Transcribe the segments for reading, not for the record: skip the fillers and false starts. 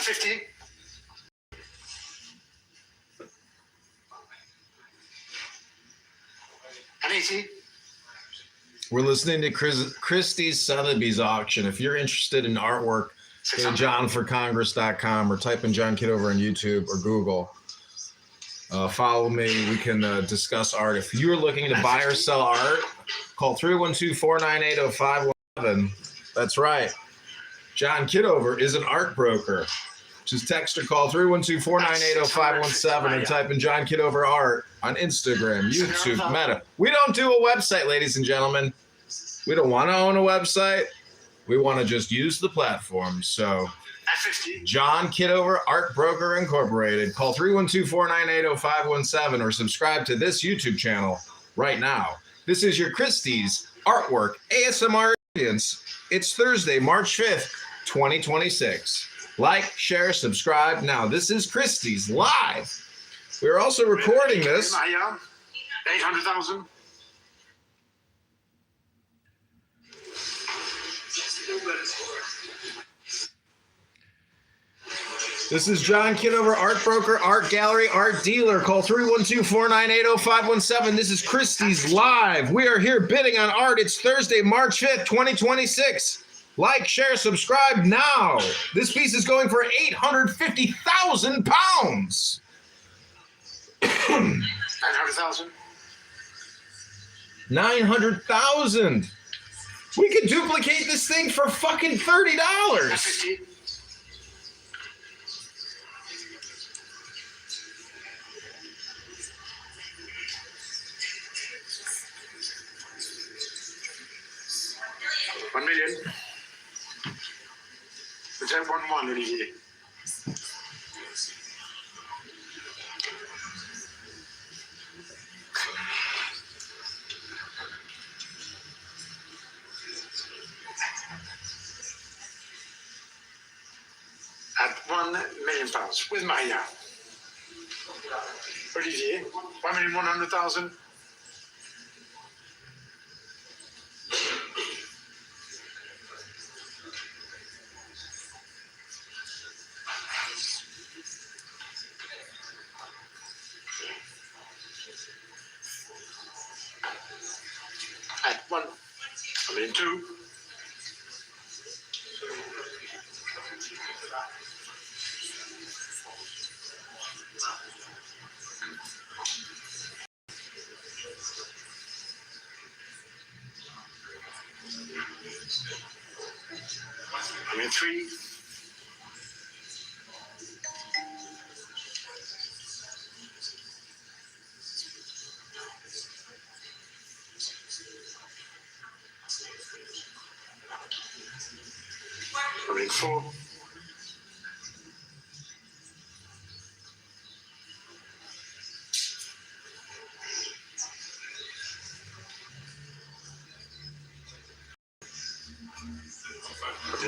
At 50. At 80. We're listening to Christie's Sotheby's auction. If you're interested in artwork, go to johnforcongress.com or type in John Kitover on YouTube or Google. Follow me. We can discuss art. If you're looking to buy or sell art, call 312-498-0517. That's right. John Kitover is an art broker. Just text or call 312-498-0517 or type in John Kitover Art on Instagram, YouTube, Meta. We don't do a website, ladies and gentlemen. We don't want to own a website. We want to just use the platform. So, John Kitover Art Broker Incorporated. Call 312-498-0517 or subscribe to this YouTube channel right now. This is your Christie's Artwork ASMR audience. It's Thursday, March 5th, 2026. Like, share, subscribe. Now, this is Christie's live. We're also recording this. 800,000. This is John Kitover, art broker, art gallery, art dealer. Call 312-498-0517. This is Christie's live. We are here bidding on art. It's Thursday, March 5th, 2026. Like, share, subscribe now. This piece is going for 850,000 pounds. 900,000. 900,000. We could duplicate this thing for fucking $30. 50. $1 million. Is that 1-1, Olivier? At £1 million with Maria. Olivier, 1,100,000. At 1,200,000. $3. $4.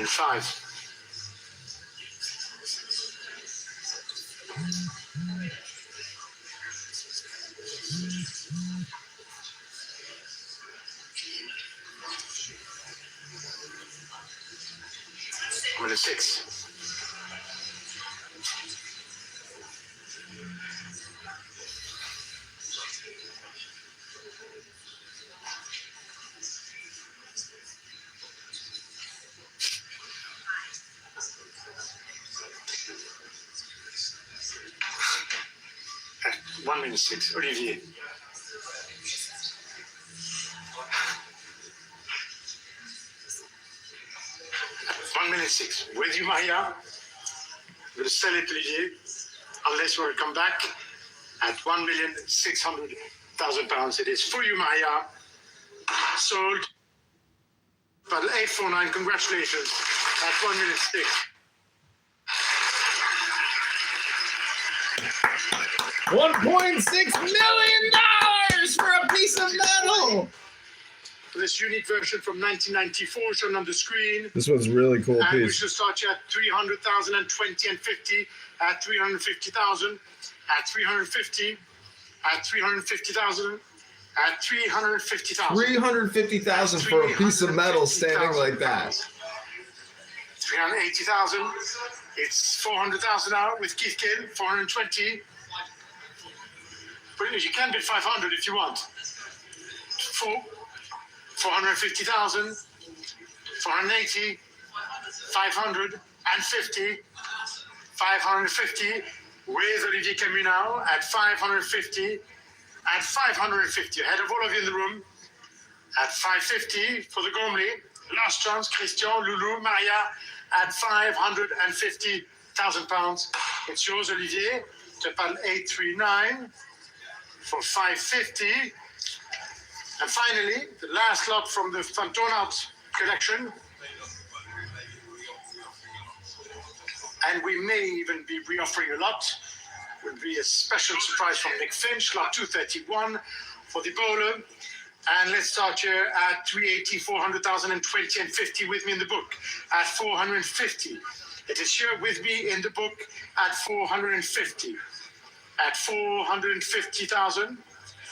$5. $6. $1,600,000, Olivier. $1,600,000 with you, Maria. I'm going to sell it, Olivier, unless you want to come back at £1,600,000 pounds. It is for you, Maria. Sold. But 849, congratulations. At $1,600,000. $1.6 million for a piece of metal. This unique version from 1994 shown on the screen. This one's really cool and piece. We should start you at 300,000 and 20 and 50 at 350,000 at 350 at 350,000 at 350,000. 350,000 for a piece of metal standing like that. 380,000 It's 400,000 now with Keith Gill, 420. But you can bid 500 if you want. 450,000, 480, 550, 550, with Olivier Camus now at 550, at 550, ahead of all of you in the room, at 550 for the Gormley. Last chance, Christian, Loulou, Maria, at 550,000 pounds. It's yours, Olivier. Total 839 for 550. And finally, the last lot from the Fantonat collection. And we may even be re-offering a lot. Will be a special surprise from Nick Finch, lot 231 for the bowler. And let's start here at 380, 400,000 and 20 and 50 with me in the book at 450. It is here with me in the book at 450. At 450,000.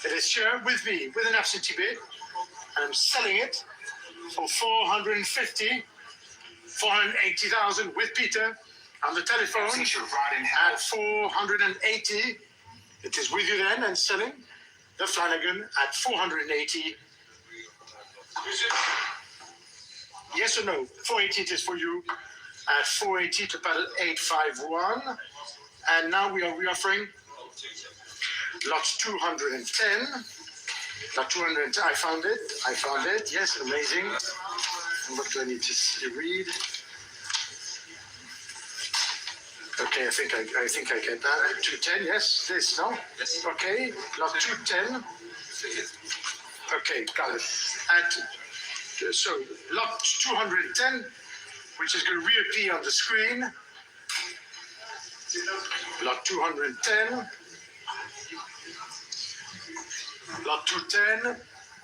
It is here with me with an absentee bid. And I'm selling it for 450, 480,000 with Peter on the telephone at 480. It is with you then and selling the Flanagan at 480. Yes or no? 480 it is for you at 480 to paddle 851. And now we are reoffering lot 210. Lot 210, I found it. Yes, amazing. What do I need to read? Okay, I think I get that. 210, yes, this, no? Yes. Okay, lot 210. Okay, got it. And so lot 210, which is going to reappear on the screen. Lot 210. Lot 210,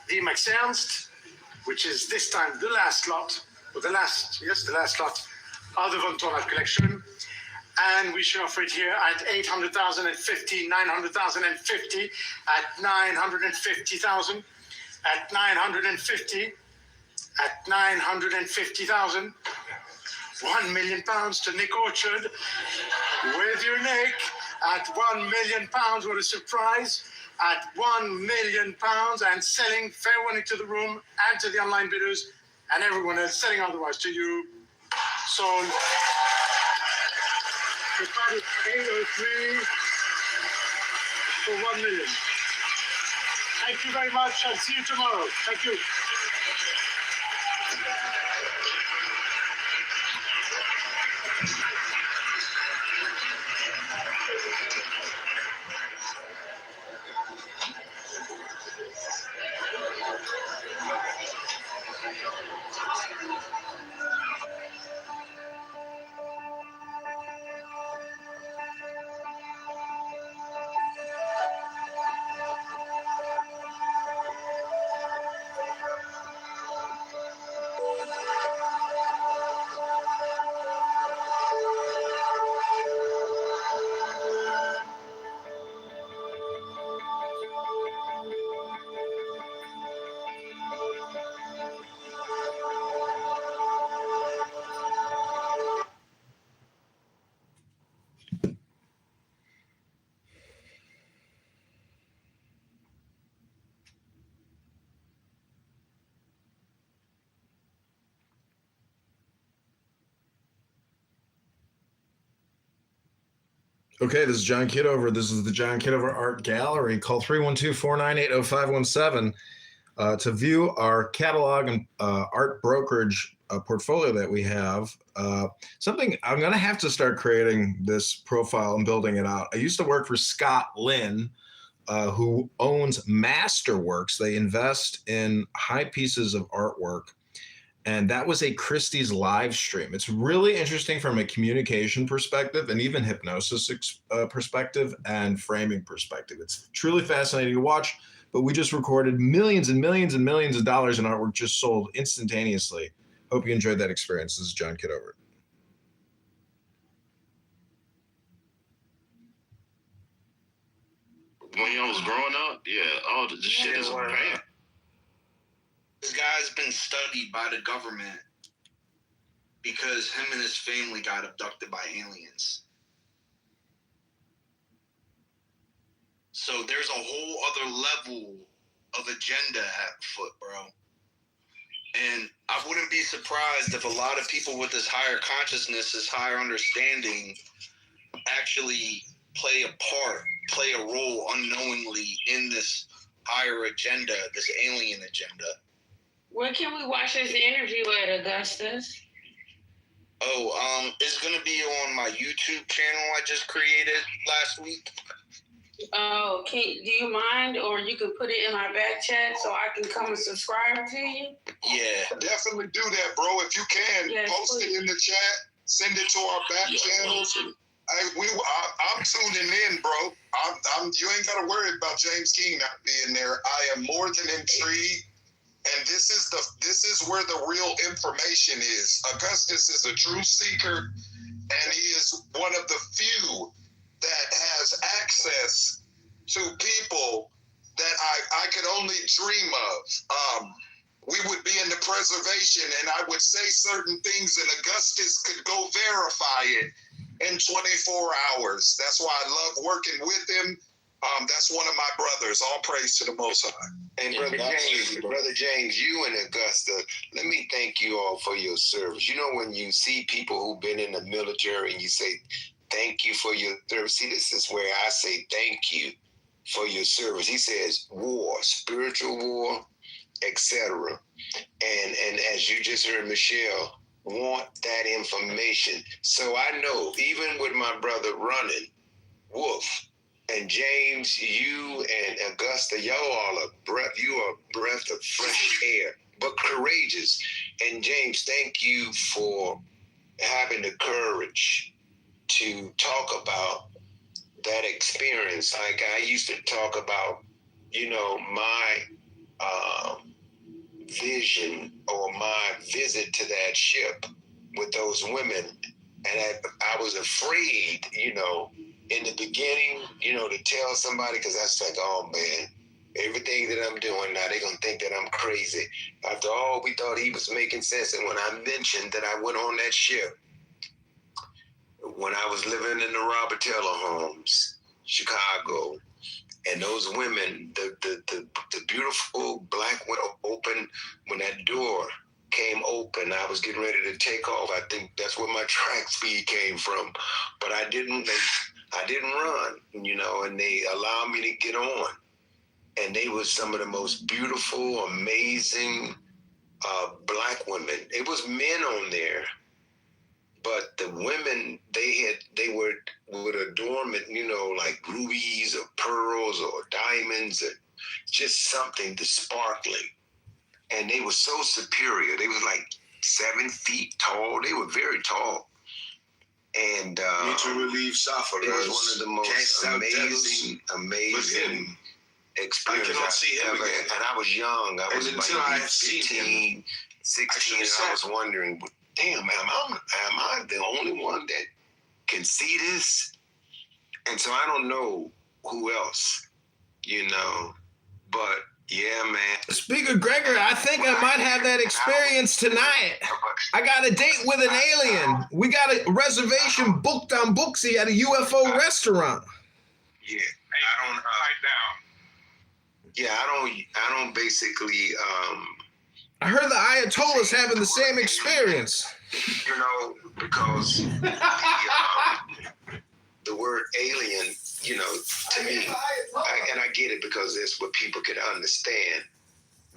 the Max Ernst, which is this time the last lot, or the last lot of the Von Tornat collection. And we should offer it here at 800,050, 900,050, at 950,000, at 950, at 950,000. £1 million to Nick Orchard. With your Nick at £1 million. What a surprise. At £1 million and selling. Fair warning to the room and to the online bidders and everyone else selling otherwise to you. Sold. Deposit 803 for £1 million. Thank you very much. I'll see you tomorrow. Thank you. Okay, this is John Kitover. This is the John Kitover Art Gallery. Call 312-498-0517 to view our catalog and art brokerage portfolio that we have. Something I'm going to have to start creating this profile and building it out. I used to work for Scott Lynn, who owns Masterworks. They invest in high pieces of artwork. And that was a Christie's live stream. It's really interesting from a communication perspective and even hypnosis perspective and framing perspective. It's truly fascinating to watch, but we just recorded millions and millions and millions of dollars in artwork just sold instantaneously. Hope you enjoyed that experience. This is John Kitover. When I was growing up, all the shit is bad. This guy's been studied by the government because him and his family got abducted by aliens. So there's a whole other level of agenda at foot, bro. And I wouldn't be surprised if a lot of people with this higher consciousness, this higher understanding, actually play a role unknowingly in this higher agenda, this alien agenda. Where can we watch this interview at, Augustus? Oh, it's gonna be on my YouTube channel I just created last week. Oh, do you mind, or you can put it in our back chat so I can come and subscribe to you? Yeah. Definitely do that, bro. If you can, Yes, post please. it in the chat, send it to our back channels. I'm tuning in, bro. You ain't got to worry about James King not being there. I am more than intrigued, and this is where the real information is. Augustus is a true seeker, and he is one of the few that has access to people that I could only dream of. We would be in the preservation, and I would say certain things, and Augustus could go verify it in 24 hours. That's why I love working with him. That's one of my brothers. All praise to the Most High. And Brother James, you and Augusta, let me thank you all for your service. You know, when you see people who've been in the military and you say, thank you for your service. See, this is where I say thank you for your service. He says war, spiritual war, etc. And as you just heard Michelle, want that information. So I know, even with my brother running, Wolf, and James, you and Augusta, you are a breath of fresh air, but courageous. And James, thank you for having the courage to talk about that experience. Like I used to talk about, my vision or my visit to that ship with those women. And I was afraid, in the beginning, to tell somebody, because I was like, oh man, everything that I'm doing now, they're going to think that I'm crazy. After all, we thought he was making sense. And when I mentioned that I went on that ship, when I was living in the Robert Taylor homes, Chicago, and those women, the beautiful black widow opened, when that door came open, I was getting ready to take off. I think that's where my track speed came from. But I didn't run, and they allowed me to get on. And they were some of the most beautiful, amazing black women. It was men on there, but the women, they were with adornment, like rubies or pearls or diamonds, and just something to sparkling. And they were so superior. They was like 7 feet tall. They were very tall. And Need to relieve sufferers. it was one of the most amazing experiences I cannot see him ever. again. And I was young. I was And like until I maybe have seen 15, 16. And I was wondering, damn, am I the only one that can see this? And so I don't know who else, but yeah, man. Speaker Gregor, I think I might have that experience tonight. I got a date with an alien. We got a reservation booked on Booksy at a UFO restaurant. Yeah, I don't basically, I heard the Ayatollah's having the same experience. because the word alien, to me, and I get it because that's what people could understand.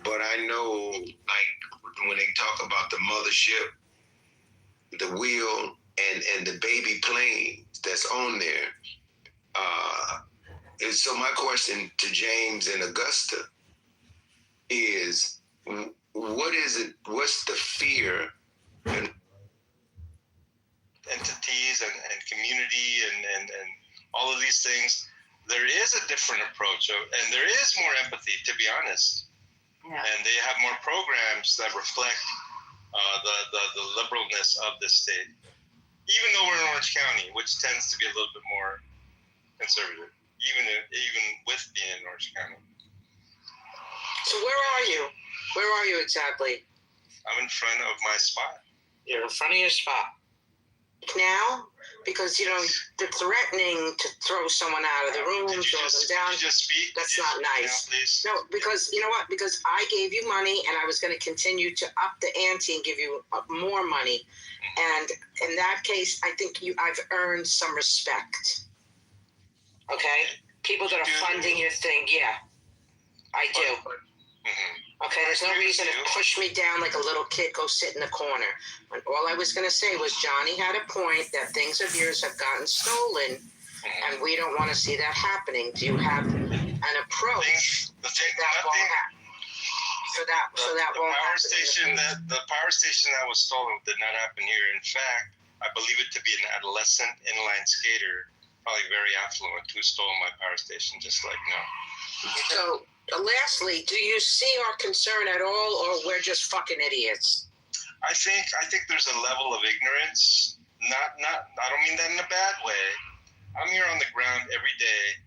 But I know, like, when they talk about the mothership, the wheel, and the baby plane that's on there. And so my question to James and Augusta is, what is it? What's the fear? Entities and community and all of these things, there is a different approach, and there is more empathy, to be honest. Yeah. And they have more programs that reflect the liberalness of the state, even though we're in Orange County, which tends to be a little bit more conservative, even with being in Orange County. So where are you? Where are you exactly? I'm in front of my spot. You're in front of your spot. Now, because, you know, they're threatening to throw someone out of the room, throw them down. Did you just speak? That's not nice. Please? No, because you know what? Because I gave you money and I was going to continue to up the ante and give you more money. And in that case, I think I've earned some respect. Okay? People that are funding your thing, yeah. I do. Mm-hmm. Okay, there's no reason to push me down like a little kid, go sit in the corner. And all I was going to say was Johnny had a point that things of yours have gotten stolen, and we don't want to see that happening. Do you have an approach that won't happen? So that won't happen. The power station that was stolen did not happen here. In fact, I believe it to be an adolescent inline skater, probably very affluent, who stole my power station, just like no. So, lastly, do you see our concern at all, or we're just fucking idiots? I think there's a level of ignorance. I don't mean that in a bad way. I'm here on the ground every day,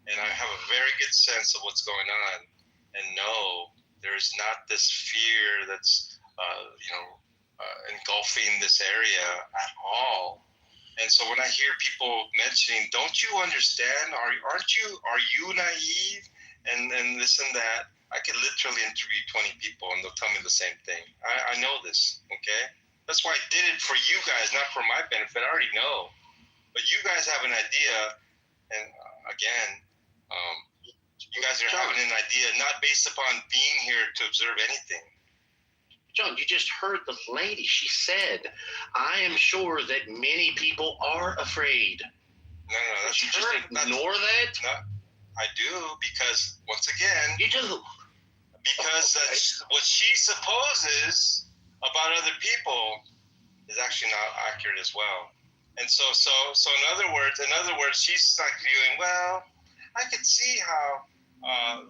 and I have a very good sense of what's going on. And no, there's not this fear that's engulfing this area at all. And so when I hear people mentioning, "Don't you understand? Are you naive?" and this and that, I could literally interview 20 people and they'll tell me the same thing. I know this, okay? That's why I did it for you guys, not for my benefit. I already know. But you guys have an idea, and again, you guys are having an idea not based upon being here to observe anything. John, you just heard the lady. She said, I am sure that many people are afraid. No, that's you just ignore that? No, I do, because once again, you do. Because what she supposes about other people is actually not accurate as well. And so in other words, she's like viewing, well, I could see how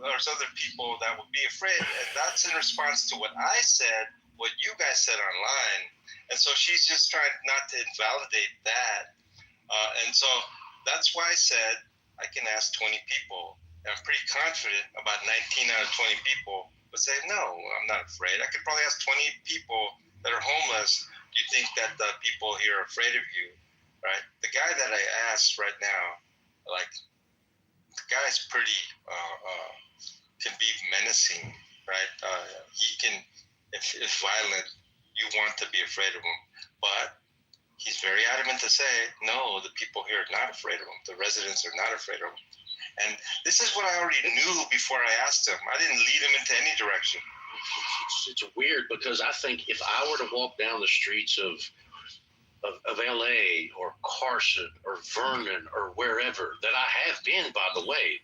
there's other people that would be afraid, and that's in response to what I said, what you guys said online. And so she's just trying not to invalidate that. And so that's why I said I can ask 20 people. And I'm pretty confident about 19 out of 20 people would say, no, I'm not afraid. I could probably ask 20 people that are homeless, do you think that the people here are afraid of you, right? The guy that I asked right now, like, the guy's pretty, can be menacing, right? He can, if violent, you want to be afraid of him. But he's very adamant to say, no, the people here are not afraid of him. The residents are not afraid of him. And this is what I already knew before I asked him. I didn't lead him into any direction. It's weird because I think if I were to walk down the streets of LA or Carson or Vernon or wherever that I have been, by the way,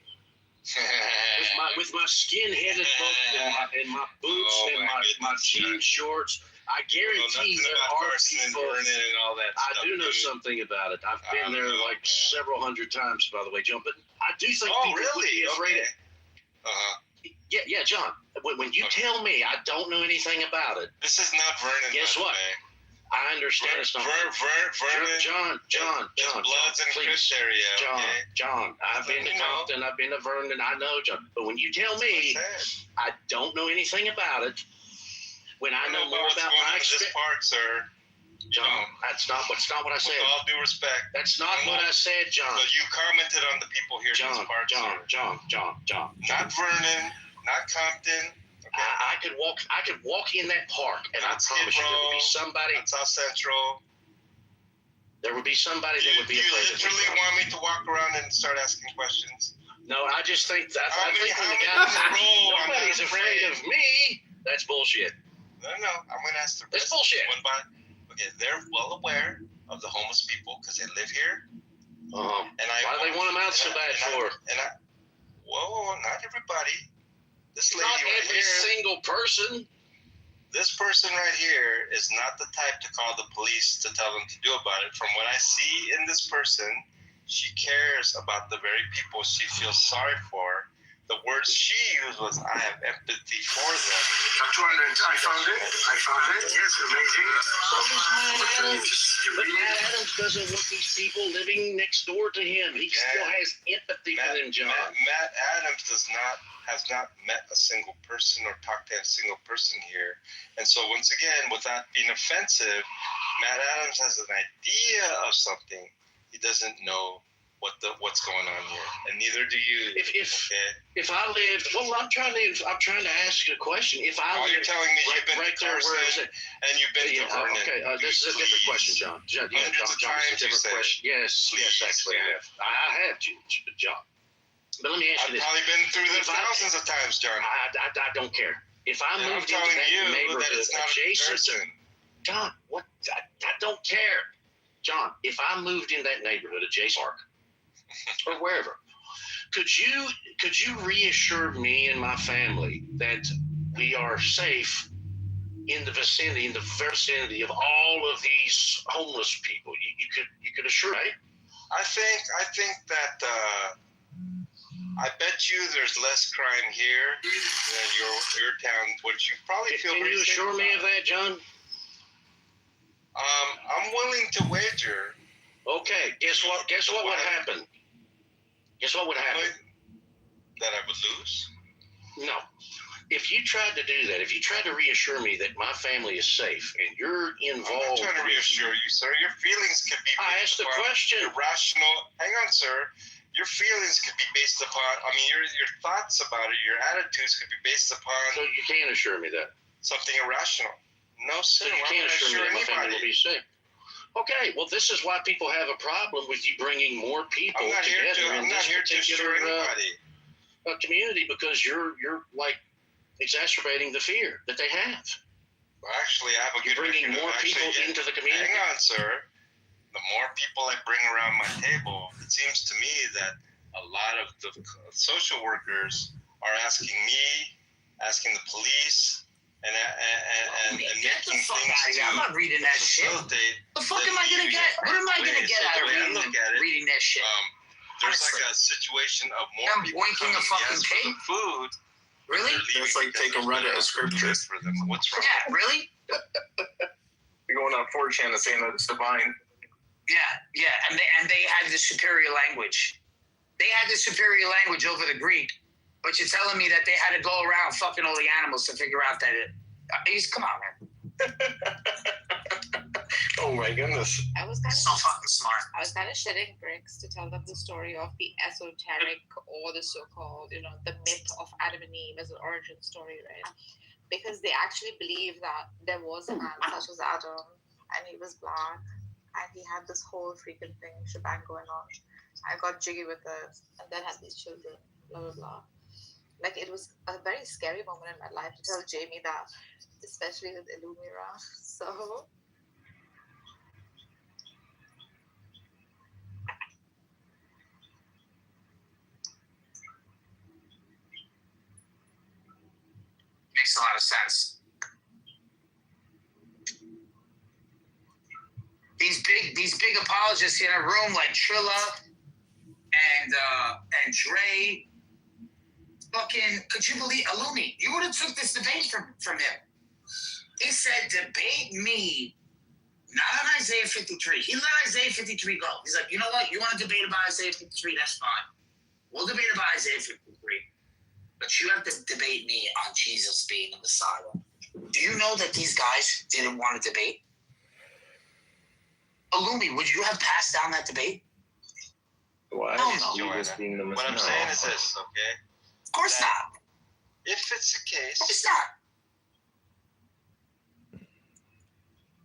with my skin-headed look and my boots and my jean shorts, I guarantee there are people. And all that I do know something about it. I've been there like several hundred times, by the way, John. But I do think people would be afraid of. Yeah, John. When you tell me I don't know anything about it, this is not Vernon. Guess what? I understand it's not Vernon. John. Bloods in Chris area. John. I've been to Compton. I've been to Vernon. I know, John. But when you tell me I don't know anything about it, when I know more about my experience, part, sir. John, that's not what I said. With all due respect, that's not what I said, John. So you commented on the people here in this park, John. Not Vernon, not Compton. Okay. I could walk in that park, and I promise you, there would be somebody. Not South Central. There would be somebody that would be afraid of me. You literally want me to walk around and start asking questions? No, I just think that. Nobody's afraid of me. That's bullshit. No, I'm going to ask the rest. That's bullshit. Okay, they're well aware of the homeless people because they live here. Why do they want them out so bad for? Whoa, not everybody. This lady not right every here, single person. This person right here is not the type to call the police to tell them to do about it. From what I see in this person, she cares about the very people she feels sorry for, The words she used was, "I have empathy for them." Got 200. I found it. Yes, amazing. So does Matt Adams. But Matt Adams doesn't want these people living next door to him. He still has empathy for them, John. Matt Adams has not met a single person or talked to a single person here. And so once again, without being offensive, Matt Adams has an idea of something. He doesn't know what's going on here, and neither do you. If I lived, well, I'm trying to ask you a question. If I lived, you're telling me you've been right to there, Carson, where is it? And you've been to Vernon. Okay, this is a different question, John. John, this is a different question. Yes, actually, I have, John. But let me ask you this. I've probably been through this thousands of times, John. I don't care. If I moved into that neighborhood adjacent to John, what? I don't care. John, if I moved in that neighborhood adjacent Park or wherever, could you reassure me and my family that we are safe in the vicinity of all of these homeless people? You could assure me. I think that I bet you there's less crime here than your town, which you probably feel. Can you assure me of that, John? I'm willing to wager. Okay, guess what would happen? Guess what would happen? That I would lose? No. If you tried to do that, if you tried to reassure me that my family is safe and you're involved. I'm not trying to reassure you, sir. Your feelings could be. I asked the question. Irrational. Hang on, sir. Your feelings could be based upon. I mean, your thoughts about it, your attitudes could be based upon. So you can't assure me that. Something irrational. No, sir. So you can't assure me that my family will be safe. Okay, well, this is why people have a problem with you bringing more people together in this particular community, because you're like exacerbating the fear that they have. Well, actually, I have a good bringing more people into the community. Hang on, sir. The more people I bring around my table, it seems to me that a lot of the social workers are asking me, asking the police, and making things I'm not reading that shit. The fuck am I gonna get? What am I gonna get out of reading that shit? There's like a situation of more people wanking a fucking pig. Food. Really? It's like taking Reddit as scripture. For them. What's wrong? Yeah, really? You're going on 4chan and saying that it's divine. Yeah, and they had the superior language. They had the superior language over the Greek, but you're telling me that they had to go around fucking all the animals to figure out that come on, man. Oh my goodness. I was kind of so fucking smart. I was kind of shitting bricks to tell them the story of the esoteric or the so-called, the myth of Adam and Eve as an origin story, right? Because they actually believe that there was a man such as Adam, and he was black, and he had this whole freaking shebang going on. I got jiggy with it, and then had these children, blah, blah, blah. Like, it was a very scary moment in my life to tell Jamie that, especially with Illumira. So... Makes a lot of sense. These big apologists in a room like Trilla and Dre. Fucking, could you believe Illumi? You would have took this debate from him. He said, debate me, not on Isaiah 53. He let Isaiah 53 go. He's like, you know what? You want to debate about Isaiah 53? That's fine. We'll debate about Isaiah 53. But you have to debate me on Jesus being the Messiah. Do you know that these guys didn't want to debate? Illumi, would you have passed down that debate? Why? No. What I'm saying is this, okay? Of course not. If it's the case... It's not.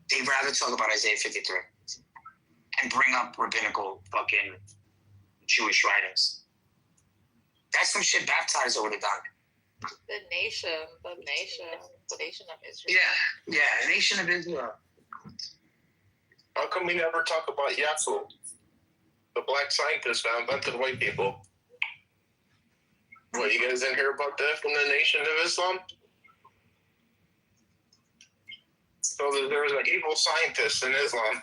They'd rather talk about Isaiah 53 and bring up rabbinical fucking Jewish writings. That's some shit baptizer would have done. The nation of Israel. Yeah, the nation of Israel. How come we never talk about Yasu, the black scientist that invented white people? What, you guys didn't hear about that from the Nation of Islam? So there was an evil scientist in Islam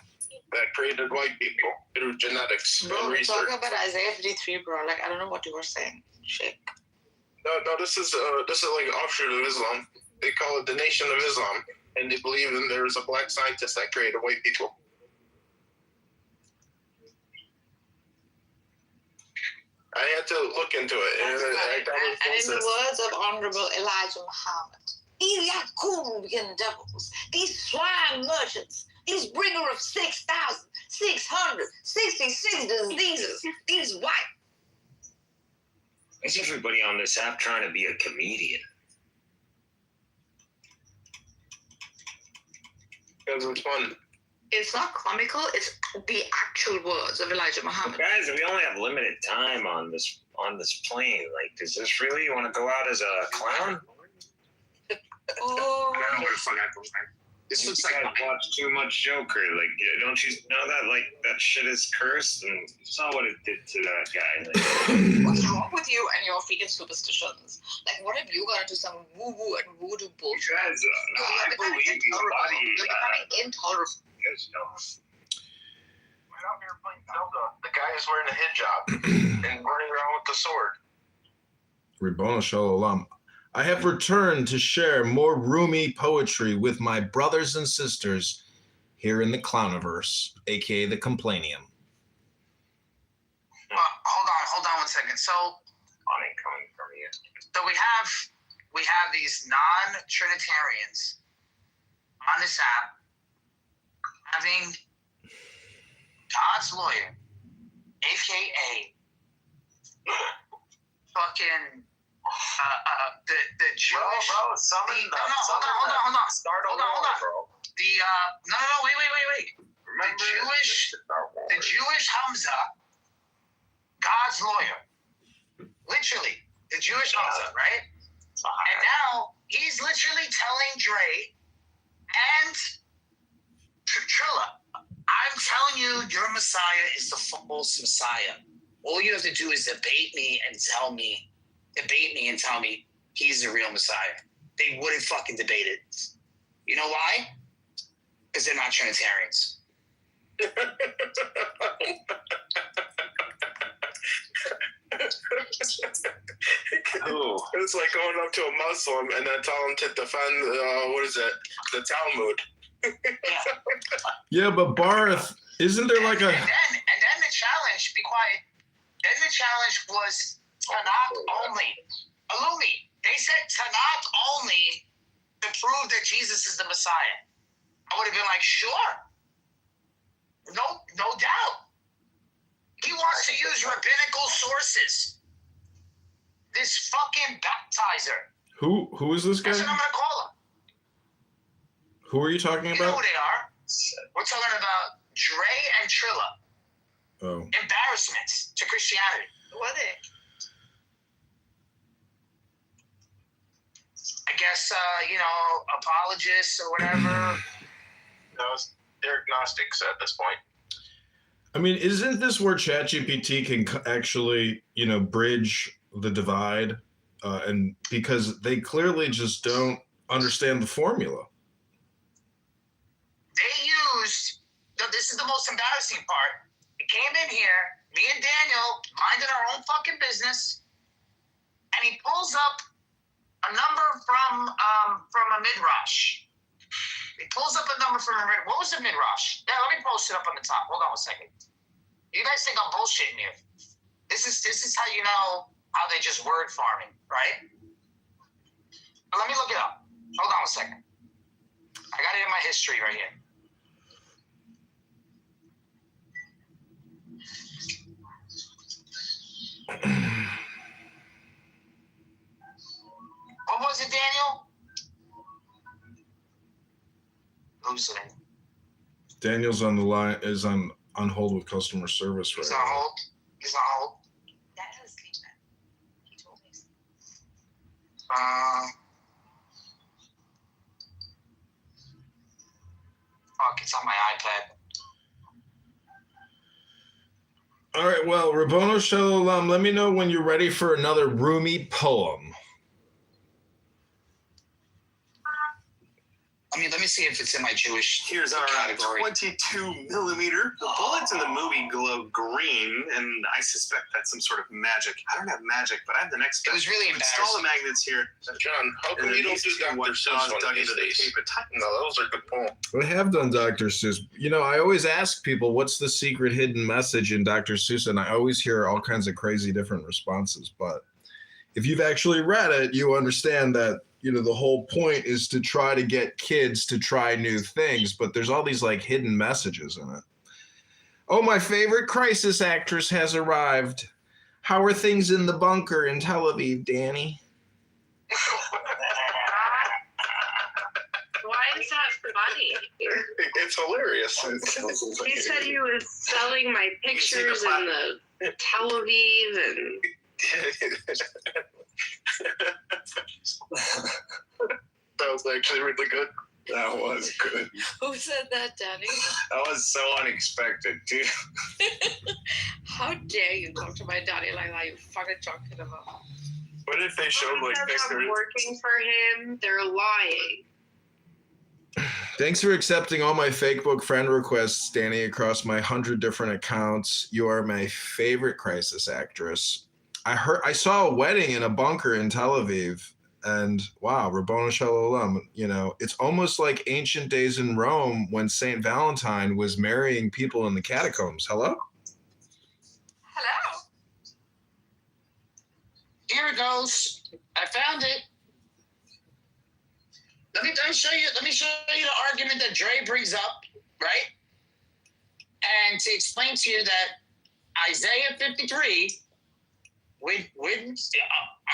that created white people through genetics Bro, and we're research. talking about Isaiah 53, bro. Like, I don't know what you were saying. Shit. No, this is like an offshoot of Islam. They call it the Nation of Islam, and they believe that there is a black scientist that created white people. I had to look into it. And in the words of Honorable Elijah Muhammad, these Yakubian devils, these swine merchants, these bringer of 6,666 diseases, these white. Is everybody on this app trying to be a comedian? Because it's fun. It's not comical, it's the actual words of Elijah Muhammad. Guys, we only have limited time on this plane. Like, is this really, you want to go out as a clown? Oh. I don't know where the fuck I go. This looks like watch too much Joker. Like, don't you know that that shit is cursed? And you saw what it did to that guy. Like, What's wrong with you and your freaking superstitions? Like, what have you got into some woo-woo and voodoo bullshit? You guys, I believe you. You're becoming intolerant. You guys know. Right out here playing Zelda. The guy is wearing a hijab and running around with the sword. Ribono Shalom. I have returned to share more Rumi poetry with my brothers and sisters here in the Clowniverse, aka the Complainium. Hold on 1 second. So Coming from you. So we have these non-Trinitarians on this app having God's lawyer, aka fucking the Jewish. Bro, summon them. Hold on. Start over, bro. Wait. The Jewish Hamza, God's lawyer. Literally, the Jewish Hamza, right? And now he's literally telling Dre and Trilla, I'm telling you, your Messiah is the false Messiah. All you have to do is debate me and tell me he's the real Messiah. They wouldn't fucking debate it. You know why? Because they're not Trinitarians. It's like going up to a Muslim and then telling him to defend, the Talmud. Yeah, but Barth, isn't there like a... And then the challenge, be quiet, then the challenge was Tanakh only. Alumi, they said Tanakh only to prove that Jesus is the Messiah. I would have been like, sure. No doubt. He wants to use rabbinical sources. This fucking baptizer. Who is this guy? That's what I'm going to call him. Who are you talking You know about? who they are. We're talking about Dre and Trilla. Oh. Embarrassments to Christianity. Who are they? I guess, apologists or whatever. No, they're agnostics at this point. I mean, isn't this where ChatGPT can actually, bridge the divide? And because they clearly just don't understand the formula. They used, this is the most embarrassing part. It came in here, me and Daniel minding our own fucking business, and he pulls up a number from a midrash. He pulls up a number from a midrash. What was the midrash? Yeah, let me post it up on the top. Hold on 1 second. You guys think I'm bullshitting here? This is how you know how they just word farming, right? But let me look it up. Hold on 1 second. I got it in my history right here. What was it, Daniel? Who's it? Daniel's on the line, is on hold with customer service right He's now. on hold. He's on hold. That is sleeping. He told me. Fuck, it's on my iPad. All right, well, Ribono Shalom, let me know when you're ready for another Rumi poem. Let me see if it's in my Jewish Here's our category. 22 millimeter. The bullets in the movie glow green, and I suspect that's some sort of magic. I don't have magic, but I have the next. It was really Install the magnets here. John, how come you don't do Dr. Seuss one of these days? No, those are good poems. I have done Dr. Seuss. You know, I always ask people, what's the secret hidden message in Dr. Seuss? And I always hear all kinds of crazy different responses. But if you've actually read it, you understand that, you know, the whole point is to try to get kids to try new things. But there's all these like hidden messages in it. Oh, my favorite crisis actress has arrived. How are things in the bunker in Tel Aviv, Danny? Why is that funny? It's hilarious. He said he was selling my pictures in the Tel Aviv and. That was actually really good. That was good. Who said that, Danny? That was so unexpected, too. How dare you talk to my daddy like that? You fucking talking about. What if they showed like Because I'm pictures? working for him. They're lying. Thanks for accepting all my Facebook friend requests, Danny, across my 100 different accounts. You are my favorite crisis actress. I saw a wedding in a bunker in Tel Aviv, and wow, Rabboni Shalom. You know, it's almost like ancient days in Rome when Saint Valentine was marrying people in the catacombs. Hello? Hello. Here it goes. I found it. Let me show you the argument that Dre brings up, right? And to explain to you that Isaiah 53,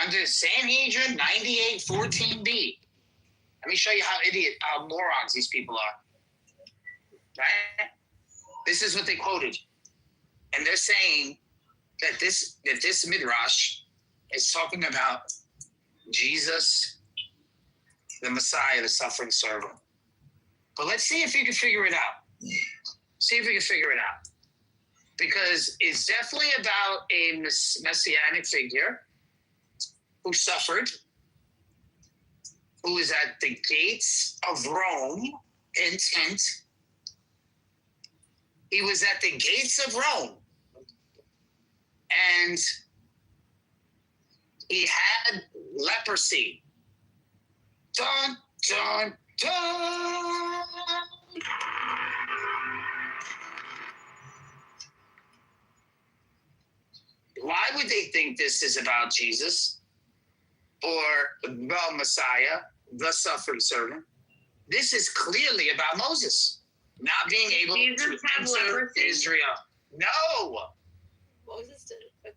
under Sanhedrin 98:14b. Let me show you how morons these people are. Right? This is what they quoted, and they're saying that this midrash is talking about Jesus, the Messiah, the suffering servant. But let's see if you can figure it out. See if we can figure it out. Because it's definitely about a messianic figure who suffered, who is at the gates of Rome, intent. He was at the gates of Rome. And he had leprosy. Dun, dun, dun. Why would they think this is about Jesus or the Messiah, the suffering servant? This is clearly about Moses not being able to enter Israel. No. Moses did it.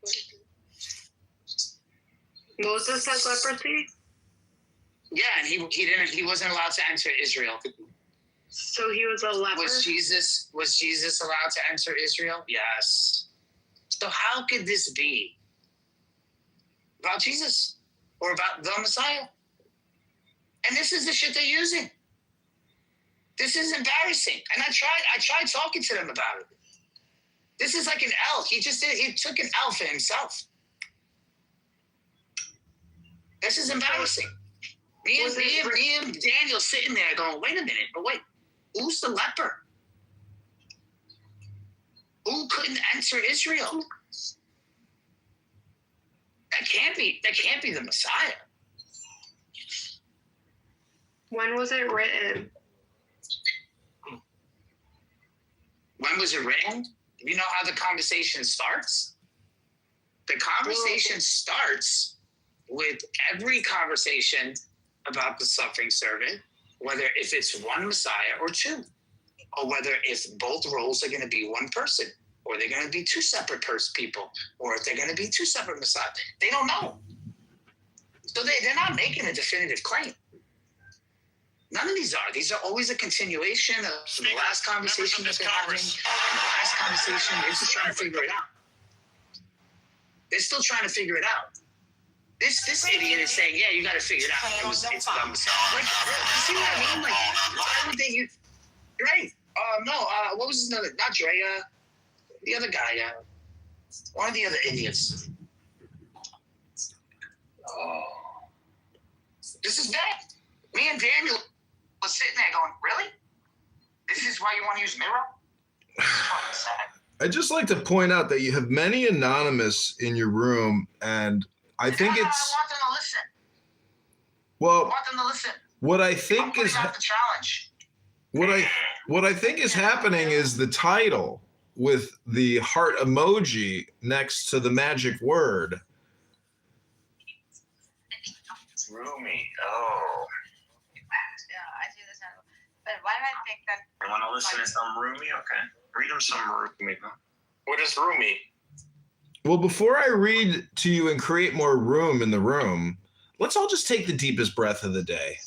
Moses has leprosy? Yeah, and he wasn't allowed to enter Israel. So he was a leper? Was Jesus allowed to enter Israel? Yes. So how could this be about Jesus or about the Messiah? And this is the shit they're using. This is embarrassing. And I tried talking to them about it. This is like an L. He took an L for himself. This is embarrassing. Me and Daniel sitting there going, wait a minute, but wait, who's the leper? Who couldn't enter Israel? That can't be the Messiah. When was it written? When was it written? You know how the conversation starts? The conversation starts with every conversation about the suffering servant, whether if it's one Messiah or two, or whether if both roles are going to be one person, or they're going to be two separate people, or if they're going to be two separate Messiahs. They don't know. So they're not making a definitive claim. None of these are. These are always a continuation of the last conversation that they're having. And the last conversation, they're just trying to figure it out. They're still trying to figure it out. This idiot is saying, yeah, you got to figure it out. It's about Messiah. Like, you see what I mean? Like, why would they use Dre? What was his name? Not Dre. The other guy. One of the other idiots. Oh, this is bad. Me and Daniel was sitting there going, really? This is why you want to use Miro? This is fucking sad. I'd just like to point out that you have many anonymous in your room, and I think I it's want them to listen. I well. want them to listen. What I I'm think putting is out the challenge. what I think is happening is the title with the heart emoji next to the magic word. Roomy. Oh. Yeah, I do this now. But why do I think that? You want to listen to some Roomy? Okay. Read him some Roomy. What is Roomy? Well, before I read to you and create more room in the room, let's all just take the deepest breath of the day.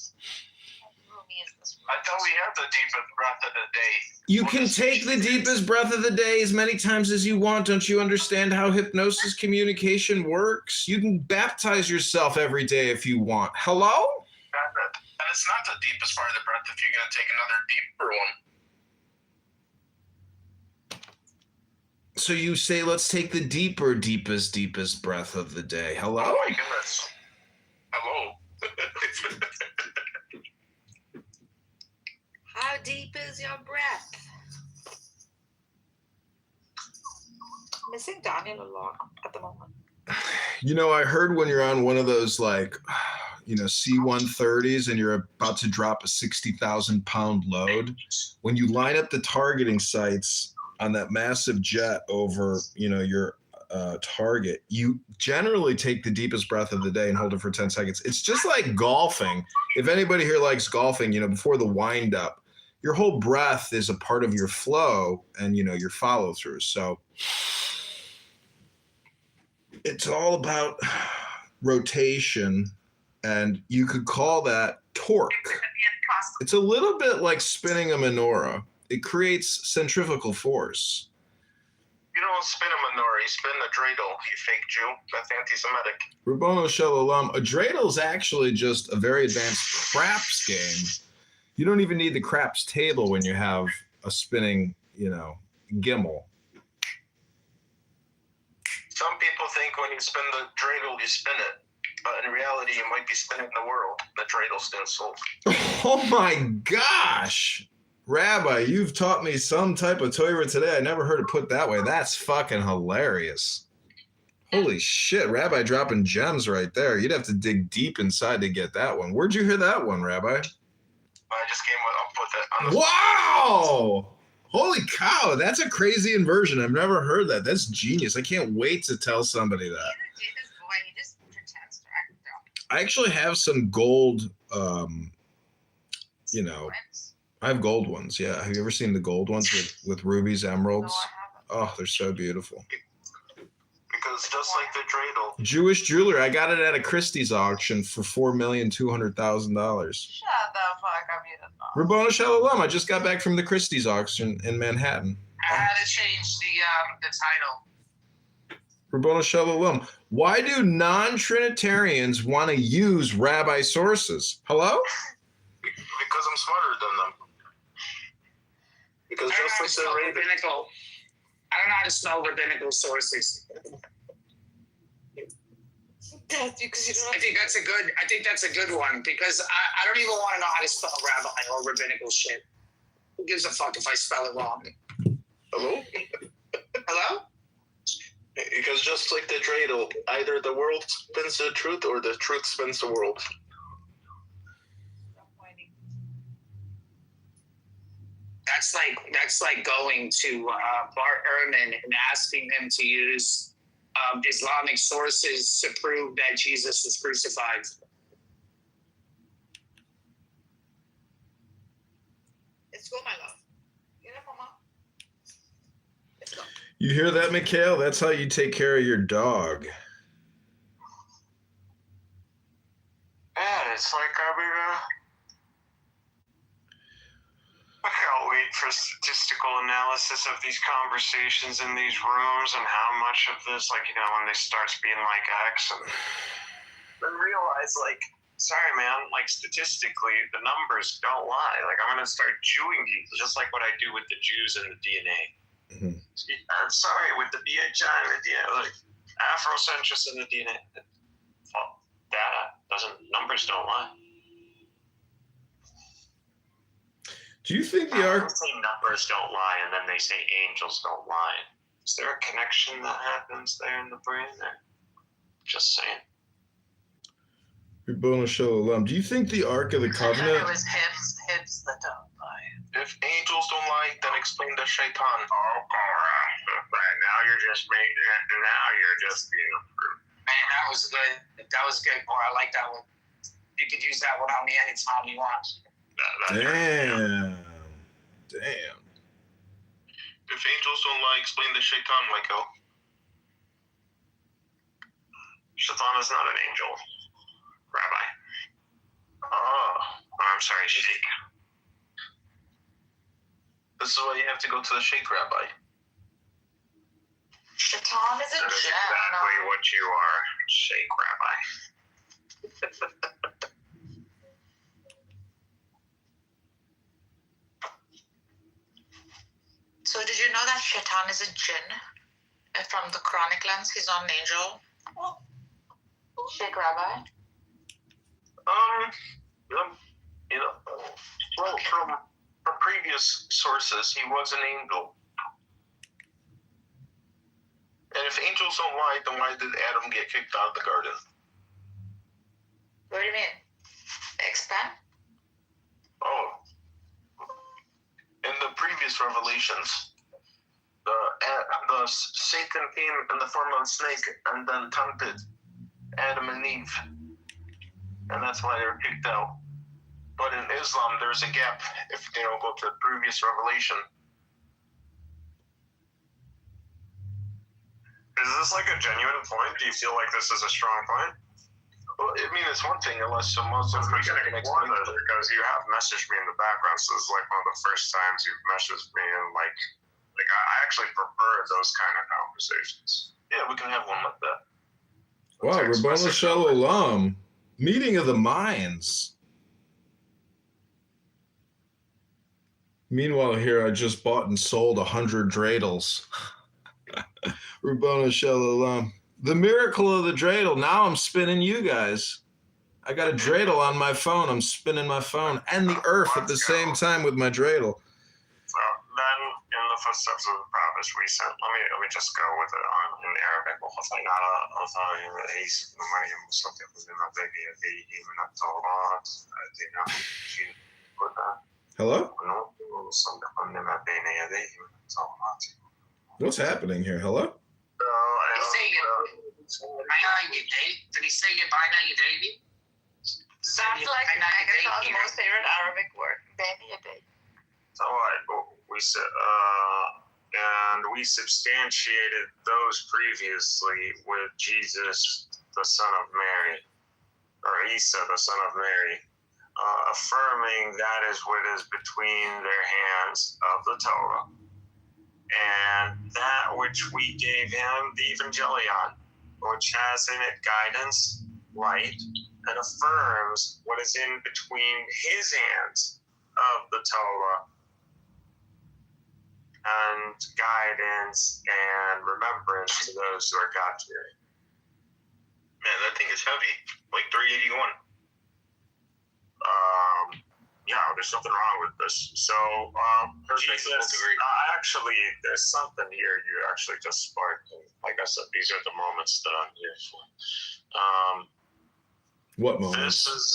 I thought we had the deepest breath of the day. You can take the deepest breath of the day as many times as you want. Don't you understand how hypnosis communication works? You can baptize yourself every day if you want. Hello? And it's not the deepest part of the breath if you're going to take another deeper one. So you say, let's take the deeper, deepest breath of the day. Hello? Oh my goodness. Hello. How deep is your breath? Missing Daniel a lot at the moment. You know, I heard when you're on one of those like, C-130s and you're about to drop a 60,000 pound load, when you line up the targeting sights on that massive jet over, your target, you generally take the deepest breath of the day and hold it for 10 seconds. It's just like golfing. If anybody here likes golfing, before the wind up, your whole breath is a part of your flow and, your follow through. So it's all about rotation, and you could call that torque. It's a little bit like spinning a menorah. It creates centrifugal force. You don't spin a menorah, you spin a dreidel, you fake Jew. That's anti-Semitic. Rabbono Shalom. A dreidel is actually just a very advanced craps game. You don't even need the craps table when you have a spinning, gimbal. Some people think when you spin the dreidel, you spin it. But in reality, you might be spinning the world. The dreidel still sold. Oh my gosh. Rabbi, you've taught me some type of Torah today. I never heard it put that way. That's fucking hilarious. Holy shit, Rabbi dropping gems right there. You'd have to dig deep inside to get that one. Where'd you hear that one, Rabbi? I just came up with it. On the Wow! Holy cow, that's a crazy inversion. I've never heard that. That's genius. I can't wait to tell somebody that. I actually have some gold, I have gold ones. Yeah. Have you ever seen the gold ones with rubies, emeralds? Oh, they're so beautiful. Because just like the dreidel. Jewish jeweler. I got it at a Christie's auction for $4,200,000. Shut the fuck up, you don't know. Rabbono Shalom. I just got back from the Christie's auction in Manhattan. I had to change the title. Rabbono Shalom. Why do non-Trinitarians want to use rabbi sources? Hello? Because I'm smarter than them. Because just like the rabbinical. I don't know how to spell rabbinical sources. I think that's a good one because I don't even want to know how to spell rabbi or rabbinical shit. Who gives a fuck if I spell it wrong? Hello? Hello? Because just like the dreidel, either the world spins the truth or the truth spins the world. That's like going to Bart Ehrman and asking him to use Islamic sources to prove that Jesus was crucified. Let's go, my love. Get up, Mama. Let's go. You hear that, Mikhail? That's how you take care of your dog. Yeah, it's like I can't wait for statistical analysis of these conversations in these rooms and how much of this, when they starts being like X and then realize, sorry, man, statistically, the numbers don't lie. I'm going to start chewing people, just like what I do with the Jews and the DNA. Mm-hmm. I'm sorry, with the BHI and the DNA, Afrocentrists and the DNA. Well, data numbers don't lie. Do you think the They ark? say numbers don't lie, and then they say angels don't lie. Is there a connection that happens there in the brain? Just saying. Ribona Shalom. Do you think the Ark of the It Covenant? was hips that don't lie. If angels don't lie, then explain the shaitan. Oh, right. Now you're just being approved. Man, that was good. That was good, boy. I like that one. You could use that one on me anytime you want. Damn. If angels don't lie, explain the shaitan, Michael. Shaitan is not an angel, Rabbi. Oh, I'm sorry, Sheikh. This is why you have to go to the Sheikh, Rabbi. Shaitan is a That is gem. exactly what you are, Sheikh Rabbi. So did you know that Shaitan is a jinn? From the Quranic lens, he's not an angel. Sheikh Rabbi? Well, from previous sources, he was an angel. And if angels don't lie, then why did Adam get kicked out of the garden? What do you mean? Expand? Oh. In the previous revelations, the Satan came in the form of a snake and then tempted Adam and Eve. And that's why they were kicked out. But in Islam, there's a gap if they don't go to the previous revelation. Is this like a genuine point? Do you feel like this is a strong point? Well, I mean, it's one thing unless a Muslim We person can can explore explain this because you have messaged me in the background. So this is like one of the first times you've messaged me, and like I actually prefer those kind of conversations. Yeah, we can have one like that. Wow, Ribona Shalom. Meeting of the minds. Meanwhile, here I just bought and sold 100 dreidels. Ribona Shalom. The miracle of the dreidel. Now I'm spinning you guys. I got a dreidel on my phone. I'm spinning my phone and the earth at the same time with my dreidel. So then, in the footsteps of the prophets we sent, let me just go with it in Arabic. Hello? What's happening here? Hello? Did he say Yabaina Yadaydi? Sounds like Megatron's most favorite Arabic word. So we substantiated those previously with Jesus, the son of Mary, or Isa, the son of Mary, affirming that is what is between their hands of the Torah, and that which we gave him, the Evangelion, which has in it guidance, light, and affirms what is in between his hands of the Torah, and guidance and remembrance to those who are God-fearing. Man, that thing is heavy. Like 381. Yeah, there's nothing wrong with this. So, Jesus, actually, there's something here you actually just sparked. And like I said, these are the moments that I'm here for. What moments? This is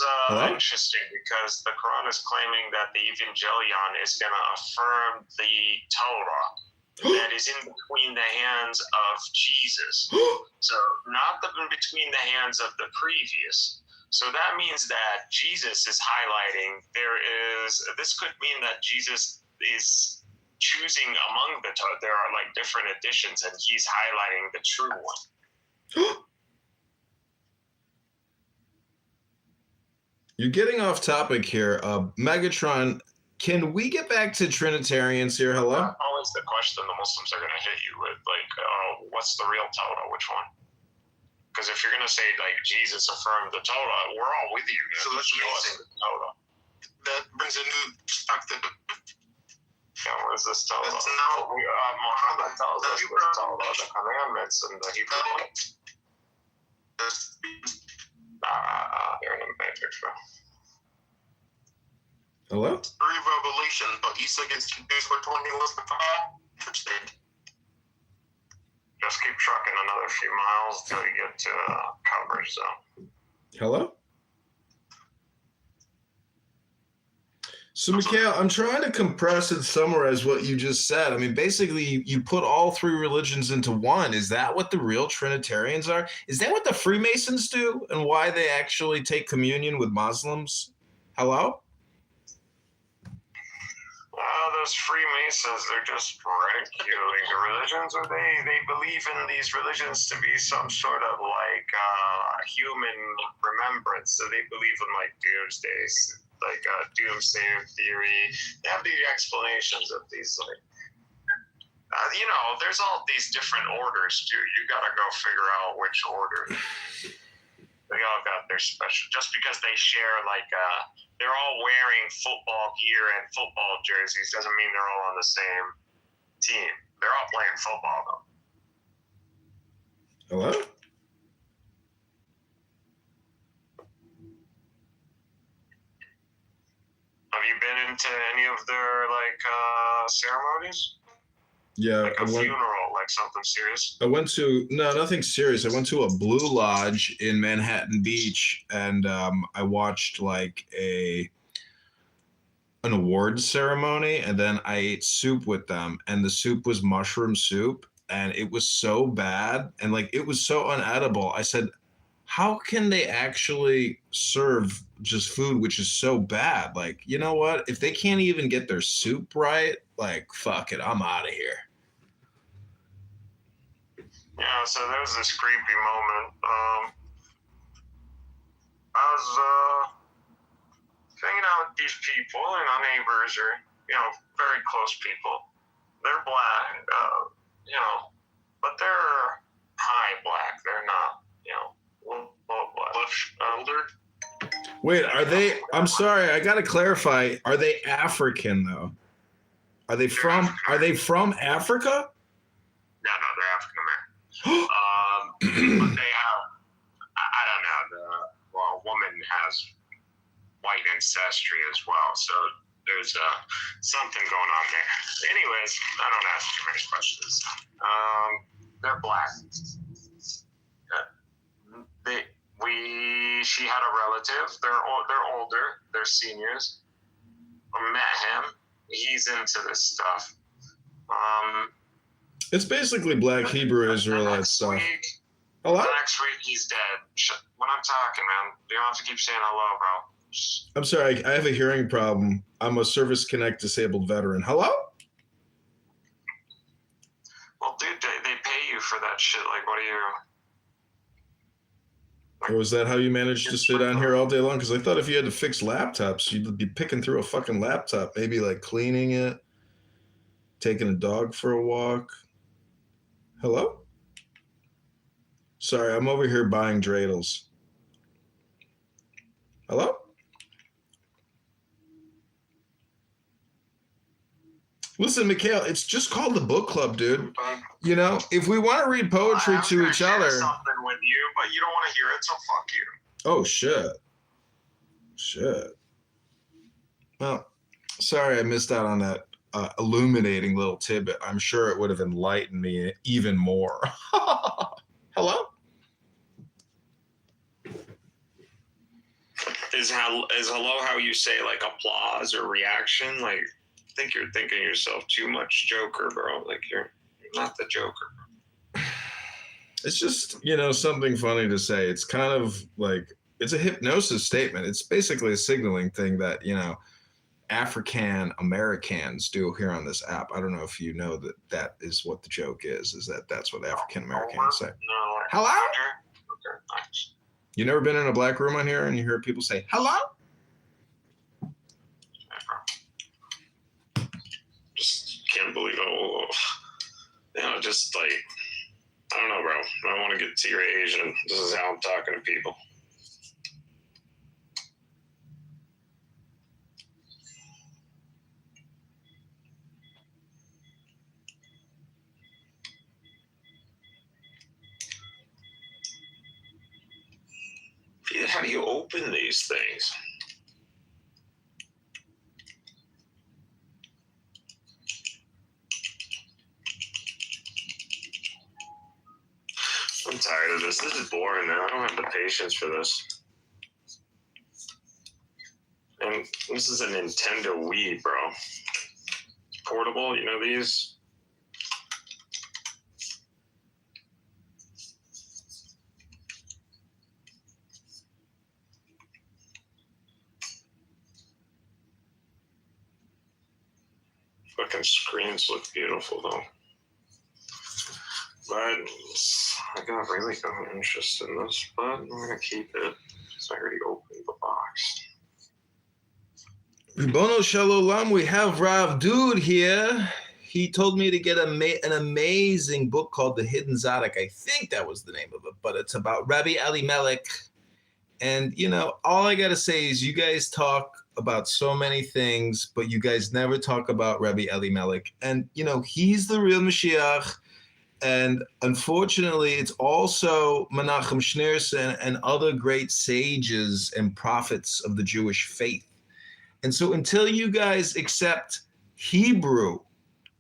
interesting because the Quran is claiming that the Evangelion is going to affirm the Torah that is in between the hands of Jesus. So, not in between the hands of the previous. So that means that Jesus is highlighting this could mean that Jesus is choosing among the Torah. There are like different editions and he's highlighting the true one. You're getting off topic here. Megatron, can we get back to Trinitarians here? Hello? Always the question the Muslims are going to hit you with, like, what's the real Torah? Which one? Because if you're going to say, like, Jesus affirmed the Torah, we're all with you. So that's amazing. That brings a new perspective. Yeah, what is this Torah? That's now Muhammad tells us the Torah, the commandments, and the Hebrew law. You're in the matrix, bro. Hello? Revelation, but Isa gets to do for 20 was the fall. Interesting. Just keep trucking another few miles till you get to coverage zone. Hello? So, Mikhail, I'm trying to compress and summarize what you just said. I mean, basically, you put all three religions into one. Is that what the real Trinitarians are? Is that what the Freemasons do and why they actually take communion with Muslims? Hello? Those Freemasons, they're just ridiculing the religions, or they believe in these religions to be some sort of like human remembrance. So they believe in like doomsday theory. They have the explanations of these like, there's all these different orders too. You gotta go figure out which order. They all got their special, just because they share like they're all wearing football gear and football jerseys doesn't mean they're all on the same team. They're all playing football though. Hello? Have you been into any of their like ceremonies? Yeah, like a funeral, like something serious? I went to, no, nothing serious. I went to a Blue Lodge in Manhattan Beach, and I watched like an awards ceremony, and then I ate soup with them, and the soup was mushroom soup, and it was so bad, and like it was so unedible. I said, how can they actually serve just food which is so bad? Like, you know what? If they can't even get their soup right, like, fuck it, I'm out of here. Yeah, so there was this creepy moment. I was hanging out with these people, neighbors or, very close people. They're black, but they're high black. They're not, low black. Older. Wait, are they, I'm sorry, I gotta clarify, are they African though? Are they from Africa? No, they're African American. But they have, I don't know, a woman has white ancestry as well, so there's something going on there. Anyways, I don't ask too many questions. They're black. She had a relative. They're older. They're seniors. I met him. He's into this stuff. It's basically Black Hebrew Israelite stuff. Hello? Next week he's dead. When I'm talking, man, you don't have to keep saying hello, bro. I'm sorry, I have a hearing problem. I'm a Service Connect disabled veteran. Hello? Well, dude, they pay you for that shit. Like, what are you? Or was that how you managed to sit on here all day long? Because I thought if you had to fix laptops, you'd be picking through a fucking laptop, maybe like cleaning it, taking a dog for a walk. Hello? Sorry, I'm over here buying dreidels. Hello? Listen, Mikhail, it's just called the book club, dude. You know, if we want to read poetry to each other. Something with you, but you don't want to hear it, so fuck you. Oh, shit. Shit. Well, sorry I missed out on that illuminating little tidbit. I'm sure it would have enlightened me even more. Hello? Is hello how you say like applause or reaction? Like, I think you're thinking yourself too much, Joker, bro. Like you're not the Joker, bro. It's just, something funny to say. It's kind of like, it's a hypnosis statement. It's basically a signaling thing that, African Americans do here on this app. I don't know if you know that is what the joke is that that's what African Americans say. No. Hello? Okay, nice. You never been in a black room on here and you hear people say, hello? Just can't believe it. Just like, I don't know, bro. I don't want to get to your age, and this is how I'm talking to people. How do you open these things? I'm tired of this. This is boring, man. I don't have the patience for this. And this is a Nintendo Wii, bro. It's portable, you know these? Fucking screens look beautiful, though. But I got really no interest in this, but I'm gonna keep it because I already opened the box. Ribono Shalom, we have Rav Dude here. He told me to get an amazing book called The Hidden Zadok. I think that was the name of it, but it's about Rabbi Elimelech. And, you know, all I got to say is you guys talk about so many things, but you guys never talk about Rabbi Elimelech. And, you know, he's the real Mashiach. And unfortunately, it's also Menachem Schneerson and other great sages and prophets of the Jewish faith. And so until you guys accept Hebrew,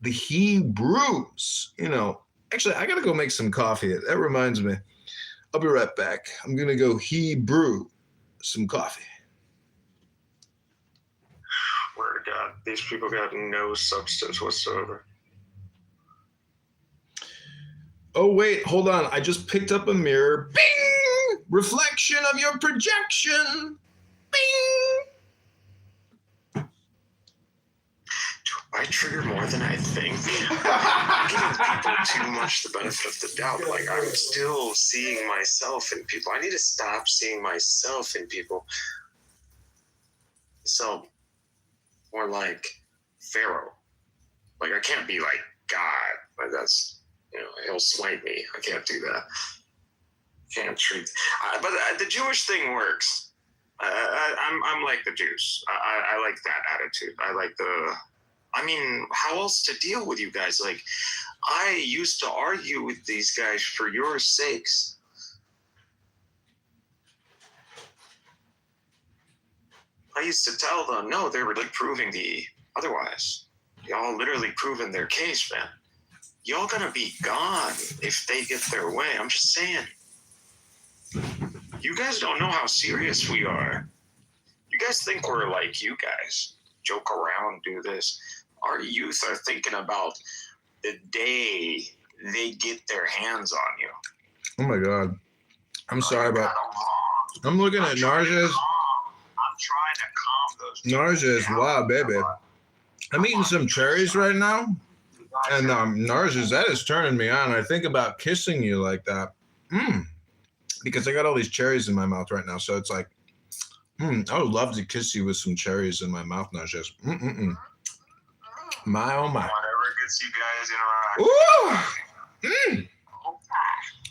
the Hebrews, you know, actually, I got to go make some coffee. That reminds me. I'll be right back. I'm going to go Hebrew some coffee. Word to God, these people got no substance whatsoever. Oh, wait, hold on. I just picked up a mirror. Bing! Reflection of your projection. Bing! I trigger more than I think. I'm giving people too much the benefit of the doubt. Like, I'm still seeing myself in people. I need to stop seeing myself in people. So, more like Pharaoh. Like, I can't be like God. Like, that's, you know, he'll smite me. I can't do that. Can't treat. But the Jewish thing works. I'm like the Jews. I like that attitude. I like the... I mean, how else to deal with you guys? Like, I used to argue with these guys for your sakes. I used to tell them, no, they were like proving the otherwise. Y'all literally proving their case, man. Y'all gonna be gone if they get their way. I'm just saying. You guys don't know how serious we are. You guys think we're like you guys. Joke around, do this. Our youth are thinking about the day they get their hands on you. Oh my God. I'm sorry about... I'm looking at Narja's. I'm trying to calm those. Narja's, wow, baby. I'm eating some cherries right now. And Narja's, that is turning me on. I think about kissing you like that. Because I got all these cherries in my mouth right now. So it's like, I would love to kiss you with some cherries in my mouth, Narja's. My, oh my. Whatever gets you guys interacting. Ooh!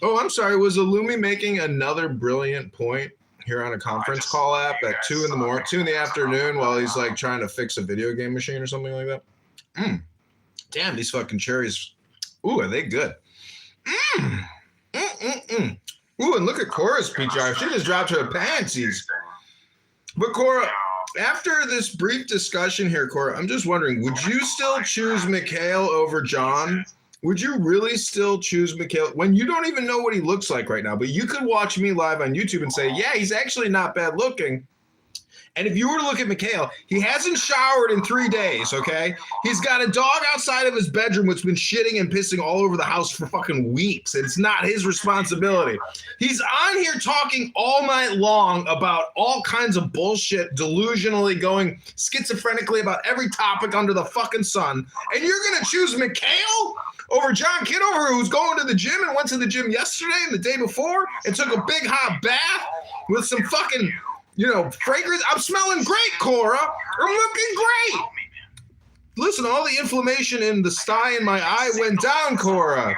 Oh, I'm sorry. Was Illumi making another brilliant point here on a conference call app at 2 in the afternoon while he's like trying to fix a video game machine or something like that? Damn, these fucking cherries. Ooh, are they good? Ooh, and look at Cora's PTR. She just dropped her panties. But Cora, after this brief discussion here, Cora, I'm just wondering, would you still choose Mikhail over John? Would you really still choose Mikhail when you don't even know what he looks like right now? But you could watch me live on YouTube and say, yeah, he's actually not bad looking. And if you were to look at Mikhail, he hasn't showered in 3 days, okay? He's got a dog outside of his bedroom which has been shitting and pissing all over the house for fucking weeks. It's not his responsibility. He's on here talking all night long about all kinds of bullshit, delusionally going schizophrenically about every topic under the fucking sun. And you're going to choose Mikhail over John Kitover, who's going to the gym and went to the gym yesterday and the day before and took a big hot bath with some fucking... You know, fragrance. I'm smelling great, Cora. I'm looking great. Listen, all the inflammation in the sty in my eye went down, Cora.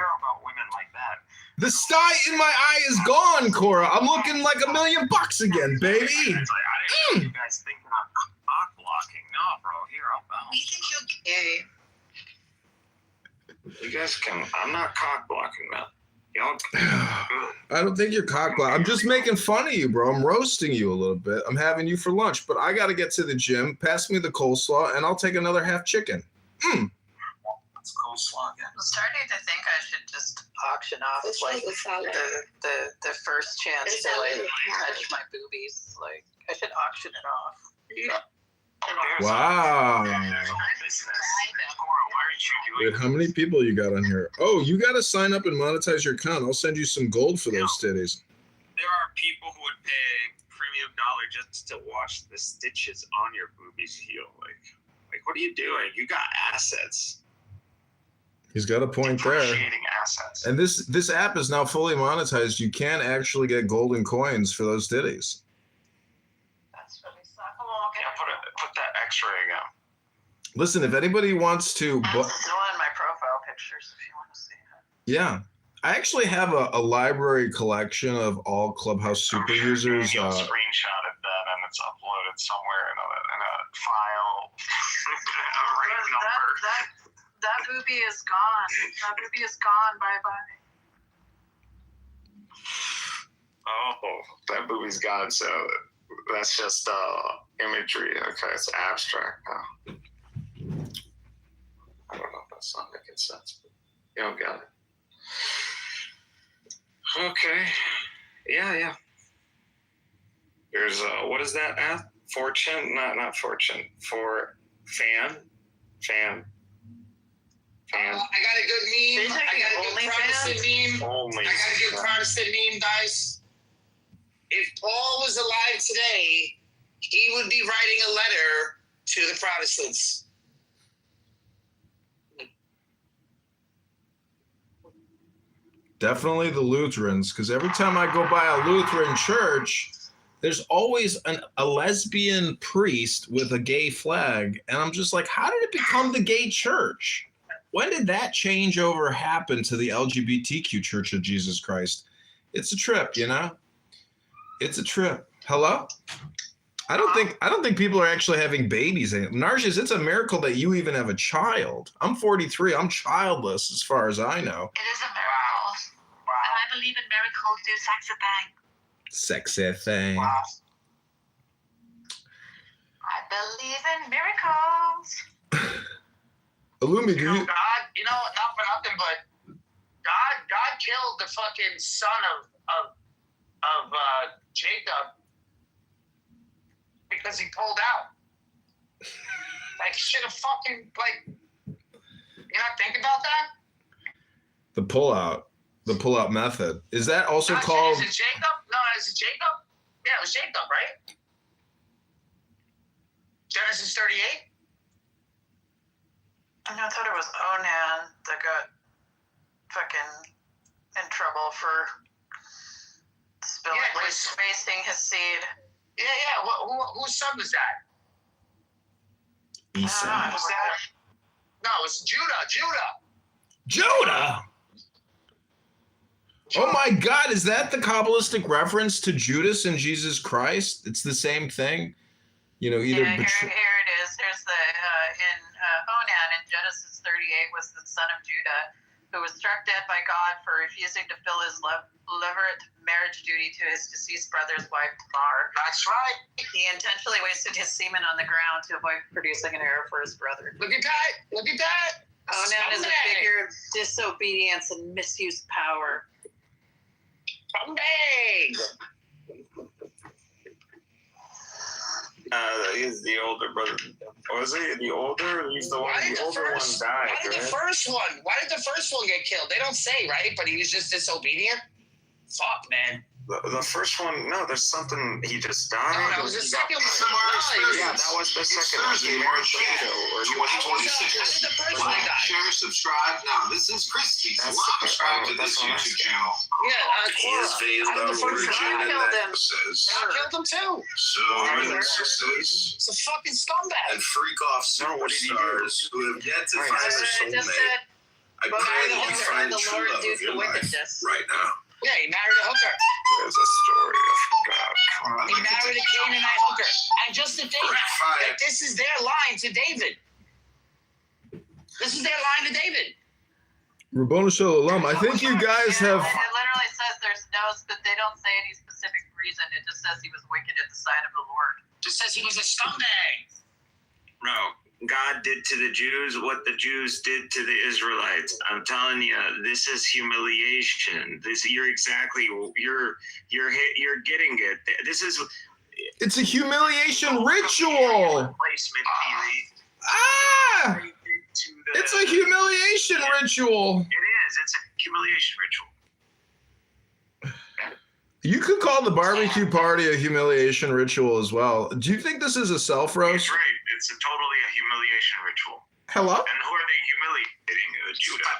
The sty in my eye is gone, Cora. I'm looking like $1 million again, baby. You guys think I'm cock blocking? No, bro. Here, I'll bounce. You think you're gay? You guys can. I'm not cock blocking, man. I don't think you're cockblock. I'm just making fun of you, bro. I'm roasting you a little bit. I'm having you for lunch, but I got to get to the gym. Pass me the coleslaw, and I'll take another half chicken. Let's coleslaw again. I'm starting to think I should just auction off like the first chance to like touch my boobies. Like I should auction it off. Wow. Wait, how many people you got on here? Oh, you got to sign up and monetize your account. I'll send you some gold for those titties. There are people who would pay premium dollar just to watch the stitches on your boobies heal. Like, what are you doing? You got assets. He's got a point there. Depreciating assets. And this app is now fully monetized. You can actually get golden coins for those titties. Put that X-ray again. Listen, if anybody wants to... Still in my profile pictures if you want to see it. Yeah. I actually have a library collection of all Clubhouse super users. Daniel screenshotted that and it's uploaded somewhere in a file. That movie is gone. That movie is gone. Bye-bye. Oh, that movie's gone. So that's just imagery. Okay, it's abstract now. I don't know if that's not making sense, but you don't get it. Okay. Yeah. There's what is that app? Fortune? Not Fortune. For fan. I got a good meme. I got a good Protestant meme. I got a good Protestant meme, guys. If Paul was alive today, he would be writing a letter to the Protestants. Definitely the Lutherans, because every time I go by a Lutheran church, there's always a lesbian priest with a gay flag. And I'm just like, how did it become the gay church? When did that changeover happen to the LGBTQ Church of Jesus Christ? It's a trip, you know? It's a trip. Hello? I don't think people are actually having babies. Narcissus, it's a miracle that you even have a child. I'm 43. I'm childless as far as I know. It is a miracle. Wow. And I believe in miracles. Do sex a bang. Sexy thing. Wow. I believe in miracles. Illumi, do you? God, not for nothing, but God killed the fucking son of Jacob because he pulled out. Like, should have fucking, you not think about that? The pullout method. Is that also called? Is it Jacob? No, is it Jacob? Yeah, it was Jacob, right? Genesis 38? I thought it was Onan that got fucking in trouble for wasting his seed. Yeah. Whose son was that? Esau. Was that? No, it was Judah. Judah. Oh my God, is that the Kabbalistic reference to Judas and Jesus Christ? It's the same thing? Either here it is. Here's the, in Onan in Genesis 38 was the son of Judah, who was struck dead by God for refusing to fill his levirate marriage duty to his deceased brother's wife, Tamar. That's right. He intentionally wasted his semen on the ground to avoid producing an heir for his brother. Look at that. Onan is a figure of disobedience and misuse power. He's the older brother. Was he the older? He's the one. The older one died. Why did the first one get killed? They don't say, right? But he was just disobedient. Fuck, man. The first one, no, there's something, he just died. No, that was the second one. Yeah, that was the second one. He married Plato, or 2026. Like, share, subscribe. Now, this is Christie's. Subscribe to this YouTube channel. Yeah, His veiled origin and necklaces. I killed him too. So, it's a fucking scumbag. And freak off superstars who have yet to find their soulmate. I pray that you find the true love of your life right now. Yeah, he married a hooker. There's a story of God. He married a Canaanite hooker. And just to think that this is their line to David. This is their line to David. Rabboni Shalom, I think you guys have... It literally says there's no, but they don't say any specific reason. It just says he was wicked at the sight of the Lord. Just says he was a scumbag. No, God did to the Jews what the Jews did to the Israelites. I'm telling you, this is humiliation. You're getting it. This is. It's a humiliation ritual. Ah! It's a humiliation ritual. It is. It's a humiliation ritual. You could call the barbecue party a humiliation ritual as well. Do you think this is a self-roast? That's right. It's totally a humiliation ritual. Hello? And who are they humiliating? Judah.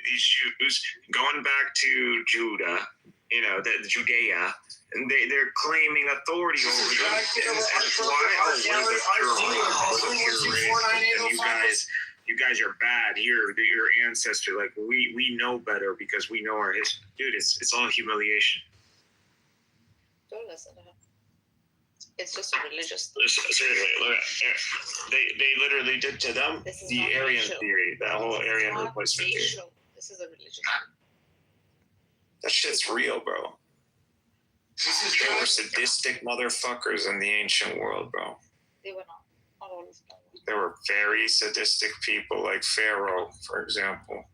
These Jews going back to Judah, the Judea, and they're claiming authority over them. And why? You guys are bad. Your ancestor, like we know better because we know our history. Dude, it's all humiliation. Don't listen to him. It's just a religious thing. Seriously, look at they literally did to them the Aryan theory, that whole Aryan replacement theory. This is a religion. That shit's real, bro. They were sadistic motherfuckers in the ancient world, bro. They were not. Not all of them. There were very sadistic people like Pharaoh, for example.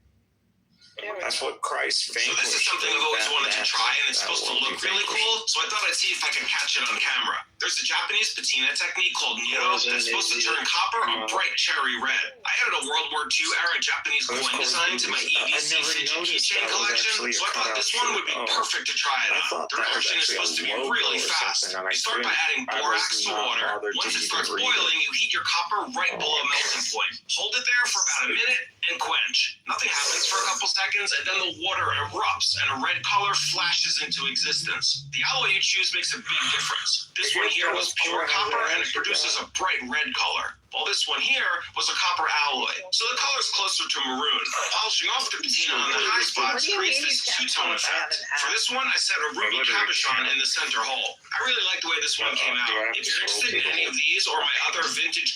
That's what Christ vanquished. So this is something I've always wanted to try, and it's supposed to look really cool, so I thought I'd see if I can catch it on camera. There's a Japanese patina technique called Niro that's supposed to turn copper a bright cherry red. I added a World War II era Japanese coin design to my EDC fidget keychain collection, so I thought this one would be perfect to try it on. The reaction is supposed to be really fast. You start by adding borax to water. Once it starts boiling, you heat your copper right below melting point. Hold it there for about a minute and quench. Nothing happens for a couple seconds, and then the water erupts and a red color flashes into existence. The alloy you choose makes a big difference. This one here was pure copper and it produces a bright red color, while this one here was a copper alloy, so the color's closer to maroon. Polishing off the patina on the high spots creates this two-tone effect. For this one, I set a ruby cabochon in the center hole. I really like the way this one came out. If you're interested in any of these or my other vintage...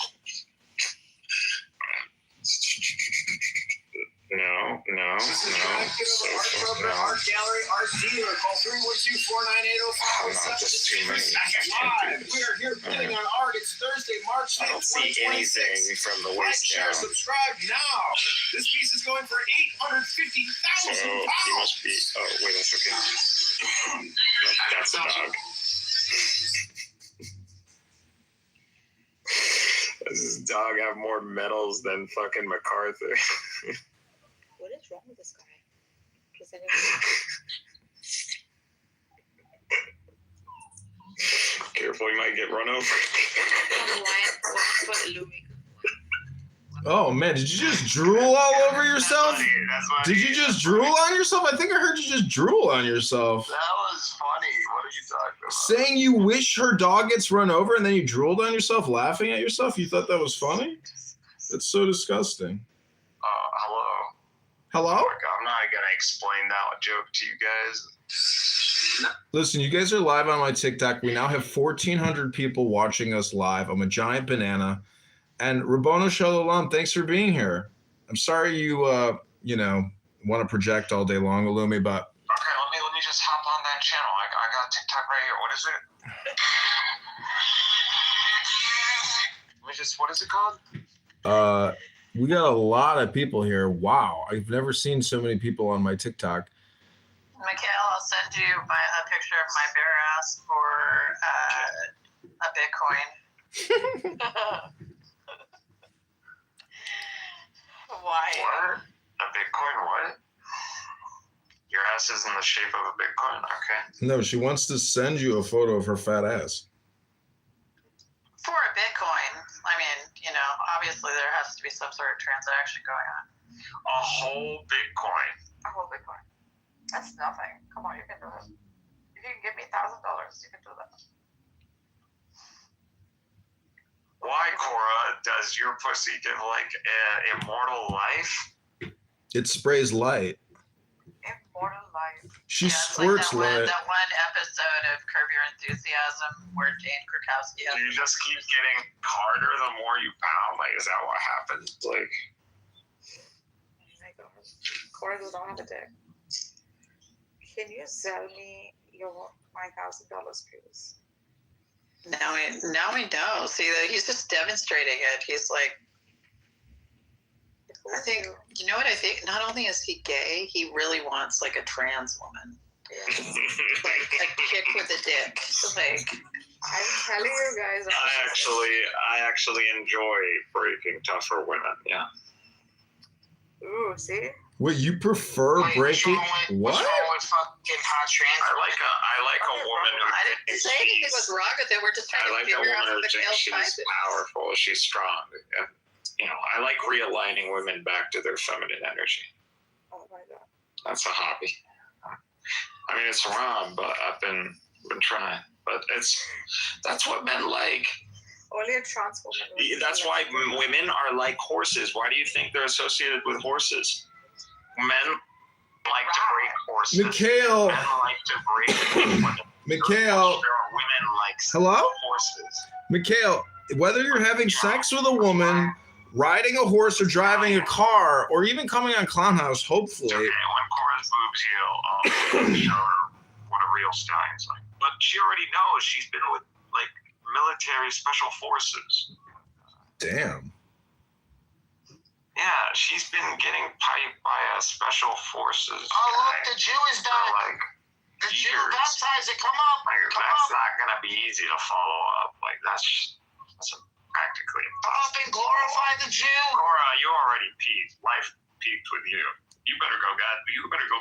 No. This is John Kitover, Art Broker, Art Gallery, Art Dealer. Call 312-498-0517. Live. We are here bidding on art. It's Thursday, March 10th, I don't see anything from the like, waist share, down. subscribe now. This piece is going for $850,000. So he must be. Oh wait a second. Nope, that's a dog. Does this dog have more medals than fucking MacArthur? What is wrong with this guy? Does Careful, you might get run over. Oh man, did you just drool all over yourself? Did you just drool on yourself? I think I heard you just drool on yourself. That was funny. What are you talking about? Saying you wish her dog gets run over and then you drooled on yourself, laughing at yourself? You thought that was funny? That's so disgusting. Hello. Hello? Oh my God, I'm not gonna explain that joke to you guys. Listen, you guys are live on my TikTok. We now have 1,400 people watching us live. I'm a giant banana. And Rabono Shalom, thanks for being here. I'm sorry you, want to project all day long, Illumi, but... Okay, let me just hop on that channel. I got TikTok right here. What is it? What is it called? We got a lot of people here. Wow, I've never seen so many people on my TikTok. Mikhail, I'll send you a picture of my bare ass for a Bitcoin. Why? What? A Bitcoin what? Your ass is in the shape of a Bitcoin? Okay. No, she wants to send you a photo of her fat ass. For a Bitcoin, I mean, obviously there has to be some sort of transaction going on. A whole Bitcoin. A whole Bitcoin. That's nothing. Come on, you can do it. If you can give me $1,000, you can do that. Why, Cora, does your pussy give immortal life? It sprays light. Immortal life. She It's squirts like light. that one episode of Curb Your Enthusiasm where Jane Krakowski has... You just keep getting harder the more you pound? Like, is that what happens? Like... Oh my God. Cora does not have a dick. Can you sell me my $1,000, please? Now we know. See, that he's just demonstrating it. He's like, I think, you know what I think? Not only is he gay, he really wants like a trans woman. Like a chick with a dick. Like, I'm telling you guys. I actually enjoy breaking tougher women. Yeah. Ooh, see? What, you prefer breaking? What? What's wrong with fucking hot trans? I like a woman who I didn't say anything was wrong with it. We're just trying to a figure out woman what who the hell thinks she's powerful, she's strong. And, you know, I like realigning women back to their feminine energy. Oh my god. That's a hobby. I mean, it's wrong, but I've been trying. But that's what men like. Only a trans woman. That's why women are like horses. Why do you think they're associated with horses? Men like to break horses. Mikhail. Men like to break women. Mikhail. Women like Hello? horses. Mikhail, whether you're having sex with a woman, riding a horse, or driving a car, or even coming on Clown House, hopefully. Okay, when Cora's boobs heal, show her what a real stallion's like. But she already knows. She's been with like military special forces. Damn. Yeah, she's been getting piped by special forces. Oh, look, the Jew is done. Like, The Jew baptizer, come up. That's not gonna be easy to follow up. Like that's practically impossible. Come up and glorify the Jew. Cora, you already peaked. Life peaked with you. You better go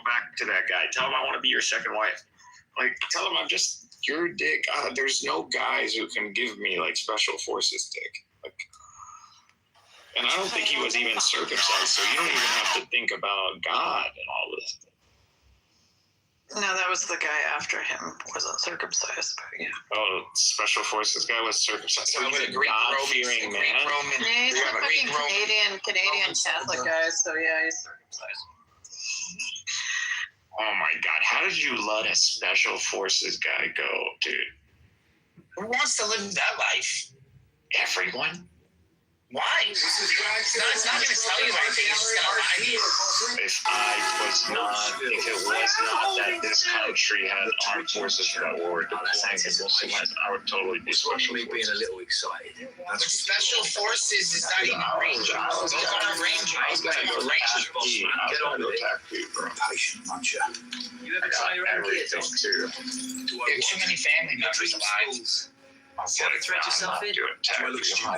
back to that guy. Tell him I want to be your second wife. Like, tell him I'm just your dick. There's no guys who can give me like special forces dick. Like, and I don't think he was even circumcised, so you don't even have to think about God and all this. No, that was the guy after him. Wasn't circumcised, but yeah. Oh, special forces guy was circumcised. So he's a God-fearing man. Yeah, he's a fucking Canadian Catholic guy, so yeah, he's circumcised. Oh my God, how did you let a special forces guy go, dude? Who wants to live that life? Everyone? Why? It's not going to tell you anything. It's just going to lie to you. If it was not that this country had armed forces that were deploying in Muslims, I would totally be special forces. Being a little excited. But special forces is not even Rangers. Those aren't Rangers. I was going to go Rangers, boss man. I was going to go attack you, bro. Patient, aren't you? You ever try your own kids? Too. There's too many family members alive. You ever thread yourself in? I got a picture of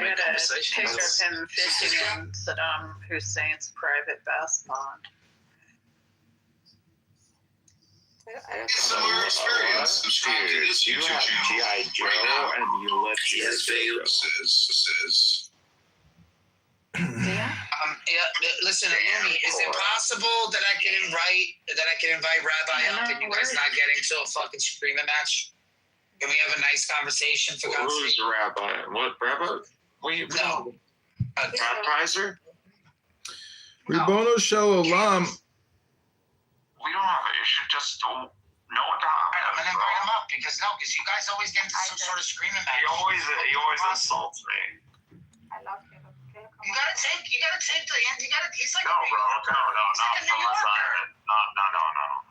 him fishing in Saddam Hussein's private bass pond. Similar experience. Subscribe to this You YouTube have channel G.I. Joe right now. and you let G.I. Joe Says. Yeah, listen, Amy, is it possible that I can invite Rabbi up and you guys not get into a fucking screaming match? Can we have a nice conversation for God's sake? Who's Rabbi? What, Rabbi? No. Baptizer? Ribono Shel Olam. We don't have it. You should just know what I'm gonna bring him up because you guys always get into some sort of screaming match. He always insults me. I love him. You gotta take the end. He's like No, bro. No, not from assignment. No.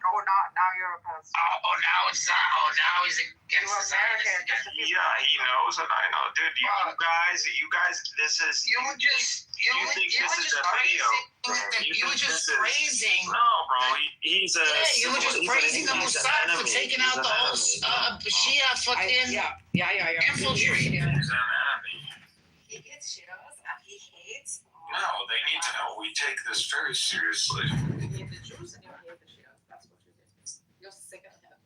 Oh, now you're a peasant. Now it's not. Now he's against You're American. Yeah, he knows, and I know, dude. You guys, this is. You were just praising. No, bro. He's a. Yeah, you were just praising the Mossad for taking out the whole Shia fucking infiltrate. He's an enemy. He gets shit on us and he hates. No, they need to know we take this very seriously. You hate the Jews and you hate the Shias. That's what you did. You're sick of him.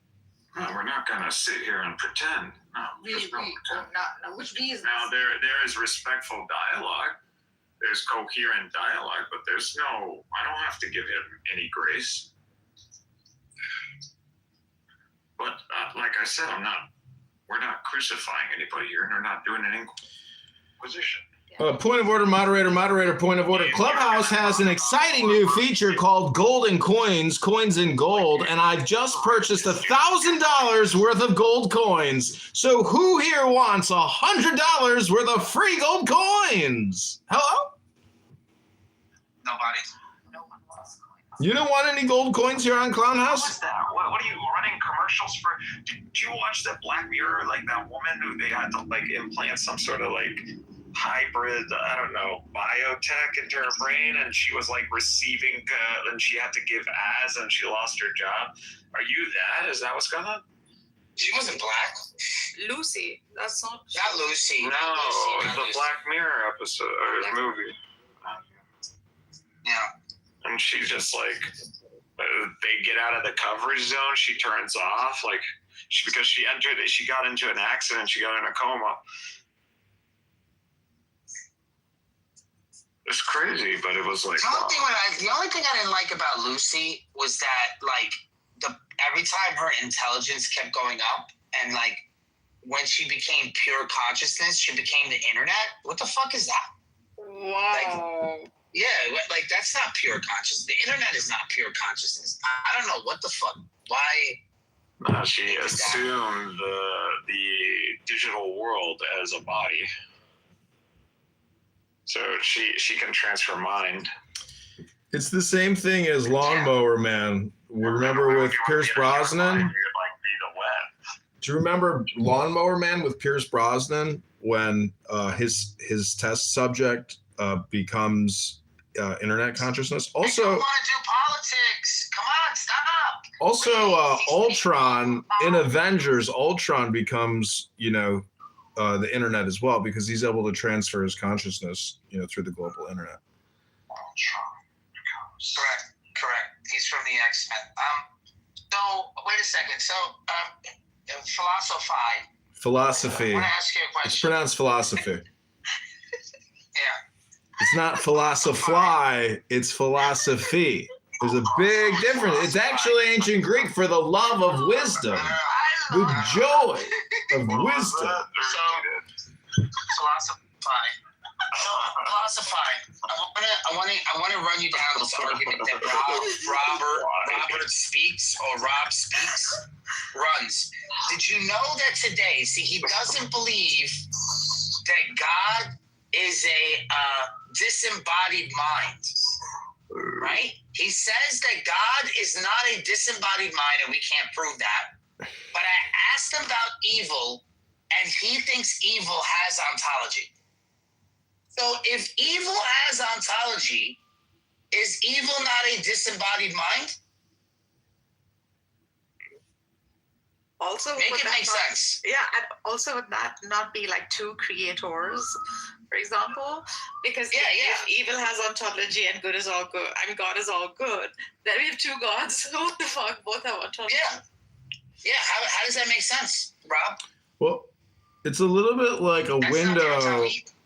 No, we're not gonna sit here and pretend. No, Really, no, which reason? Now there is respectful dialogue. There's coherent dialogue, but there's no. I don't have to give him any grace. But like I said, we're not crucifying anybody here, and we're not doing an inquisition. Point of order, moderator, point of order. Clubhouse has an exciting new feature called Golden Coins, coins in gold, and I've just purchased $1,000 worth of gold coins. So who here wants $100 worth of free gold coins? Hello? Nobody. You don't want any gold coins here on Clown House? What's that? What are you running commercials? commercials for. Did you watch that Black Mirror? Like that woman who they had to like implant some sort of like hybrid, I don't know, biotech into her brain, and she was like receiving, and she had to give ads, and she lost her job. Are you that? Is that what's going on? She wasn't black. Lucy. That's not Lucy. No, it's a Black Mirror episode or movie. Yeah. And she just like, they get out of the coverage zone. She turns off, like, because she got into an accident. She got in a coma. It's crazy, but it was like. The only thing I didn't like about Lucy was that like every time her intelligence kept going up, and like when she became pure consciousness, she became the internet. What the fuck is that? Wow. Like, yeah, like that's not pure consciousness. The internet is not pure consciousness. I don't know what the fuck. Why? She assumed the digital world as a body, so she can transfer mind. It's the same thing as Lawnmower Man. Remember with Pierce Brosnan? Do you remember Lawnmower Man with Pierce Brosnan when his test subject becomes internet consciousness? Also, I don't want to do politics. Come on, stop. Also, Ultron in Avengers, Ultron becomes the internet as well, because he's able to transfer his consciousness through the global internet. Correct. He's from the X-Men. So wait a second. So Philosophy. I want to ask you a question. It's pronounced philosophy. Yeah. It's not philosophy, it's philosophy. There's a big difference. It's actually ancient Greek for the love of wisdom, the joy of wisdom. Philosophy. I want to run you down this argument that Rob speaks runs. Did you know that today? See, he doesn't believe that God is a disembodied mind, right? He says that God is not a disembodied mind, and we can't prove that. But I asked him about evil, and he thinks evil has ontology. So if evil has ontology, is evil not a disembodied mind? Also, make it make sense. Yeah, and also would that not be like two creators, for example? Because if evil has ontology and good is all good, and God is all good, then we have two gods. What the fuck? Both have ontology. Yeah. How does that make sense, Rob? Well, it's a little bit like a window.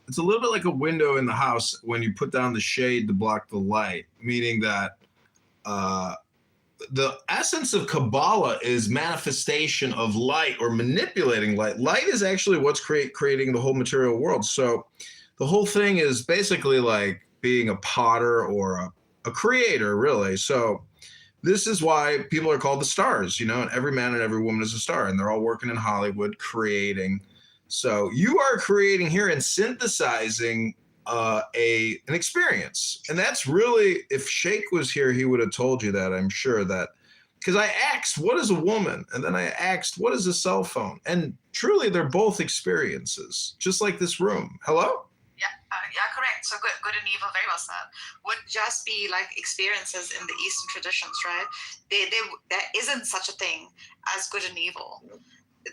It's a little bit like a window in the house when you put down the shade to block the light, meaning that the essence of Kabbalah is manifestation of light or manipulating light. Light is actually what's creating the whole material world. So the whole thing is basically like being a potter or a creator, really. So this is why people are called the stars, and every man and every woman is a star, and they're all working in Hollywood creating. So you are creating here and synthesizing an experience. And that's really, if Sheikh was here, he would have told you that, I'm sure, that because I asked, what is a woman? And then I asked, what is a cell phone? And truly, they're both experiences, just like this room. Hello? Yeah, correct. So good and evil, very well said, would just be like experiences in the Eastern traditions, right? There isn't such a thing as good and evil.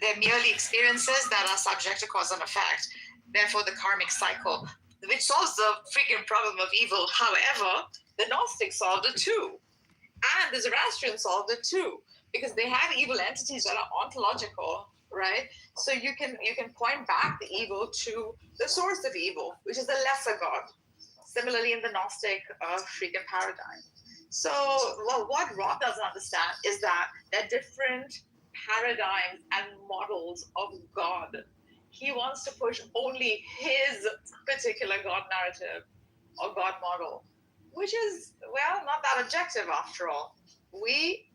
They're merely experiences that are subject to cause and effect. Therefore, the karmic cycle, which solves the freaking problem of evil. However, the Gnostics solved it too. And the Zoroastrians solved it too. Because they have evil entities that are ontological, right? So you can point back the evil to the source of evil, which is the lesser god. Similarly, in the Gnostic freaking paradigm. So what Rob doesn't understand is that there are different paradigms and models of God. He wants to push only his particular God narrative or God model, which is, well, not that objective after all. We.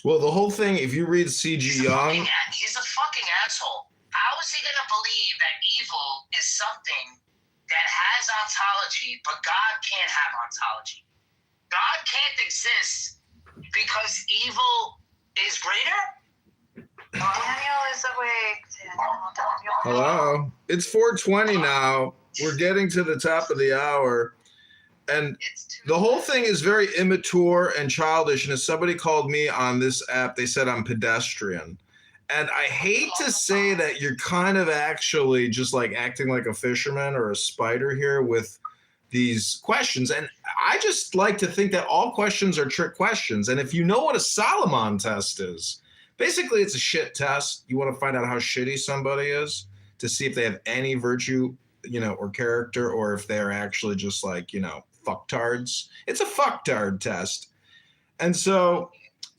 Well, the whole thing, if you read C.G. Young... He's a fucking asshole. How is he going to believe that evil is something that has ontology, but God can't have ontology? God can't exist because evil is greater? Daniel is awake. Daniel. Hello. It's 4:20 now. We're getting to the top of the hour. And the whole thing is very immature and childish. And as somebody called me on this app, they said I'm pedestrian. And I hate to say that you're kind of actually just like acting like a fisherman or a spider here with these questions. And I just like to think that all questions are trick questions. And if you know what a Solomon test is, basically it's a shit test. You want to find out how shitty somebody is to see if they have any virtue, or character, or if they're actually just like, fucktards. It's a fucktard test. And so,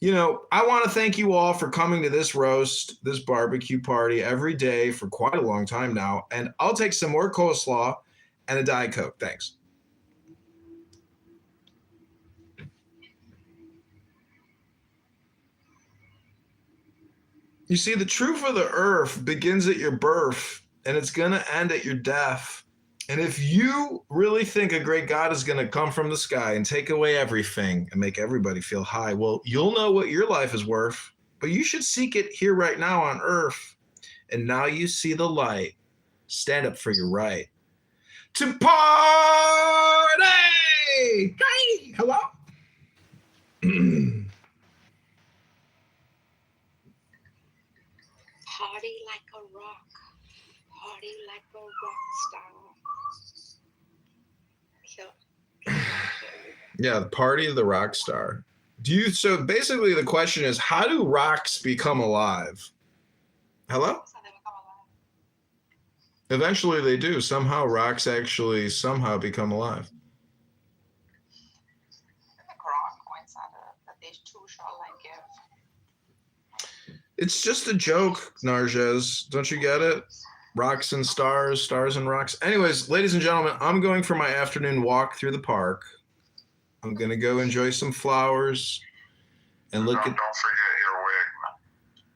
I want to thank you all for coming to this roast, this barbecue party every day for quite a long time now. And I'll take some more coleslaw and a Diet Coke. Thanks. You see, the truth of the earth begins at your birth, and it's going to end at your death. And if you really think a great God is going to come from the sky and take away everything and make everybody feel high, well, you'll know what your life is worth, but you should seek it here right now on earth. And now you see the light. Stand up for your right to party! Hey, hello? Party like a rock. Party like a rock star. Yeah, the party of the rock star. So basically the question is, how do rocks become alive? Hello? Eventually they do. Somehow rocks actually somehow become alive. The Quran points at it, that they too shall like give. It's just a joke, Narges. Don't you get it? Rocks and stars, stars and rocks. Anyways, ladies and gentlemen, I'm going for my afternoon walk through the park. I'm going to go enjoy some flowers and look at... Don't forget your wig.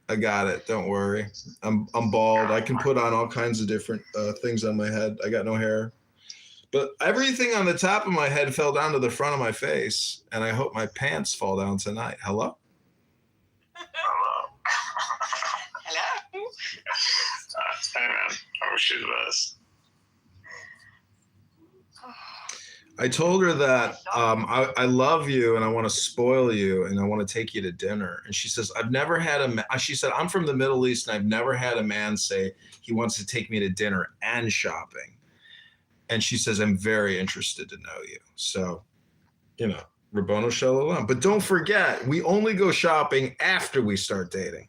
I got it. Don't worry. I'm bald. I can put on all kinds of different things on my head. I got no hair. But everything on the top of my head fell down to the front of my face, and I hope my pants fall down tonight. Hello? Hello? Hey, man. I wish you the best. I told her that I love you and I want to spoil you and I want to take you to dinner. And she says, she said, I'm from the Middle East and I've never had a man say he wants to take me to dinner and shopping. And she says, I'm very interested to know you. So, Rabbanu Shalom. But don't forget, we only go shopping after we start dating.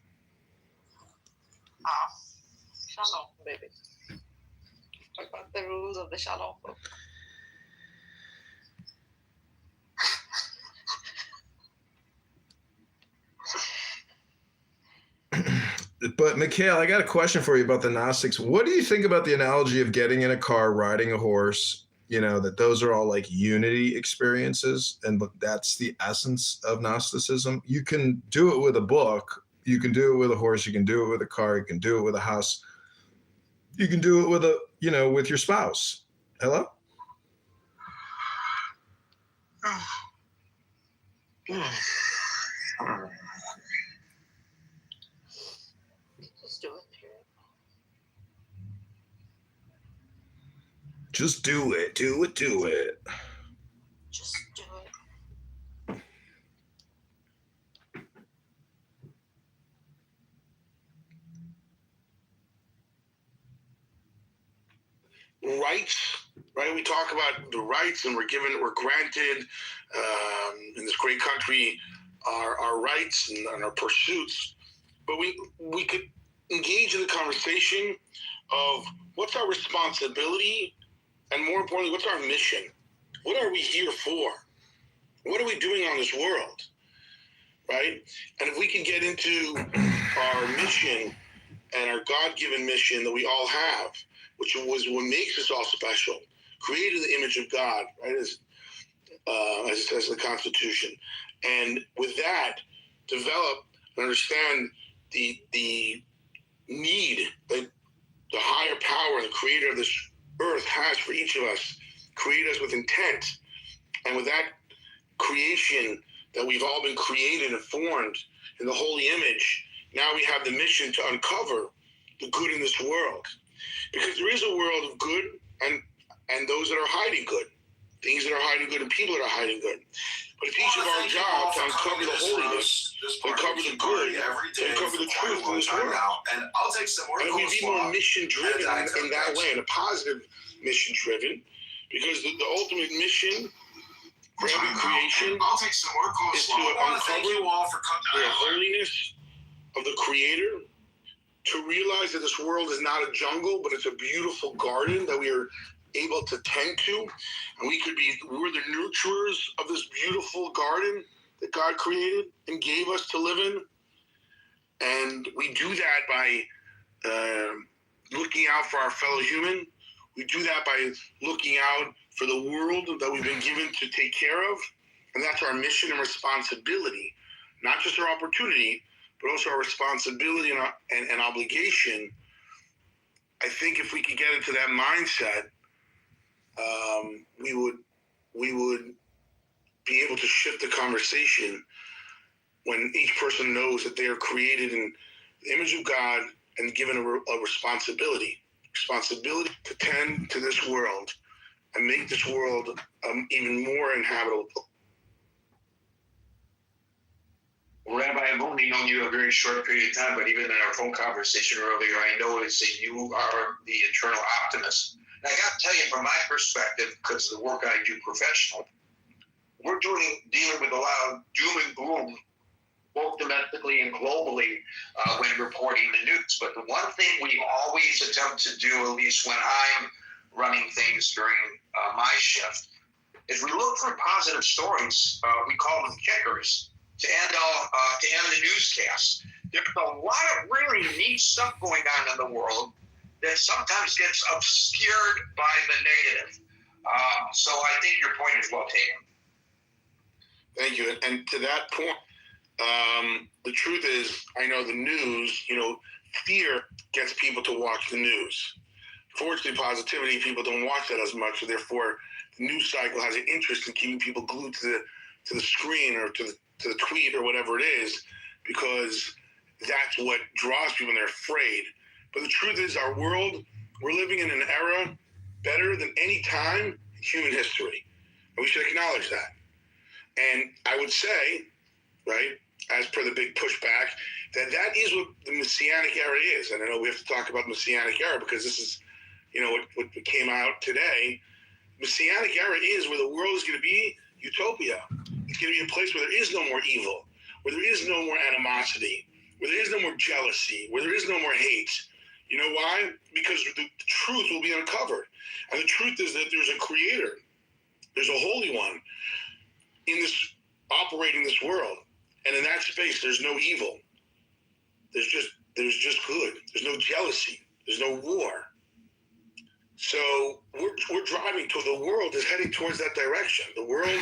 Shalom, baby. What about the rules of the Shalom book? But Mikhail, I got a question for you about the Gnostics. What do you think about the analogy of getting in a car, riding a horse, that those are all like unity experiences, and that's the essence of Gnosticism? You can do it with a book, you can do it with a horse, you can do it with a car, you can do it with a house, you can do it with with your spouse. Hello? Just do it. Just do it. Do it. Just do it. Rights, right? We talk about the rights, and we're granted in this great country our rights and our pursuits. But we could engage in the conversation of what's our responsibility, and more importantly, what's our mission? What are we here for? What are we doing on this world, right? And if we can get into our mission and our God-given mission that we all have, which was what makes us all special, created in the image of God, right, as the Constitution. And with that, develop and understand the need that the higher power, the creator of this earth has for each of us, create us with intent. And with that creation that we've all been created and formed in the holy image, now we have the mission to uncover the good in this world. Because there is a world of good and those that are hiding good. Things that are hiding good and people that are hiding good. But it's each of our job to uncover the holiness, to uncover the good, to uncover the truth in this world. And I'll take some more. And we be more mission-driven in that way, in a positive mission-driven, because the ultimate mission for every creation I'll take some more is to uncover the holiness of the Creator, to realize that this world is not a jungle, but it's a beautiful garden that we are able to tend to, and we're the nurturers of this beautiful garden that God created and gave us to live in. And we do that by looking out for our fellow human. We do that by looking out for the world that we've been given to take care of. And that's our mission and responsibility, not just our opportunity, but also our responsibility and obligation. I think if we could get into that mindset, we would be able to shift the conversation when each person knows that they are created in the image of God and given a responsibility to tend to this world and make this world even more inhabitable. Rabbi, I've only known you a very short period of time, but even in our phone conversation earlier, I noticed that you are the eternal optimist. And I got to tell you, from my perspective, because of the work I do professionally, we're dealing with a lot of doom and gloom, both domestically and globally, when reporting the news. But the one thing we always attempt to do, at least when I'm running things during my shift, is we look for positive stories. We call them kickers to end the newscast. There's a lot of really neat stuff going on in the world that sometimes gets obscured by the negative. So I think your point is well taken. Thank you. And to that point, the truth is, I know the news, fear gets people to watch the news. Fortunately, positivity, people don't watch that as much, so therefore the news cycle has an interest in keeping people glued to the screen or to the tweet or whatever it is, because that's what draws people and they're afraid. But the truth is, our world, we're living in an era better than any time in human history. And we should acknowledge that. And I would say, right, as per the big pushback, that is what the Messianic era is. And I know we have to talk about Messianic era because this is, what came out today. Messianic era is where the world is going to be utopia. It's going to be a place where there is no more evil, where there is no more animosity, where there is no more jealousy, where there is no more hate. You know why? Because the truth will be uncovered. And the truth is that there's a creator. There's a holy one operating this world. And in that space, there's no evil. There's just good. There's no jealousy. There's no war. So we're driving to, the world is heading towards that direction. The world,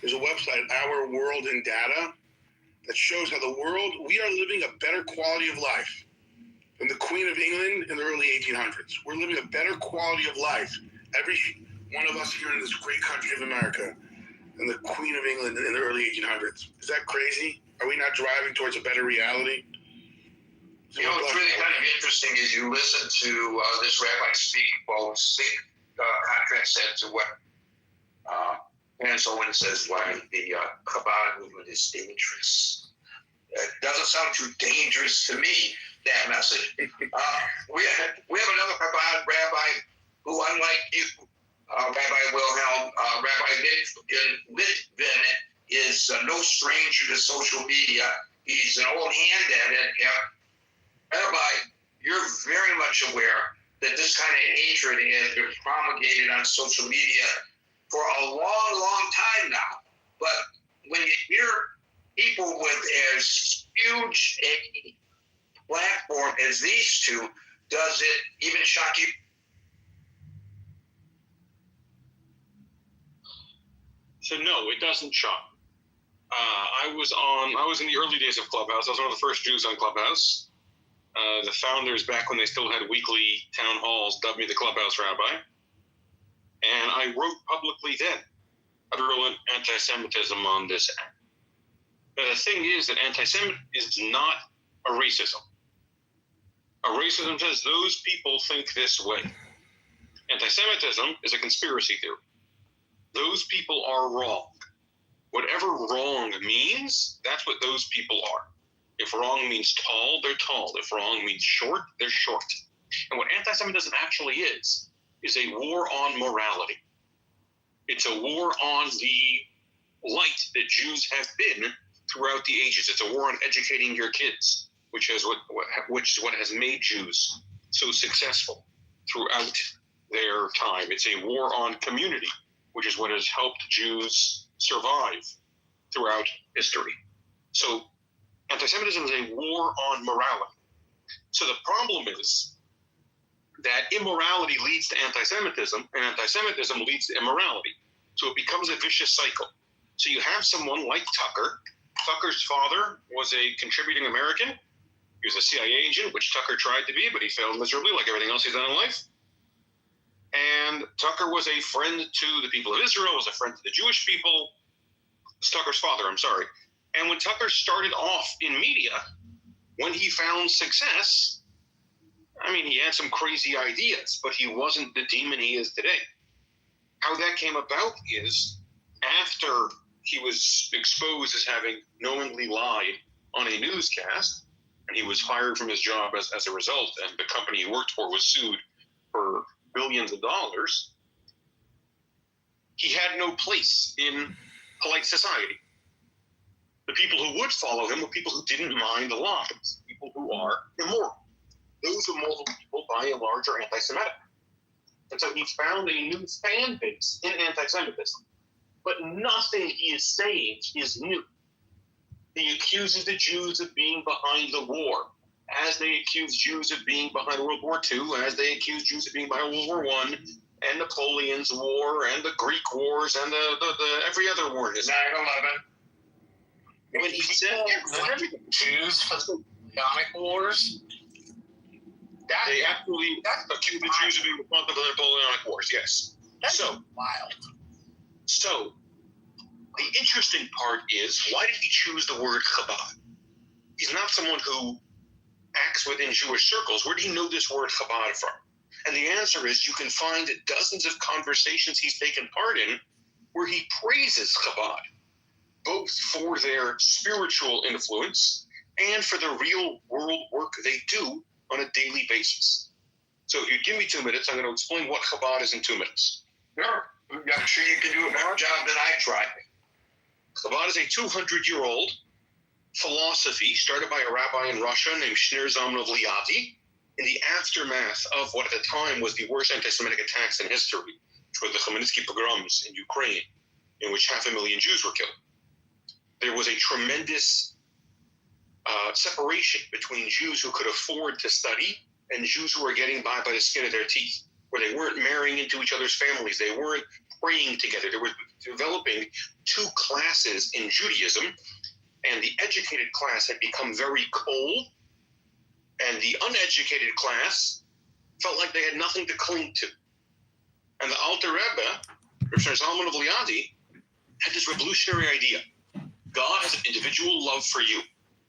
there's a website, Our World in Data, that shows how the world, we are living a better quality of life than the Queen of England in the early 1800s. We're living a better quality of life, every one of us here in this great country of America, than the Queen of England in the early 1800s. Is that crazy? Are we not driving towards a better reality? What's really kind of interesting is you listen to this rabbi speak, contrast that to what Hans Owen says, why the Chabad movement is dangerous. It doesn't sound too dangerous to me, that message. We have another Chabad rabbi who, unlike you, Rabbi Wilhelm, Rabbi Litvin is no stranger to social media. He's an old hand at it. Rabbi, you're very much aware that this kind of hatred has been promulgated on social media for a long, long time now. But when you hear people with as huge a platform as these two, does it even shock you? So no, it doesn't shock. I was in the early days of Clubhouse. I was one of the first Jews on Clubhouse. The founders, back when they still had weekly town halls, dubbed me the Clubhouse Rabbi. And I wrote publicly then virulent anti-Semitism on this app. Now, the thing is that anti-Semitism is not a racism. A racism says those people think this way. Anti-Semitism is a conspiracy theory. Those people are wrong. Whatever wrong means, that's what those people are. If wrong means tall, they're tall. If wrong means short, they're short. And what anti-Semitism actually is a war on morality. It's a war on the light that Jews have been throughout the ages. It's a war on educating your kids, which is what has made Jews so successful throughout their time. It's a war on community, which is what has helped Jews survive throughout history. So anti-Semitism is a war on morality. So the problem is that immorality leads to anti-Semitism, and anti-Semitism leads to immorality. So it becomes a vicious cycle. So you have someone like Tucker. Tucker's father was a contributing American. He was a CIA agent, which Tucker tried to be, but he failed miserably, like everything else he's done in life. And Tucker was a friend to the people of Israel, was a friend to the Jewish people. It's Tucker's father, I'm sorry. And when Tucker started off in media, when he found success, I mean, he had some crazy ideas, but he wasn't the demon he is today. How that came about is after he was exposed as having knowingly lied on a newscast, and he was fired from his job as a result, and the company he worked for was sued for billions of dollars, he had no place in polite society. The people who would follow him were people who didn't mind the lies, people who are immoral. Those immoral people, by and large, are anti-Semitic. And so he found a new fan base in anti-Semitism. But nothing he is saying is new. He accuses the Jews of being behind the war, as they accuse Jews of being behind World War II, as they accuse Jews of being behind World War I, and Napoleon's War, and the Greek Wars, and the every other war. 9/11. When he said Jews for the Napoleonic Wars. They actually accused the Jews of being responsible for the Napoleonic Wars, yes. That's wild. So, the interesting part is, why did he choose the word Chabad? He's not someone who acts within Jewish circles. Where did he know this word Chabad from? And the answer is, you can find dozens of conversations he's taken part in where he praises Chabad, both for their spiritual influence and for the real world work they do on a daily basis. So if you give me 2 minutes, I'm going to explain what Chabad is in 2 minutes. Sure. I'm sure you can do a better job than I tried. Chabad is a 200-year-old philosophy started by a rabbi in Russia named Shneur Zalman of Liadi in the aftermath of what at the time was the worst anti-Semitic attacks in history, which were the Khmelnytsky pogroms in Ukraine, in which 500,000 Jews were killed. There was a tremendous separation between Jews who could afford to study and Jews who were getting by the skin of their teeth, where they weren't marrying into each other's families, they weren't praying together. They were developing two classes in Judaism, and the educated class had become very cold, and the uneducated class felt like they had nothing to cling to. And the Alter Rebbe, Rav Zalman of Liadi, had this revolutionary idea. God has an individual love for you.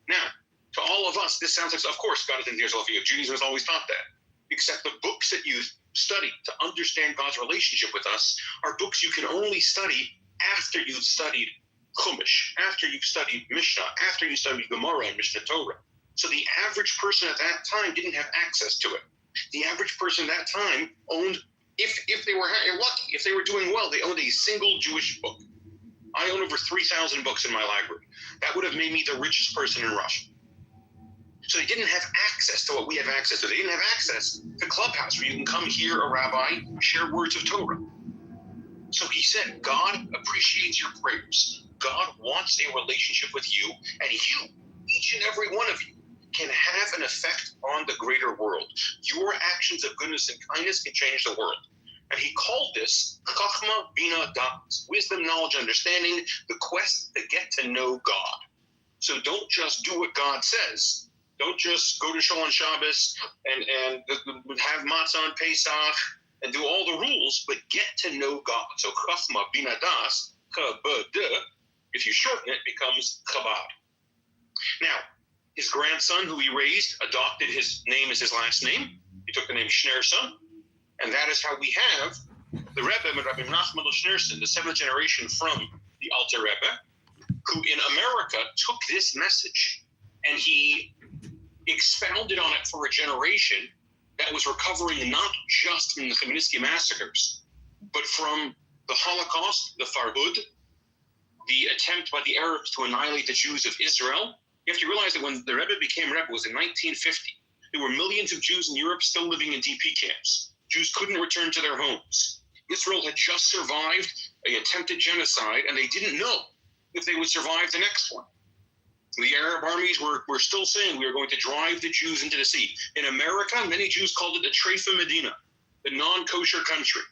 Now, to all of us, this sounds like, of course, God has an individual love for you. Judaism has always taught that. Except the books that you study to understand God's relationship with us are books you can only study after you've studied Chumash, after you've studied Mishnah, after you studied Gemara and Mishnah Torah. So the average person at that time didn't have access to it. The average person at that time owned, if they were lucky, if they were doing well, they owned a single Jewish book. I own over 3,000 books in my library. That would have made me the richest person in Russia. So they didn't have access to what we have access to. They didn't have access to Clubhouse, where you can come hear a rabbi share words of Torah. So he said, God appreciates your prayers. God wants a relationship with you, and you, each and every one of you, can have an effect on the greater world. Your actions of goodness and kindness can change the world. And he called this Chachma Bina Das, wisdom, knowledge, understanding, the quest to get to know God. So don't just do what God says. Don't just go to Shul on Shabbos and have matzah on Pesach and do all the rules, but get to know God. So Chachma Bina Das Chabad. If you shorten it, it becomes Chabad. Now, his grandson, who he raised, adopted his name as his last name. He took the name Schneerson, and that is how we have the Rebbe, Rabbi Menachem Schneerson, the seventh generation from the Alter Rebbe, who in America took this message and he expounded on it for a generation that was recovering not just from the Chmielnicki massacres, but from the Holocaust, the Farhud, the attempt by the Arabs to annihilate the Jews of Israel. You have to realize that when the Rebbe became Rebbe was in 1950. There were millions of Jews in Europe still living in DP camps. Jews couldn't return to their homes. Israel had just survived an attempted genocide, and they didn't know if they would survive the next one. The Arab armies were still saying we are going to drive the Jews into the sea. In America, many Jews called it the Treifa Medina, the non-kosher country.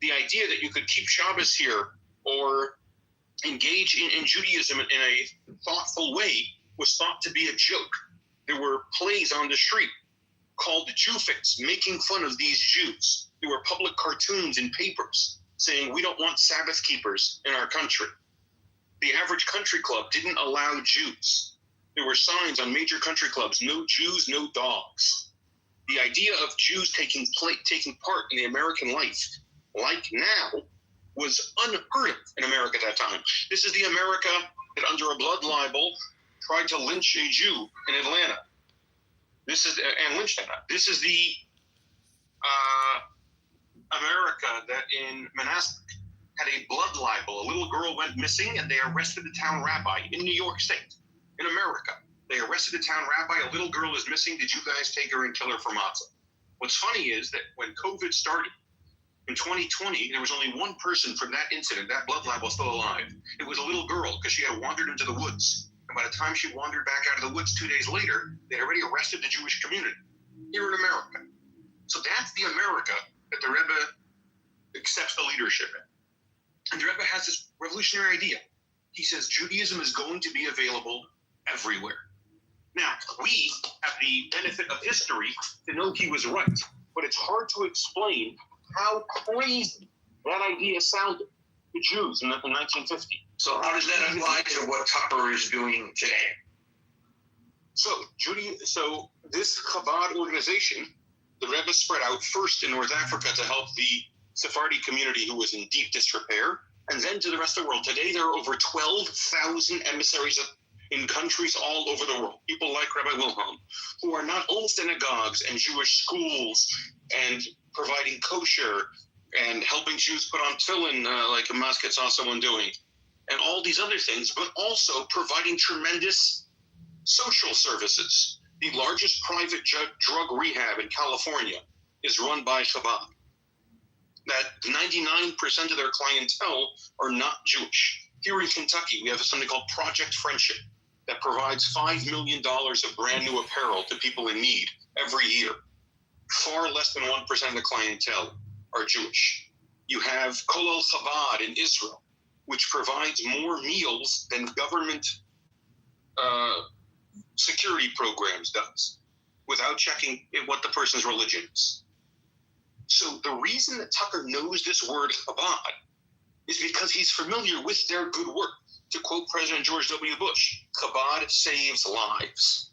The idea that you could keep Shabbos here or engage in Judaism in a thoughtful way was thought to be a joke. There were plays on the street called the Jewfix, making fun of these Jews. There were public cartoons in papers saying we don't want Sabbath keepers in our country. The average country club didn't allow Jews. There were signs on major country clubs, no Jews, no dogs. The idea of Jews taking part in the American life, like now, was unheard of in America at that time. This is the America that under a blood libel tried to lynch a Jew in Atlanta. And lynched Atlanta. This is the America that in Manassas had a blood libel. A little girl went missing and they arrested the town rabbi in New York State, in America. They arrested the town rabbi. A little girl is missing. Did you guys take her and kill her for matzah? What's funny is that when COVID started in 2020, there was only one person from that incident, that blood libel, still alive. It was a little girl because she had wandered into the woods. And by the time she wandered back out of the woods 2 days later, they'd already arrested the Jewish community here in America. So that's the America that the Rebbe accepts the leadership in. And the Rebbe has this revolutionary idea. He says Judaism is going to be available everywhere. Now, we have the benefit of history to know he was right, but it's hard to explain how crazy that idea sounded to Jews in 1950. So how does that apply to what Tucker is doing today? So this Chabad organization, the Rebbe spread out first in North Africa to help the Sephardi community who was in deep disrepair, and then to the rest of the world. Today, there are over 12,000 emissaries in countries all over the world, people like Rabbi Wilhelm, who are not only synagogues and Jewish schools and providing kosher and helping Jews put on tefillin, like Masket saw someone doing, and all these other things, but also providing tremendous social services. The largest private drug rehab in California is run by Chabad. That 99% of their clientele are not Jewish. Here in Kentucky, we have something called Project Friendship that provides $5 million of brand new apparel to people in need every year. Far less than 1% of the clientele are Jewish. You have Kolel Chabad in Israel, which provides more meals than government security programs does, without checking what the person's religion is. So the reason that Tucker knows this word Chabad is because he's familiar with their good work. To quote President George W. Bush, Chabad saves lives.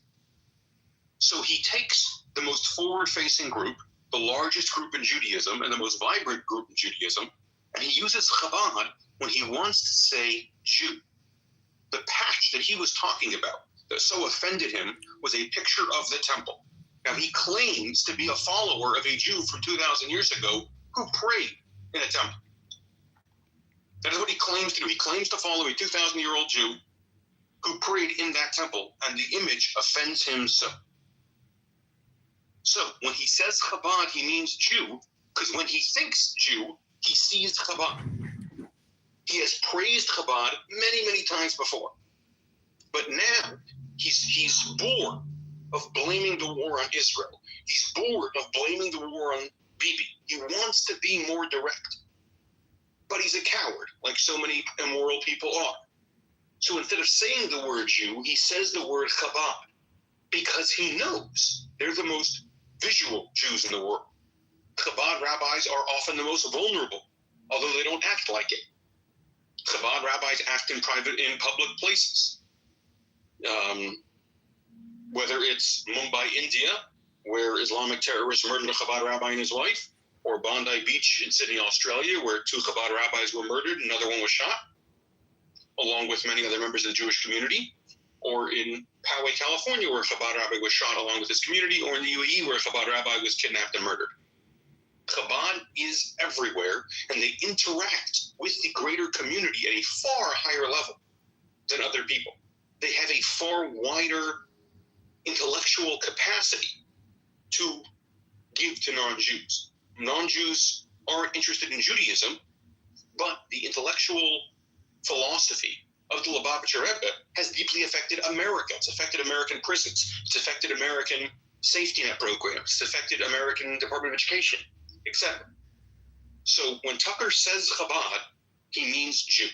So he takes the most forward-facing group, the largest group in Judaism, and the most vibrant group in Judaism, and he uses Chabad when he wants to say Jew. The patch that he was talking about that so offended him was a picture of the temple. Now, he claims to be a follower of a Jew from 2,000 years ago who prayed in a temple. That is what he claims to do. He claims to follow a 2,000-year-old Jew who prayed in that temple, and the image offends him so. So, when he says Chabad, he means Jew, because when he thinks Jew, he sees Chabad. He has praised Chabad many, many times before. But now, he's bored of blaming the war on Israel. He's bored of blaming the war on Bibi. He wants to be more direct. But he's a coward, like so many immoral people are. So instead of saying the word Jew, he says the word Chabad, because he knows they're the most visual Jews in the world. Chabad rabbis are often the most vulnerable, although they don't act like it. Chabad rabbis act in private in public places. Whether it's Mumbai, India, where Islamic terrorists murdered a Chabad rabbi and his wife, or Bondi Beach in Sydney, Australia, where 2 Chabad rabbis were murdered, another one was shot, along with many other members of the Jewish community, or in Poway, California, where a Chabad rabbi was shot along with his community, or in the UAE, where a Chabad rabbi was kidnapped and murdered. Chabad is everywhere, and they interact with the greater community at a far higher level than other people. They have a far wider intellectual capacity to give to non-Jews. Non-Jews aren't interested in Judaism, but the intellectual philosophy of the Lubavitcher Rebbe has deeply affected America. It's affected American prisons. It's affected American safety net programs. It's affected American Department of Education, etc. So when Tucker says Chabad, he means Jew.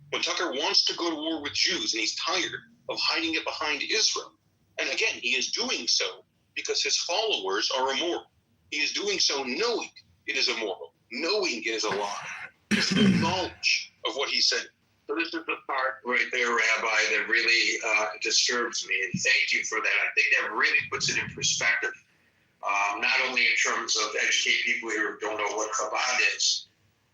When Tucker wants to go to war with Jews and he's tired of hiding it behind Israel, and again, he is doing so because his followers are immoral. He is doing so knowing it is immoral, knowing it is a lie. Just the knowledge of what he said. So this is the part right there, Rabbi, that really disturbs me, and thank you for that. I think that really puts it in perspective, not only in terms of educating people who don't know what Chabad is,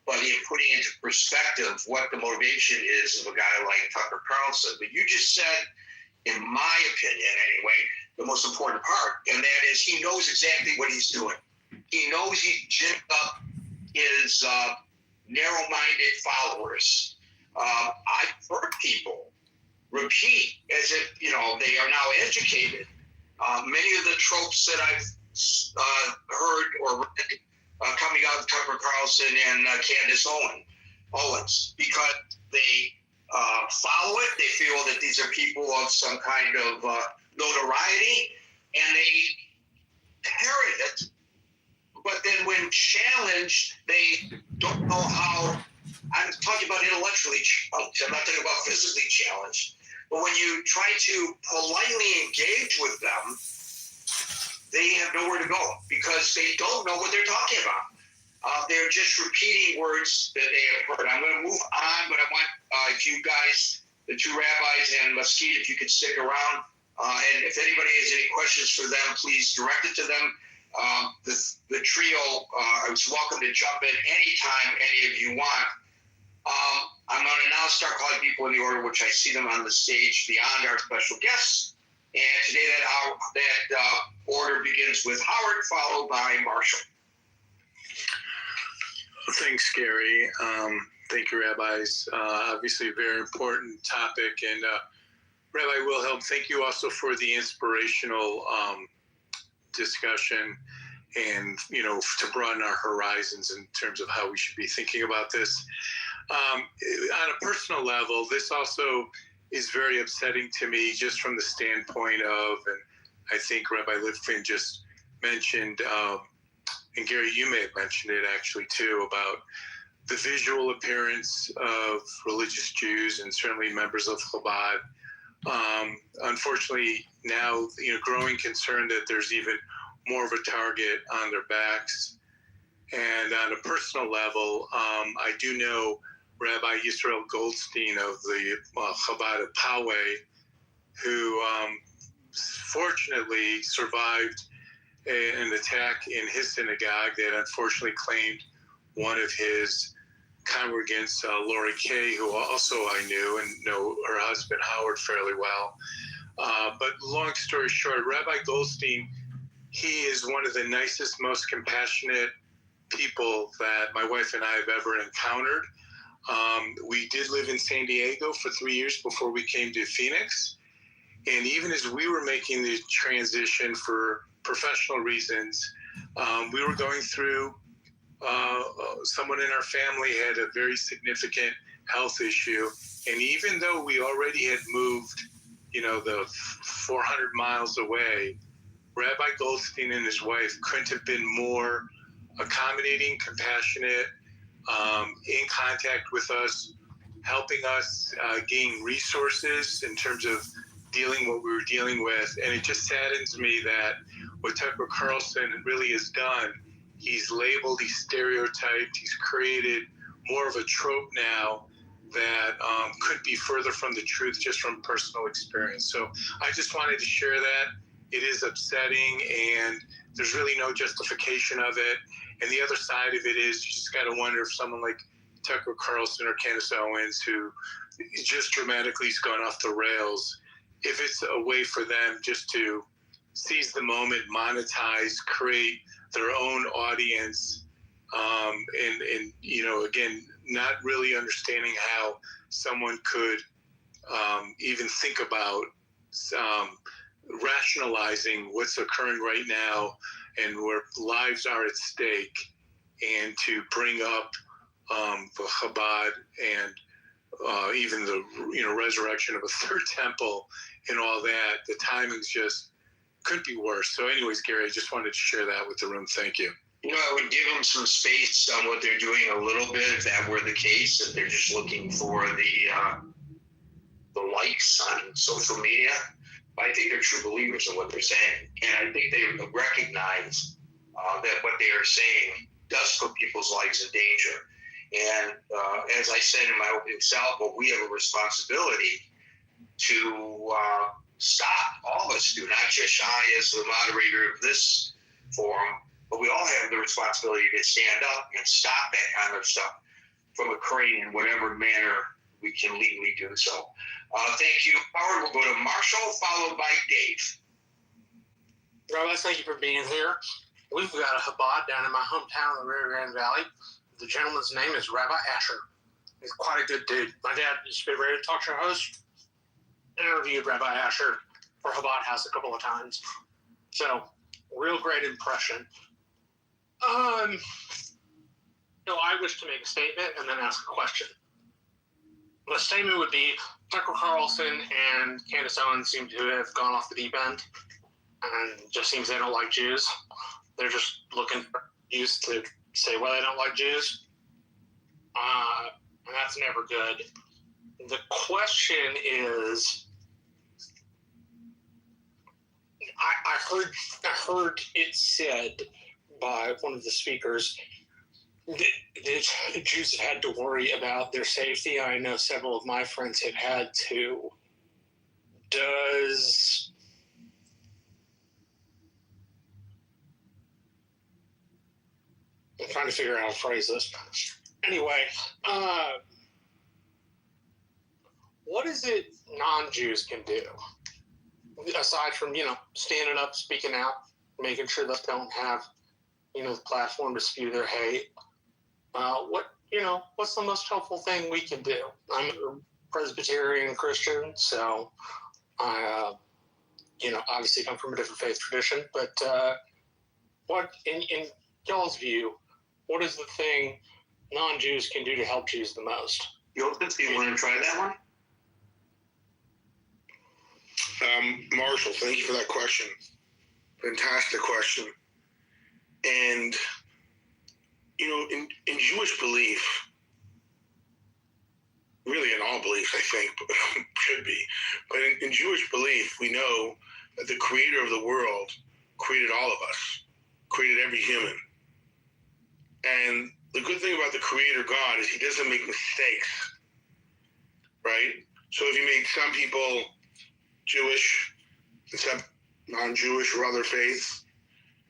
but in putting into perspective what the motivation is of a guy like Tucker Carlson. But you just said, in my opinion anyway, the most important part, and that is he knows exactly what he's doing. He knows he's ginned up his narrow-minded followers. I've heard people repeat as if, they are now educated. Many of the tropes that I've heard or read coming out of Tucker Carlson and Candace Owens, because they follow it. They feel that these are people of some kind of notoriety, and they parrot it. But then when challenged, they don't know how. I'm talking about intellectually challenged. I'm not talking about physically challenged. But when you try to politely engage with them, they have nowhere to go because they don't know what they're talking about. They're just repeating words that they have heard. I'm going to move on, but I want if you guys, the 2 rabbis and Mesquite, if you could stick around. And if anybody has any questions for them, please direct it to them. The trio is welcome to jump in anytime any of you want. I'm going to now start calling people in the order which I see them on the stage beyond our special guests. And today that order begins with Howard, followed by Marshall. Thanks, Gary. Thank you, rabbis. Obviously, a very important topic. And Rabbi Wilhelm, thank you also for the inspirational discussion and, to broaden our horizons in terms of how we should be thinking about this. On a personal level, this also is very upsetting to me just from the standpoint of, and I think Rabbi Litvin just mentioned, and Gary, you may have mentioned it actually too, about the visual appearance of religious Jews and certainly members of Chabad. Unfortunately, now, growing concern that there's even more of a target on their backs. And on a personal level, I do know Rabbi Yisrael Goldstein of the Chabad of Poway, who fortunately survived an attack in his synagogue that unfortunately claimed one of his congregants, Lori Kay, who also I knew and know her husband Howard fairly well. But long story short, Rabbi Goldstein, he is one of the nicest, most compassionate people that my wife and I have ever encountered. We did live in San Diego for 3 years before we came to Phoenix. And even as we were making the transition for professional reasons, we were going through, someone in our family had a very significant health issue. And even though we already had moved, the 400 miles away, Rabbi Goldstein and his wife couldn't have been more accommodating, compassionate, in contact with us, helping us gain resources in terms of dealing what we were dealing with. And it just saddens me that what Tucker Carlson really has done, he's labeled, he's stereotyped, he's created more of a trope now that could be further from the truth just from personal experience. So I just wanted to share that. It is upsetting, and there's really no justification of it. And the other side of it is you just got to wonder if someone like Tucker Carlson or Candace Owens, who just dramatically has gone off the rails, if it's a way for them just to seize the moment, monetize, create their own audience, and you know, again, not really understanding how someone could even think about rationalizing what's occurring right now and where lives are at stake, and to bring up the Chabad and even the resurrection of a third temple and all that. The timing's just couldn't be worse. So anyways, Gary, I just wanted to share that with the room. Thank you. You know, I would give them some space on what they're doing a little bit if that were the case, if they're just looking for the likes on social media. But I think they're true believers in what they're saying. And I think they recognize that what they are saying does put people's lives in danger. And as I said in my opening salvo, we have a responsibility to stop. All of us do, not just Shai as the moderator of this forum, but we all have the responsibility to stand up and stop that kind of stuff from occurring in whatever manner we can legally do so. Thank you. Howard, we'll go to Marshall, followed by Dave. Rabbi, thank you for being here. We've got a Chabad down in my hometown of the Rio Grande Valley. The gentleman's name is Rabbi Asher. He's quite a good dude. My dad used to be a radio talk show host. Interviewed Rabbi Asher for Chabad House a couple of times. So, real great impression. I wish to make a statement and then ask a question. The statement would be, Tucker Carlson and Candace Owens seem to have gone off the deep end, and it just seems they don't like Jews. They're just looking for Jews to say, well, they don't like Jews. And that's never good. The question is, I heard it said by one of the speakers that Jews have had to worry about their safety. I know several of my friends have had to. I'm trying to figure out how to phrase this. Anyway, what is it non-Jews can do? Aside from, standing up, speaking out, making sure they don't have, the platform to spew their hate. What's the most helpful thing we can do? I'm a Presbyterian Christian, so I, obviously come from a different faith tradition, but what, in y'all's view, what is the thing non-Jews can do to help Jews the most? Joseph, do you want to try that one? Marshall, thank you for that question. Fantastic question. And, in Jewish belief, really in all beliefs, I think, should be, but in Jewish belief, we know that the creator of the world created all of us, created every human. And the good thing about the creator God is he doesn't make mistakes, right? So if he made some people Jewish, and some non-Jewish or other faiths,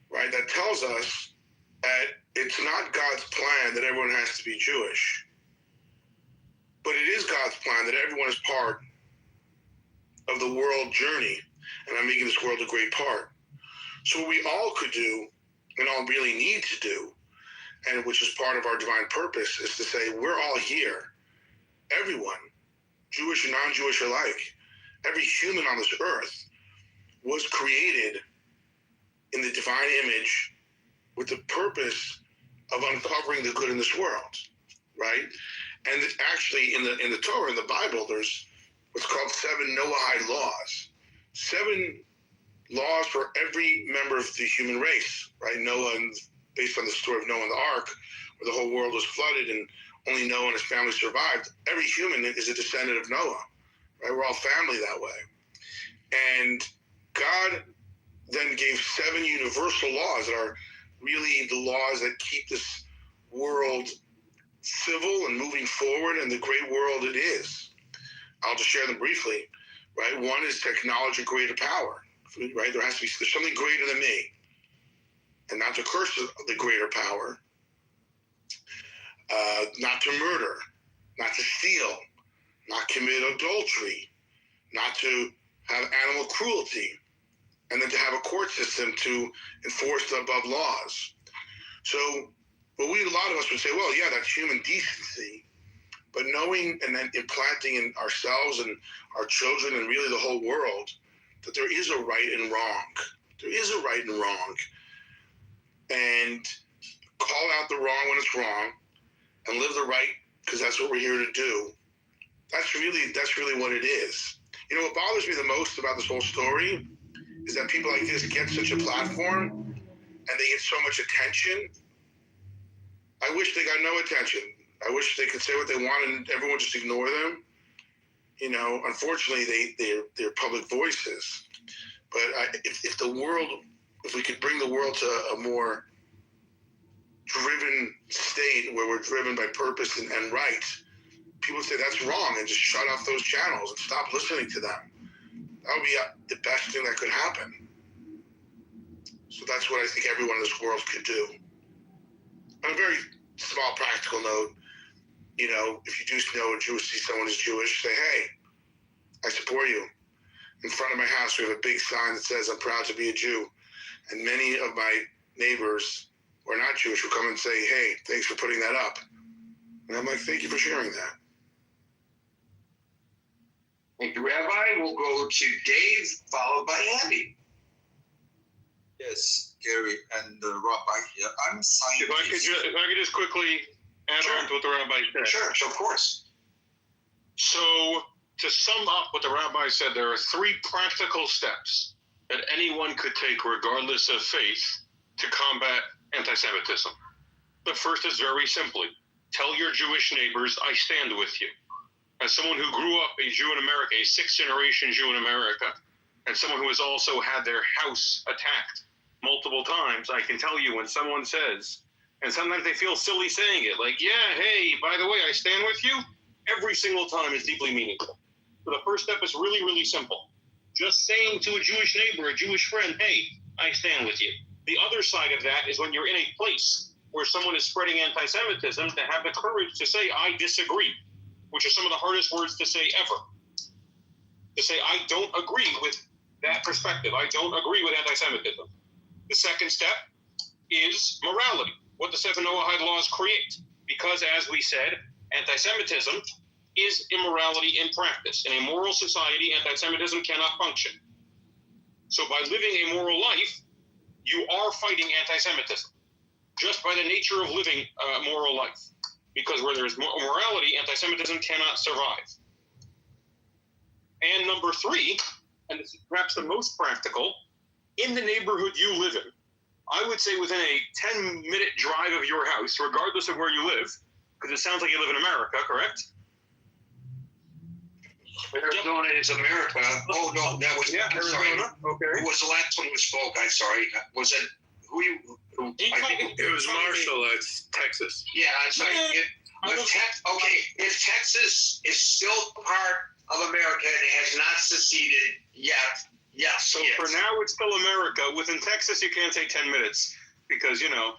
right, that tells us that it's not God's plan that everyone has to be Jewish. But it is God's plan that everyone is part of the world journey, and I'm making this world a great part. So what we all could do, and all really need to do, and which is part of our divine purpose, is to say we're all here. Everyone, Jewish and non-Jewish alike, every human on this earth was created in the divine image with the purpose of uncovering the good in this world, right? And actually in the Torah, in the Bible, there's what's called 7 Noahide laws. 7 laws for every member of the human race, right? Noah, and based on the story of Noah and the ark, where the whole world was flooded and only Noah and his family survived. Every human is a descendant of Noah, right? We're all family that way. And God then gave 7 universal laws that are really the laws that keep this world civil and moving forward and the great world it is. I'll just share them briefly, right? One is to acknowledge a greater power, right? There's something greater than me, and not to curse the greater power. Not to murder, not to steal, not commit adultery, not to have animal cruelty, and then to have a court system to enforce the above laws. So, a lot of us would say, well, yeah, that's human decency. But knowing and then implanting in ourselves and our children and really the whole world that there is a right and wrong. There is a right and wrong. And call out the wrong when it's wrong and live the right, because that's what we're here to do. That's really what it is. You know, what bothers me the most about this whole story is that people like this get such a platform and they get so much attention. I wish they got no attention. I wish they could say what they want and everyone just ignore them. You know, unfortunately, they're public voices. But if we could bring the world to a more driven state where we're driven by purpose and right, people say that's wrong and just shut off those channels and stop listening to them. That would be the best thing that could happen. So that's what I think everyone in this world could do. On a very small practical note, you know, if you do know a Jew, see someone who's Jewish, say, hey, I support you. In front of my house, we have a big sign that says, I'm proud to be a Jew. And many of my neighbors who are not Jewish will come and say, hey, thanks for putting that up. And I'm like, thank you for sharing that. Thank you, Rabbi. We'll go to Dave, followed by Andy. Yes, Gary and the Rabbi here. I'm If I could just quickly add on to what the Rabbi said. Sure, of course. So, to sum up what the Rabbi said, there are 3 practical steps that anyone could take, regardless of faith, to combat anti-Semitism. The first is very simply, tell your Jewish neighbors, I stand with you. As someone who grew up a Jew in America, a 6th-generation Jew in America, and someone who has also had their house attacked multiple times, I can tell you when someone says, and sometimes they feel silly saying it, like, yeah, hey, by the way, I stand with you, every single time is deeply meaningful. So the first step is really, really simple. Just saying to a Jewish neighbor, a Jewish friend, hey, I stand with you. The other side of that is when you're in a place where someone is spreading anti-Semitism, to have the courage to say, I disagree, which are some of the hardest words to say ever. To say, I don't agree with that perspective. I don't agree with anti-Semitism. The second step is morality, what the 7 Noahide laws create. Because, as we said, anti-Semitism is immorality in practice. In a moral society, anti-Semitism cannot function. So by living a moral life, you are fighting anti-Semitism, just by the nature of living a moral life. Because where there is morality, anti-Semitism cannot survive. And number 3, and this is perhaps the most practical, in the neighborhood you live in, I would say within a 10-minute drive of your house, regardless of where you live, because it sounds like you live in America, correct? Arizona is America. Oh, no, that was Arizona. Okay. Who was the last one who spoke? I'm sorry. Was it who you? I think it was Marshall. It's Texas. Yeah, I'm sorry. If Texas is still part of America and it has not seceded yet, yes. So for now, it's still America. Within Texas, you can't say 10 minutes because, you know.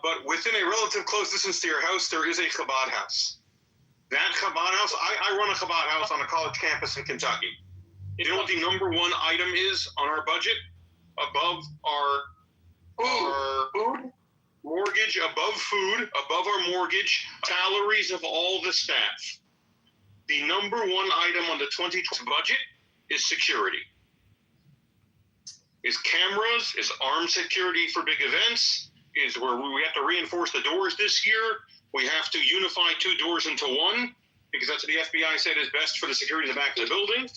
But within a relative close distance to your house, there is a Chabad house. That Chabad house, I run a Chabad house on a college campus in Kentucky. You know what the number 1 item is on our budget? Above our mortgage, above food, above our mortgage, salaries of all the staff. The number 1 item on the 2020 budget is security. Is cameras, is armed security for big events, is where we have to reinforce the doors this year. We have to unify 2 doors into 1, because that's what the FBI said is best for the security in the back of the building.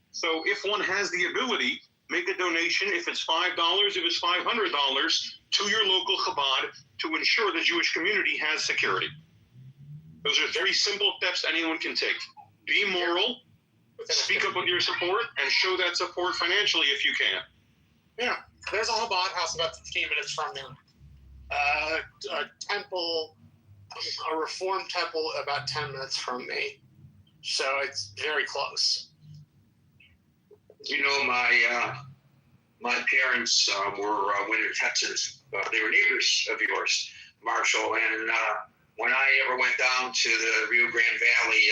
So if one has the ability, make a donation, if it's $5, if it's $500, to your local Chabad to ensure the Jewish community has security. Those are 3 simple steps anyone can take. Be moral, speak up with your support, and show that support financially if you can. Yeah, there's a Chabad house about 15 minutes from me. A temple a Reformed temple about 10 minutes from me. So it's very close. You know, my parents were Winter Texans. They were neighbors of yours, Marshall. And when I ever went down to the Rio Grande Valley,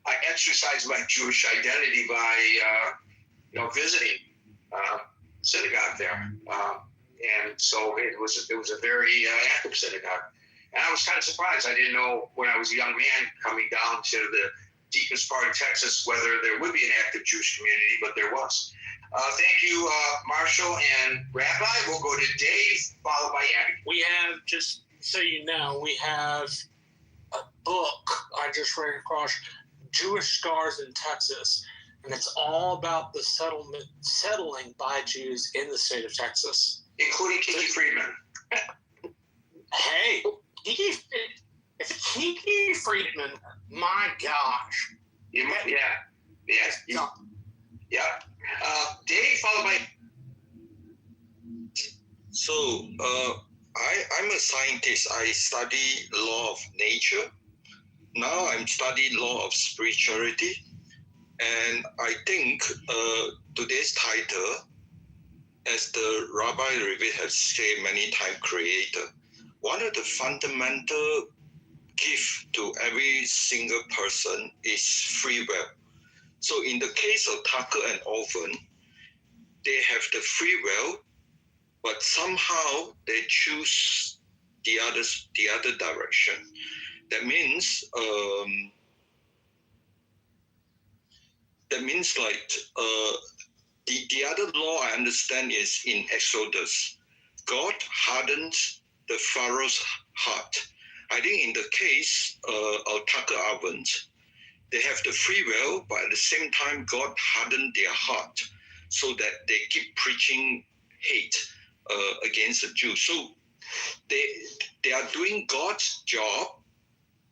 I exercised my Jewish identity by visiting synagogue there. And so it was a very active synagogue. And I was kind of surprised. I didn't know when I was a young man coming down to the deepest part of Texas whether there would be an active Jewish community, but there was. Thank you, Marshall and Rabbi. We'll go to Dave, followed by Abby. We have, just so you know, we have a book I just ran across, Jewish Scars in Texas, and it's all about the settling by Jews in the state of Texas. Including Kiki Friedman. Hey, Kiki Friedman, my gosh. Yeah. Dave, followed by... So, I'm a scientist. I study law of nature. Now I'm studying law of spirituality. And I think today's title, as the Rabbi Revit has said many times, creator, one of the fundamental gifts to every single person is free will. So in the case of Tucker and Orphan, they have the free will, but somehow they choose the other direction. That means like the other law I understand is in Exodus. God hardened the Pharaoh's heart. I think in the case of Tucker Oven, they have the free will, but at the same time, God hardened their heart so that they keep preaching hate against the Jews. So they are doing God's job,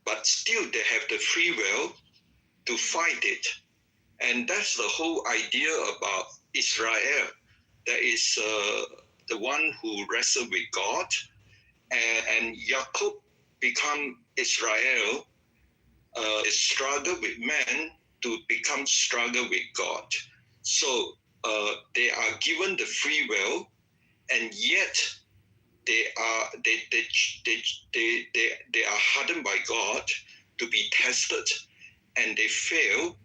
but still they have the free will to fight it. And that's the whole idea about Israel. That is the one who wrestled with God, and Jacob become Israel, struggle with man to become struggle with God. So they are given the free will, and yet they are hardened by God to be tested, and they fail,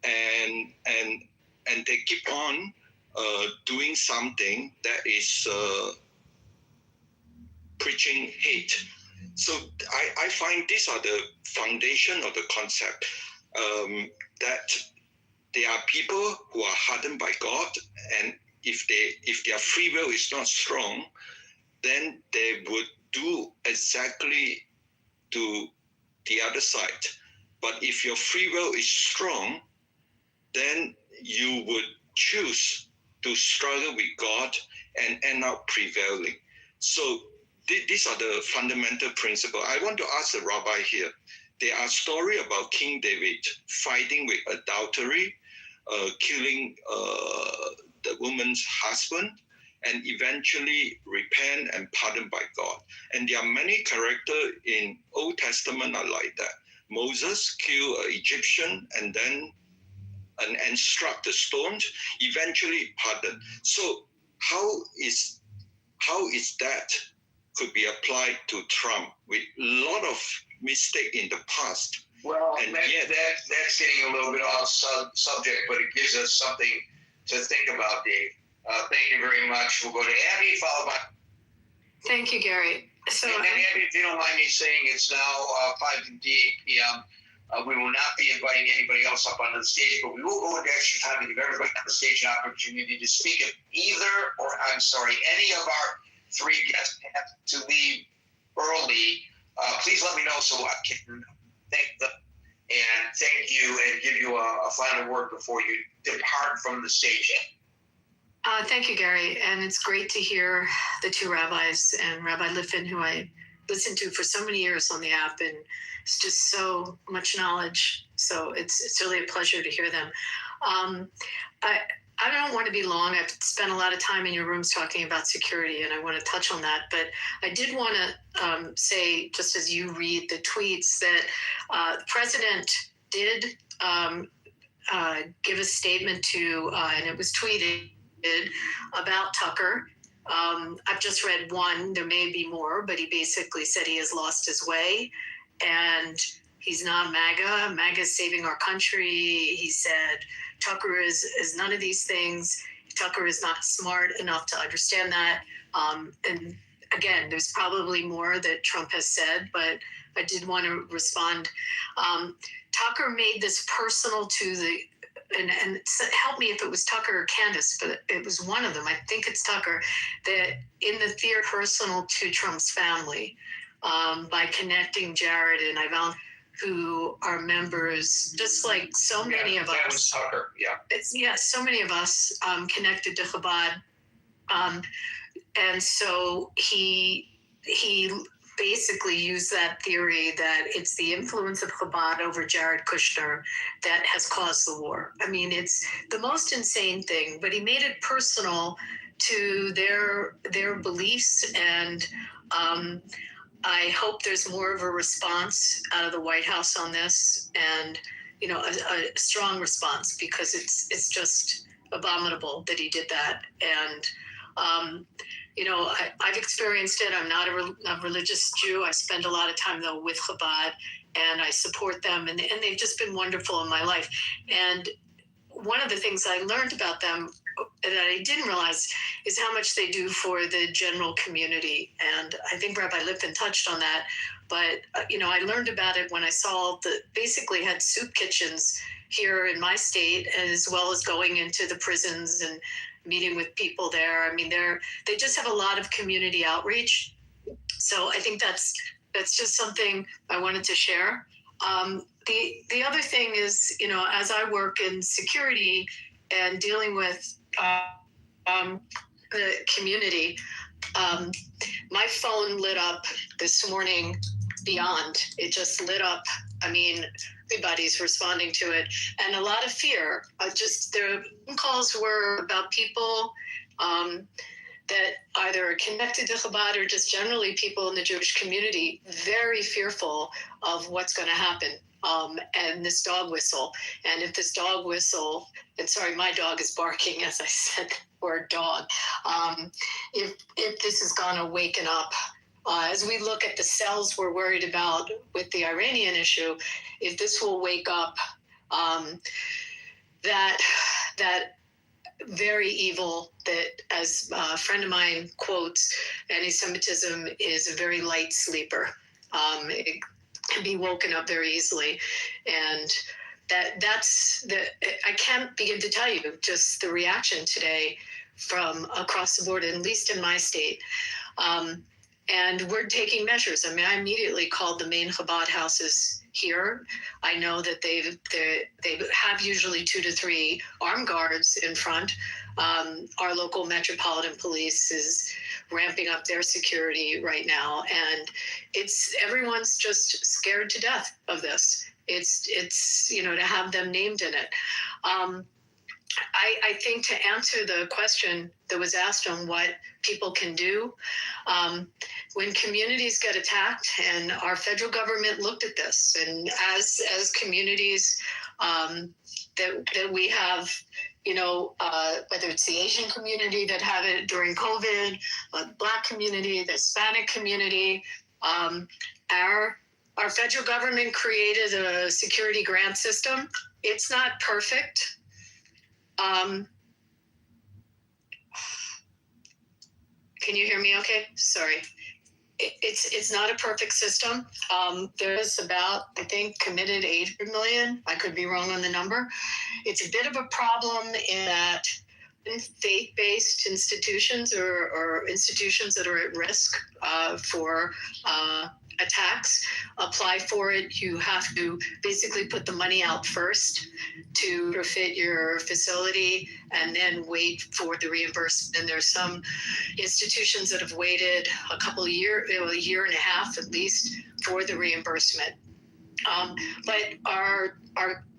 and they keep on doing something that is preaching hate. So I find these are the foundation of the concept, that there are people who are hardened by God, and if their free will is not strong, then they would do exactly to the other side. But if your free will is strong, then you would choose to struggle with God and end up prevailing. So these are the fundamental principles. I want to ask the rabbi here. There are stories about King David fighting with adultery, killing the woman's husband, and eventually repent and pardoned by God. And there are many characters in Old Testament are like that. Moses killed an Egyptian and then and struck the stones, eventually pardoned. So how is that could be applied to Trump with a lot of mistake in the past? Well, and that's getting a little bit off subject, but it gives us something to think about, Dave. Thank you very much. We'll go to Abby, followed by... Thank you, Gary. So, and Abby, if you don't mind me saying, it's now 5:58 p.m. We will not be inviting anybody else up onto the stage, but we will go into extra time to give everybody on the stage an opportunity to speak. If any of our three guests have to leave early, please let me know so I can thank them and thank you and give you a final word before you depart from the stage. Thank you, Gary. And it's great to hear the two rabbis and Rabbi Liffin, who I listened to for so many years on the app, and it's just so much knowledge. So it's really a pleasure to hear them. I don't want to be long. I've spent a lot of time in your rooms talking about security, and I want to touch on that. But I did want to say, just as you read the tweets, that the president did give a statement to, and it was tweeted about Tucker. I've just read one. There may be more, but he basically said he has lost his way, and he's not MAGA. MAGA is saving our country. He said Tucker is none of these things. Tucker is not smart enough to understand that. And again, there's probably more that Trump has said, but I did want to respond. Tucker made this personal to the, and help me if it was Tucker or Candace, but it was one of them. I think it's Tucker, that in the theater personal to Trump's family, by connecting Jared and Ivan, who are members, just like so many of us. That was Tucker, yeah. So many of us connected to Chabad. And so he basically used that theory that it's the influence of Chabad over Jared Kushner that has caused the war. I mean, it's the most insane thing, but he made it personal to their beliefs, and I hope there's more of a response out of the White House on this, and a strong response, because it's just abominable that he did that. And I've experienced it. I'm not a religious Jew. I spend a lot of time though with Chabad, and I support them, and they've just been wonderful in my life. And one of the things I learned about them that I didn't realize is how much they do for the general community. And I think Rabbi Lippin touched on that. But, I learned about it when I saw basically had soup kitchens here in my state, as well as going into the prisons and meeting with people there. I mean, they just have a lot of community outreach. So I think that's just something I wanted to share. The other thing is, as I work in security and dealing with the community, my phone lit up this morning beyond. It just lit up. I mean, everybody's responding to it, and a lot of fear. Their phone calls were about people that either are connected to Chabad or just generally people in the Jewish community, very fearful of what's going to happen. And this dog whistle. And if this dog whistle, and sorry, my dog is barking as I said the word dog. If this is going to waken up, as we look at the cells we're worried about with the Iranian issue, if this will wake up that very evil, that, as a friend of mine quotes, anti-Semitism is a very light sleeper. It can be woken up very easily. And I can't begin to tell you just the reaction today from across the board, at least in my state. And we're taking measures. I mean, I immediately called the main Chabad houses here. I know that they have usually 2 to 3 armed guards in front. Our local Metropolitan Police is ramping up their security right now, and everyone's just scared to death of this. It's to have them named in it. I think to answer the question that was asked on what people can do, when communities get attacked, and our federal government looked at this, and as communities that we have, whether it's the Asian community that had it during COVID, the Black community, the Hispanic community, our federal government created a security grant system. It's not perfect. Can you hear me okay? Sorry. It's not a perfect system. There's about, I think, committed 800 million. I could be wrong on the number. It's a bit of a problem in that faith-based institutions or institutions that are at risk for attacks apply for it. You have to basically put the money out first to refit your facility and then wait for the reimbursement. And there's some institutions that have waited a year and a half at least for the reimbursement. But our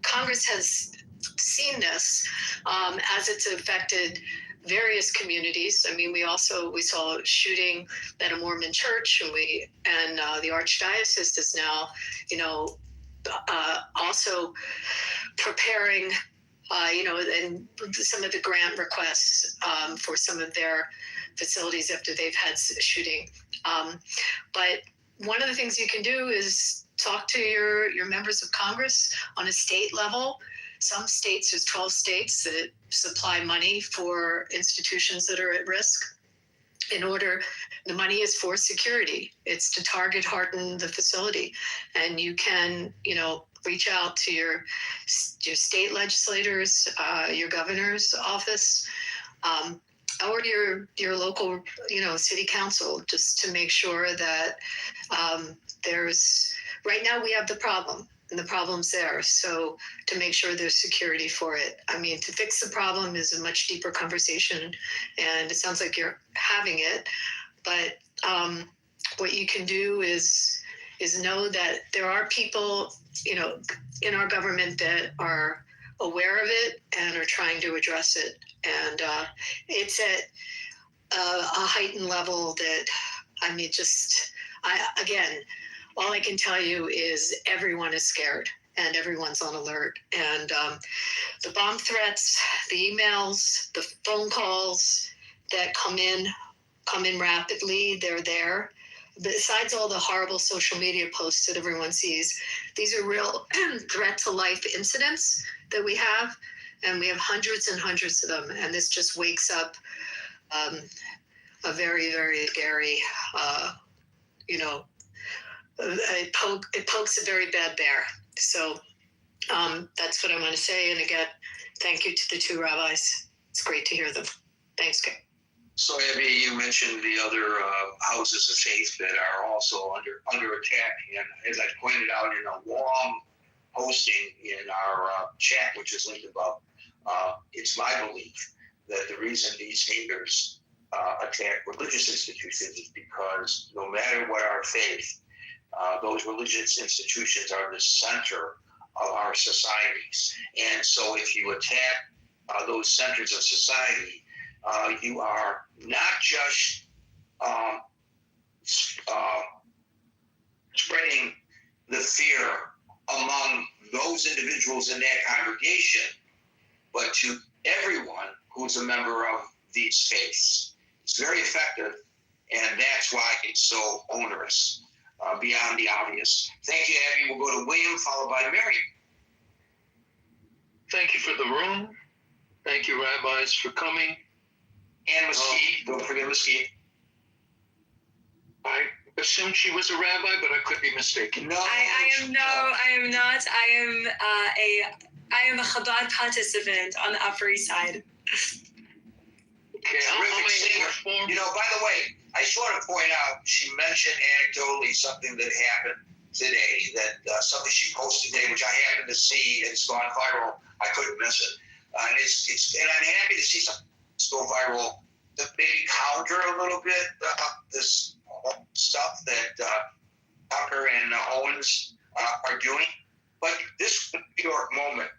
Congress has seen this as it's affected various communities. I mean, we saw a shooting at a Mormon church, and the Archdiocese is now, also preparing, and some of the grant requests for some of their facilities after they've had shooting. But one of the things you can do is talk to your members of Congress on a state level. Some states, there's 12 states that supply money for institutions that are at risk. The money is for security. It's to target harden the facility. And you can, reach out to your state legislators, your governor's office, or your local, city council, just to make sure that right now we have the problem. And the problem's there. So to make sure there's security for it. I mean, to fix the problem is a much deeper conversation, and it sounds like you're having it. But what you can do is know that there are people, in our government that are aware of it and are trying to address it. And it's at a heightened level that, again, all I can tell you is everyone is scared and everyone's on alert. And the bomb threats, the emails, the phone calls that come in rapidly, they're there. Besides all the horrible social media posts that everyone sees, these are real threat to life incidents that we have. And we have hundreds and hundreds of them. And this just wakes up a very, very scary, it pokes a very bad bear. So that's what I want to say. And again, thank you to the two rabbis. It's great to hear them. Thanks, Kay. So, Abby, you mentioned the other houses of faith that are also under attack. And as I pointed out in a long posting in our chat, which is linked above, it's my belief that the reason these haters attack religious institutions is because no matter what our faith, those religious institutions are the center of our societies. And so if you attack those centers of society, you are not just spreading the fear among those individuals in that congregation, but to everyone who's a member of these faiths. It's very effective, and that's why it's so onerous, beyond the obvious. Thank you, Abby. We'll go to William, followed by Mary. Thank you for the room. Thank you, rabbis, for coming. And Mesquite. Don't forget Mesquite. I assumed she was a rabbi, but I could be mistaken. No, I am not. I am a Chabad participant on the Upper East Side. Okay, terrific singer. By the way, I just want to point out, she mentioned anecdotally something that happened today, that something she posted today, which I happened to see. It's gone viral. I couldn't miss it. And I'm happy to see something go viral to maybe counter a little bit this stuff that Tucker and Owens are doing. But this was a New York moment.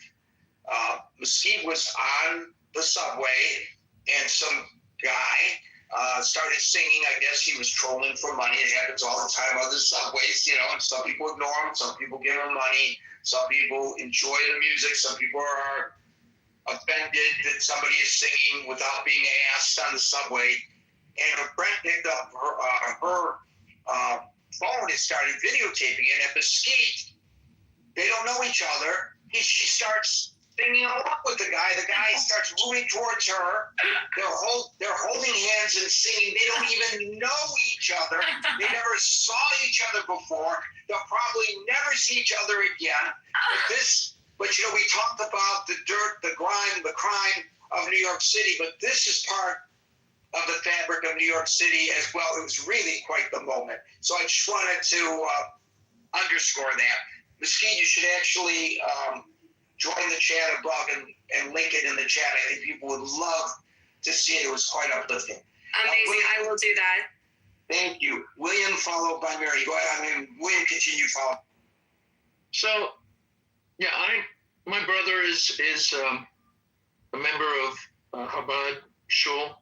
Mesquite was on the subway, and some guy started singing. I guess he was trolling for money. It happens all the time on the subways, and some people ignore him, some people give him money, some people enjoy the music, some people are offended that somebody is singing without being asked on the subway. And her friend picked up her phone and started videotaping it. And Mesquite, they don't know each other. She starts singing along with the guy. The guy starts moving towards her. They're holding hands and singing. They don't even know each other. They never saw each other before. They'll probably never see each other again. But we talked about the dirt, the grime, the crime of New York City, but this is part of the fabric of New York City as well. It was really quite the moment. So I just wanted to underscore that. Mesquite, you should actually join the chat above and link it in the chat. I think people would love to see it. It was quite uplifting. Amazing. I will do that. Thank you. William, followed by Mary. Go ahead. William, continue, follow. So, yeah, My brother is a member of Chabad Shul,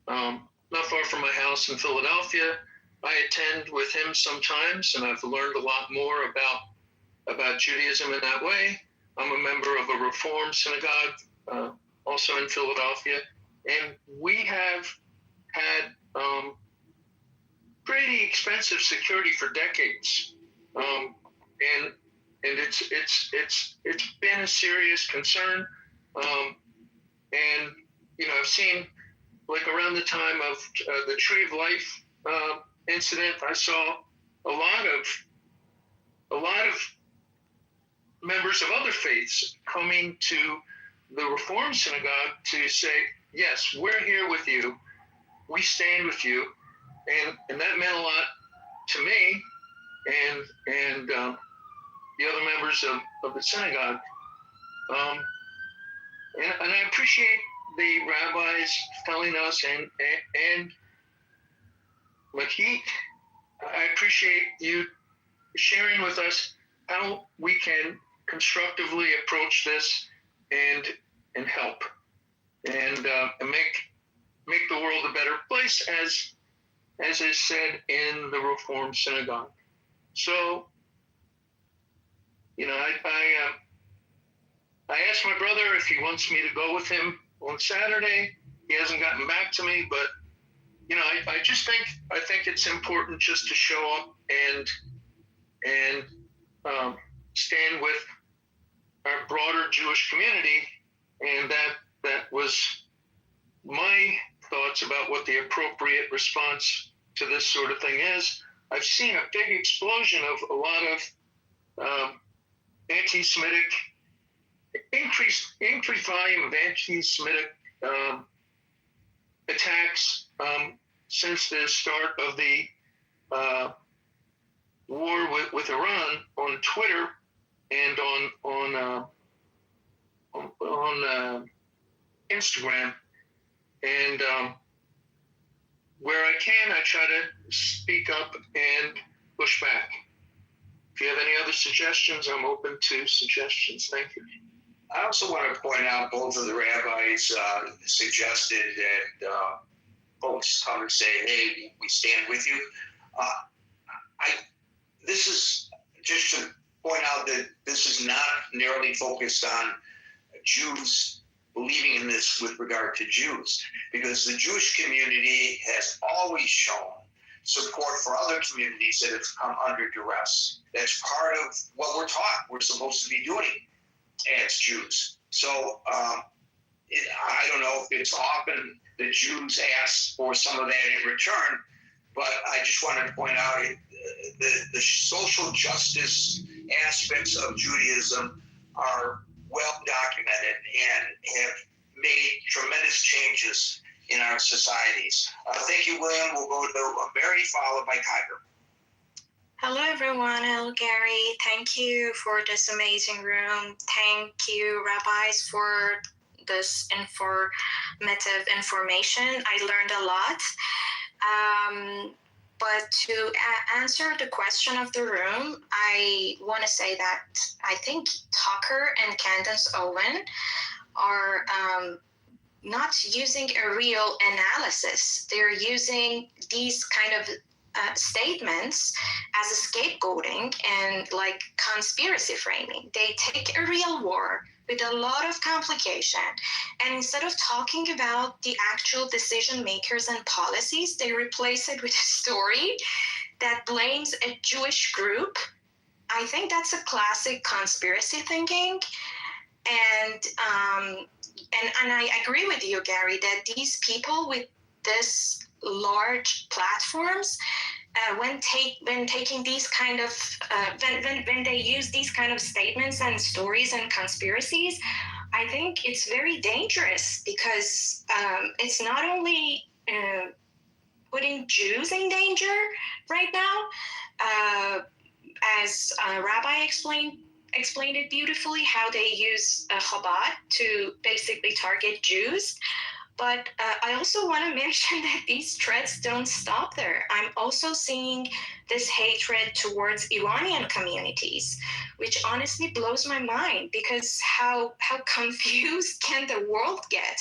not far from my house in Philadelphia. I attend with him sometimes, and I've learned a lot more about Judaism in that way. I'm a member of a Reform synagogue, also in Philadelphia, and we have had pretty expensive security for decades, and it's been a serious concern. And I've seen, like, around the time of the Tree of Life incident, I saw a lot of members of other faiths coming to the Reform synagogue to say, yes, we're here with you, we stand with you, and that meant a lot to me and the other members of the synagogue. And I appreciate the rabbis telling us, and Makit, I appreciate you sharing with us how we can constructively approach this and help and make the world a better place, as is said in the Reform synagogue. So, I asked my brother if he wants me to go with him on Saturday. He hasn't gotten back to me, but I think it's important just to show up and stand with our broader Jewish community, and that was my thoughts about what the appropriate response to this sort of thing is. I've seen a big explosion of a lot of anti-Semitic, increased volume of anti-Semitic attacks since the start of the war with Iran on Twitter and on Instagram. And where I can, I try to speak up and push back. If you have any other suggestions, I'm open to suggestions. Thank you. I also want to point out both of the rabbis suggested that folks come and say, hey, we stand with you. This is just to point out that this is not narrowly focused on Jews believing in this with regard to Jews, because the Jewish community has always shown support for other communities that have come under duress. That's part of what we're taught we're supposed to be doing as Jews. So I don't know if it's often the Jews ask for some of that in return, but I just wanted to point out the social justice aspects of Judaism are well documented and have made tremendous changes in our societies. Thank you, William. We'll go to Mary, followed by Kyber. Hello, everyone. Hello, Gary. Thank you for this amazing room. Thank you, rabbis, for this informative information. I learned a lot. But to answer the question of the room, I want to say that I think Tucker and Candace Owen are not using a real analysis. They're using these kind of statements as a scapegoating and like conspiracy framing. They take a real war with a lot of complication, and instead of talking about the actual decision makers and policies, they replace it with a story that blames a Jewish group. I think that's a classic conspiracy thinking. And I agree with you, Gary, that these people with this large platforms, when taking these kind of when they use these kind of statements and stories and conspiracies, I think it's very dangerous, because it's not only putting Jews in danger right now, as Rabbi explained it beautifully, how they use Chabad to basically target Jews. But I also want to mention that these threats don't stop there. I'm also seeing this hatred towards Iranian communities, which honestly blows my mind, because how confused can the world get?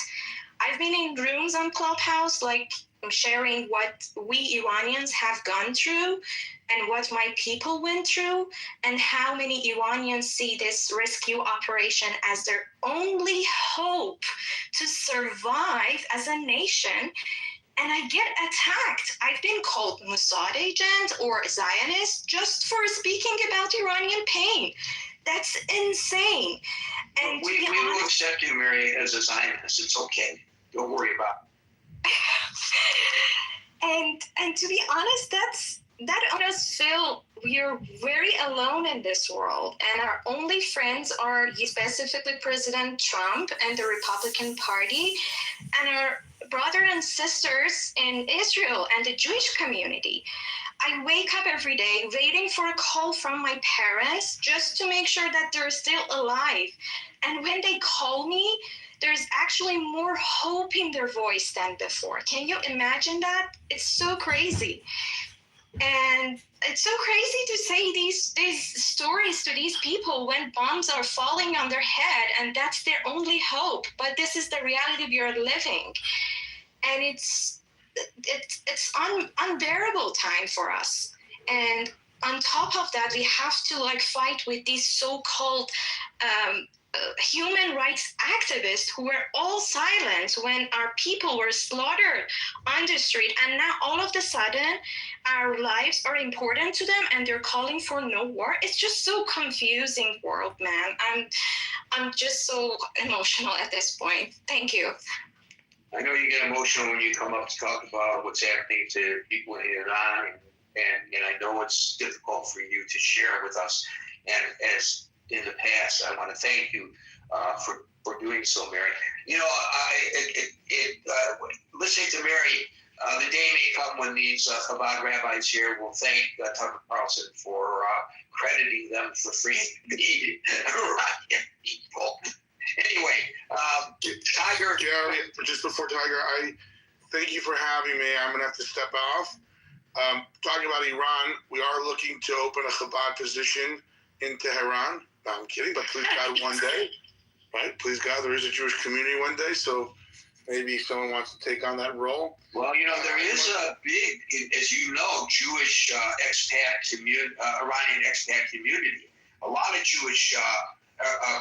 I've been in rooms on Clubhouse, like sharing what we Iranians have gone through and what my people went through, and how many Iranians see this rescue operation as their only hope to survive as a nation. And I get attacked. I've been called Mossad agent or Zionist just for speaking about Iranian pain. That's insane. And we will accept you, Mary, as a Zionist. It's okay. Don't worry about it. And to be honest, that makes us feel we're very alone in this world, and our only friends are specifically President Trump and the Republican Party, and our brothers and sisters in Israel and the Jewish community. I wake up every day waiting for a call from my parents just to make sure that they're still alive. And when they call me, there's actually more hope in their voice than before. Can you imagine that? It's so crazy. And it's so crazy to say these stories to these people when bombs are falling on their head and that's their only hope. But this is the reality we are living. And it's unbearable time for us. And on top of that, we have to fight with these so-called human rights activists who were all silent when our people were slaughtered on the street, and now all of a sudden our lives are important to them and they're calling for no war. It's just so confusing world, man. I'm just so emotional at this point. Thank you. I know you get emotional when you come up to talk about what's happening to people in Iran, and I know it's difficult for you to share with us. And as in the past, I want to thank you for doing so, Mary. Listening to Mary, the day may come when these Chabad rabbis here will thank Tucker Carlson for crediting them for freeing the Iranian people. Anyway, Tiger. Gary, just before Tiger, I thank you for having me. I'm going to have to step off. Talking about Iran, we are looking to open a Chabad position in Tehran. No, I'm kidding, but please God, one day, right? Please God, there is a Jewish community one day, so maybe someone wants to take on that role. Well, there is a big, as you know, Jewish expat community, Iranian expat community. A lot of Jewish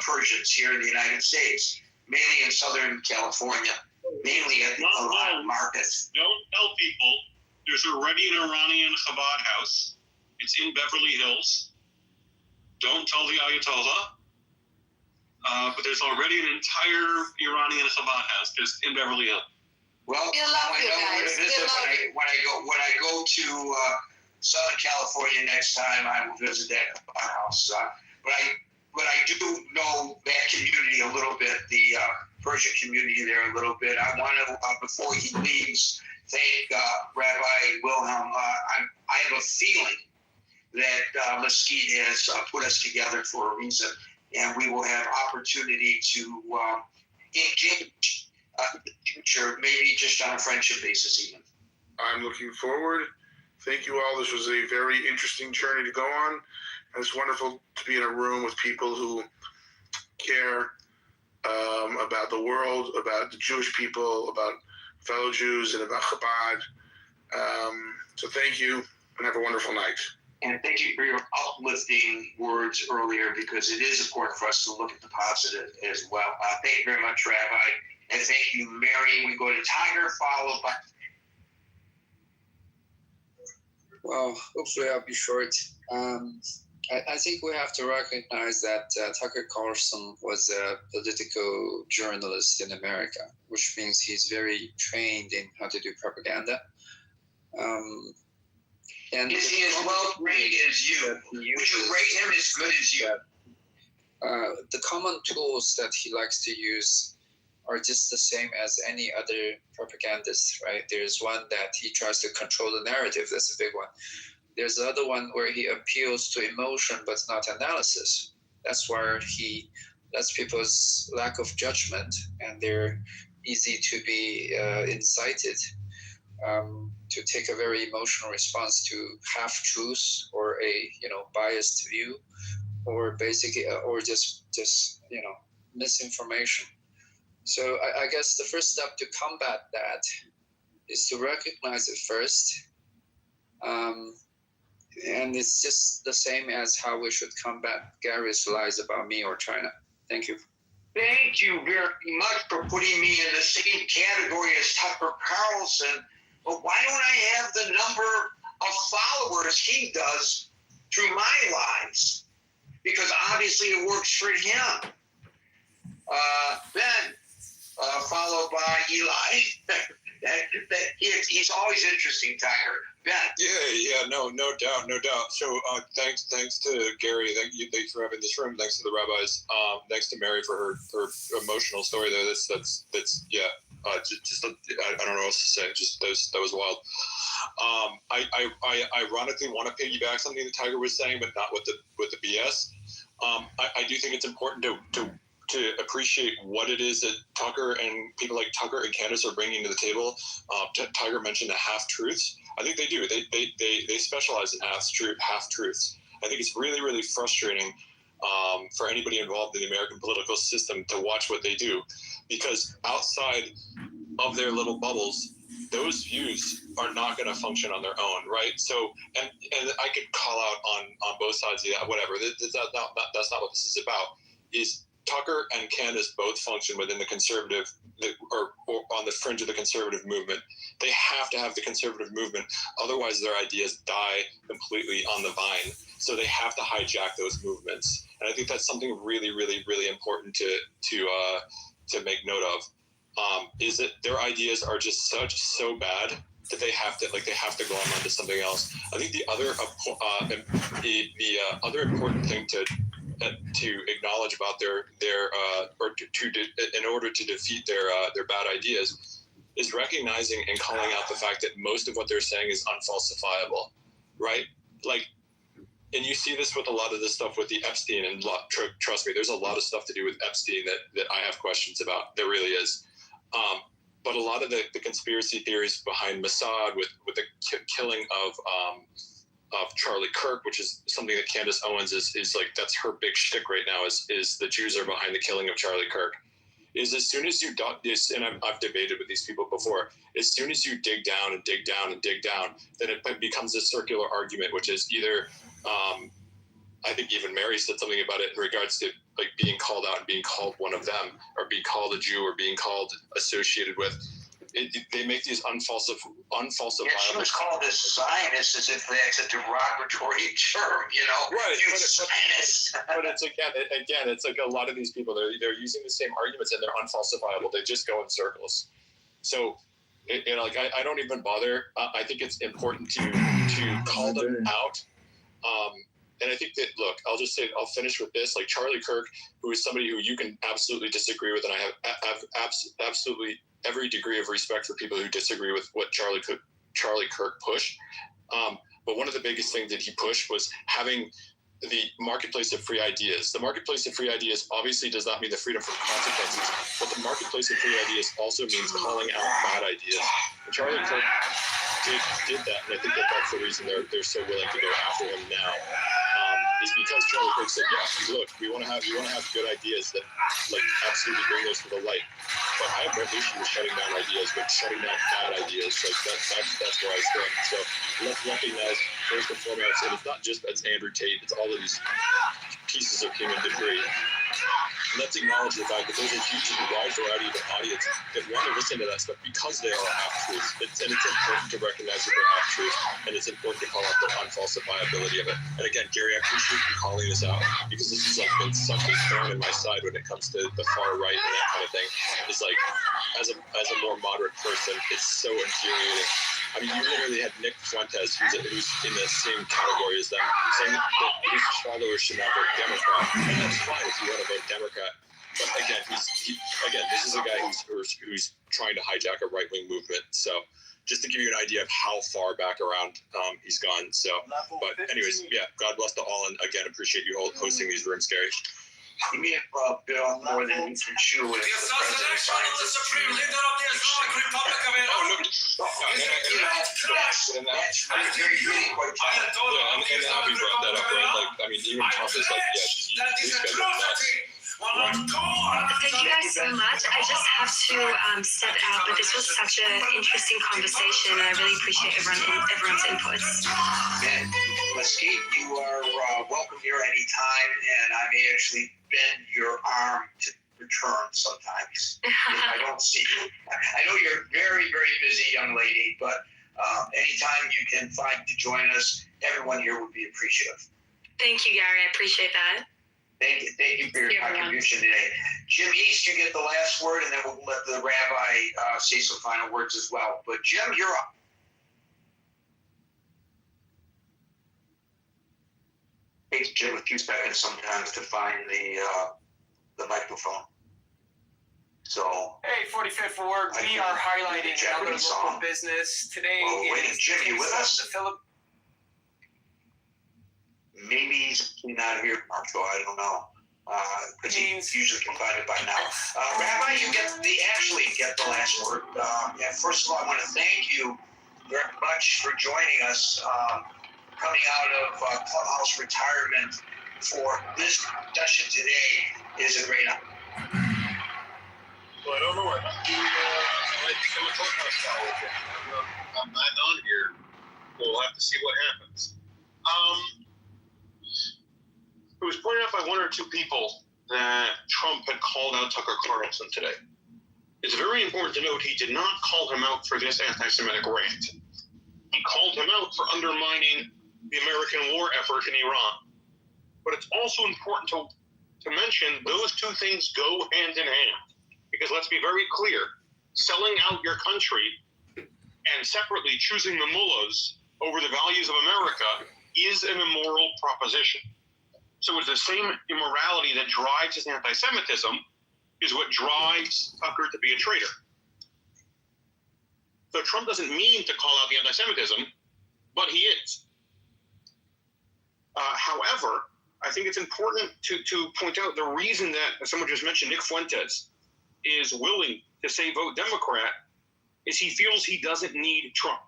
Persians here in the United States, mainly in Southern California, mainly at a lot of markets. Don't tell people there's already an Iranian Chabad house. It's in Beverly Hills. Don't tell the Ayatollah. But there's already an entire Iranian Chabad house just in Beverly Hills. Well, I know where to visit when I go to Southern California next time. I will visit that Chabad house. But I do know that community a little bit, the Persian community there a little bit. I want to, before he leaves, thank Rabbi Wilhelm. I have a feeling that Mesquite has put us together for a reason, and we will have opportunity to engage in the future, maybe just on a friendship basis even. I'm looking forward. Thank you all. This was a very interesting journey to go on. And it's wonderful to be in a room with people who care about the world, about the Jewish people, about fellow Jews, and about Chabad. So thank you, and have a wonderful night. And thank you for your uplifting words earlier, because it is important for us to look at the positive as well. Thank you very much, Rabbi. And thank you, Mary. We go to Tiger, followed by... Well, hopefully I'll be short. I think we have to recognize that Tucker Carlson was a political journalist in America, which means he's very trained in how to do propaganda. And is he as well trained as you? Would you rate him as good as you? The common tools that he likes to use are just the same as any other propagandist, right? There's one that he tries to control the narrative. That's a big one. There's the other one where he appeals to emotion but not analysis. That's where he lets people's lack of judgment and their easy to be incited to take a very emotional response to half truths or a biased view, or basically or just misinformation. So I guess the first step to combat that is to recognize it first. And it's just the same as how we should combat Gary's lies about me or China. Thank you. Thank you very much for putting me in the same category as Tucker Carlson. But why don't I have the number of followers he does through my lies? Because obviously it works for him. Ben, followed by Eli. He's always interesting, Tucker. Ben. Yeah, no doubt. So thanks to Gary. Thanks for having this room. Thanks to the rabbis. Thanks to Mary for her emotional story there. That's yeah. Just I don't know what else to say. Just that was wild. I ironically want to piggyback something that Tiger was saying, but not with the BS. I do think it's important to appreciate what it is that Tucker and people like Tucker and Candace are bringing to the table. Tiger mentioned the half truths. I think they do. They specialize in half truths. I think it's really, really frustrating for anybody involved in the American political system to watch what they do, because outside of their little bubbles, those views are not going to function on their own, right? So, and I could call out on both sides of that, whatever. That's not what this is about. Is Tucker and Candace both function within the conservative, or on the fringe of the conservative movement. They have to have the conservative movement, otherwise their ideas die completely on the vine. So they have to hijack those movements, and I think that's something really, really, really important to make note of. Is that their ideas are just so bad that they have to go on to something else. I think the other other important thing to acknowledge about in order to defeat their bad ideas is recognizing and calling out the fact that most of what they're saying is unfalsifiable, right? And you see this with a lot of this stuff with the Epstein, and trust me, there's a lot of stuff to do with Epstein that I have questions about. There really is. But a lot of the conspiracy theories behind Mossad with the killing of Charlie Kirk, which is something that Candace Owens is like, that's her big shtick right now, is the Jews are behind the killing of Charlie Kirk. Is as soon as you and I've debated with these people before, as soon as you dig down and dig down and dig down, then it becomes a circular argument, which is either, I think even Mary said something about it in regards to like being called out and being called one of them, or being called a Jew, or being called associated with. They make these unfalsifiable. Yeah, she was called a Zionist as if that's a derogatory term, Right. You Zionist. But it's again, it's like a lot of these people, they're using the same arguments and they're unfalsifiable. They just go in circles. So, I don't even bother. I think it's important to call them out. And I think that, look, I'll finish with this. Like Charlie Kirk, who is somebody who you can absolutely disagree with, and I have absolutely every degree of respect for people who disagree with what Charlie Kirk pushed. But one of the biggest things that he pushed was having the marketplace of free ideas. The marketplace of free ideas obviously does not mean the freedom from consequences, but the marketplace of free ideas also means calling out bad ideas. And Charlie Kirk did that, and I think that's the reason they're so willing to go after him now. Is because Charlie Kirk said, yeah, look, we want to have good ideas that absolutely bring those to the light. But I have no issue with shutting down ideas, but shutting down bad ideas, that's where I stand. So let's recognize first and foremost, and it's not just that's Andrew Tate, it's all of these pieces of human debris. Let's acknowledge the fact that there's a huge wide variety of the audience that want to listen to that stuff because they are half-truths. And it's important to recognize that they're half-truths, and it's important to call out the unfalsifiability of it. And again, Gary, I appreciate you calling this out, because this has been such a thorn in my side when it comes to the far right and that kind of thing. It's like, as a more moderate person, it's so infuriating. I mean, you literally had Nick Fuentes, who's in the same category as them, saying that his followers should not vote Democrat. And that's fine if you want to vote Democrat. But again, this is a guy who's trying to hijack a right-wing movement. So just to give you an idea of how far back around he's gone. So, but anyways, yeah, God bless to all. And again, appreciate you hosting these rooms, Gary. He may have built more than he can chew as the president finds his Supreme Leader of the Islamic Republic of Iran. That's very fitting, quite frankly. And Abby brought that up, right? Like, I mean, even Trump is like, yeah, these guys are nuts. Thank you guys so much. I just have to step out, but this was such an interesting conversation, and I really appreciate everyone's inputs. And Mesquite, you are welcome here anytime, and I may actually bend your arm to return sometimes. If I don't see you. I know you're a very, very busy young lady, but anytime you can find to join us, everyone here would be appreciative. Thank you, Gary. I appreciate that. Thank you for your contribution today. Jim East, you get the last word, and then we'll let the rabbi say some final words as well. But Jim, you're up. Takes Jim a few seconds sometimes to find the microphone. So. Hey, 45th Ward, we are highlighting another local business today. Oh, wait, Jim, you with us? Maybe he's not here, Marco. I don't know. Because he's usually confined by now. Rabbi, you actually get the last word. Yeah, first of all, I want to thank you very much for joining us, coming out of clubhouse retirement for this session today is a great honor. Well, I don't know what I become a clubhouse college. I'm not on here. We'll have to see what happens. It was pointed out by one or two people that Trump had called out Tucker Carlson today. It's very important to note he did not call him out for this anti-Semitic rant. He called him out for undermining the American war effort in Iran. But it's also important to mention those two things go hand in hand. Because let's be very clear, selling out your country and separately choosing the mullahs over the values of America is an immoral proposition. So it's the same immorality that drives his anti-Semitism is what drives Tucker to be a traitor. So Trump doesn't mean to call out the anti-Semitism, but he is. However, I think it's important to point out the reason that someone just mentioned, Nick Fuentes, is willing to say vote Democrat is he feels he doesn't need Trump.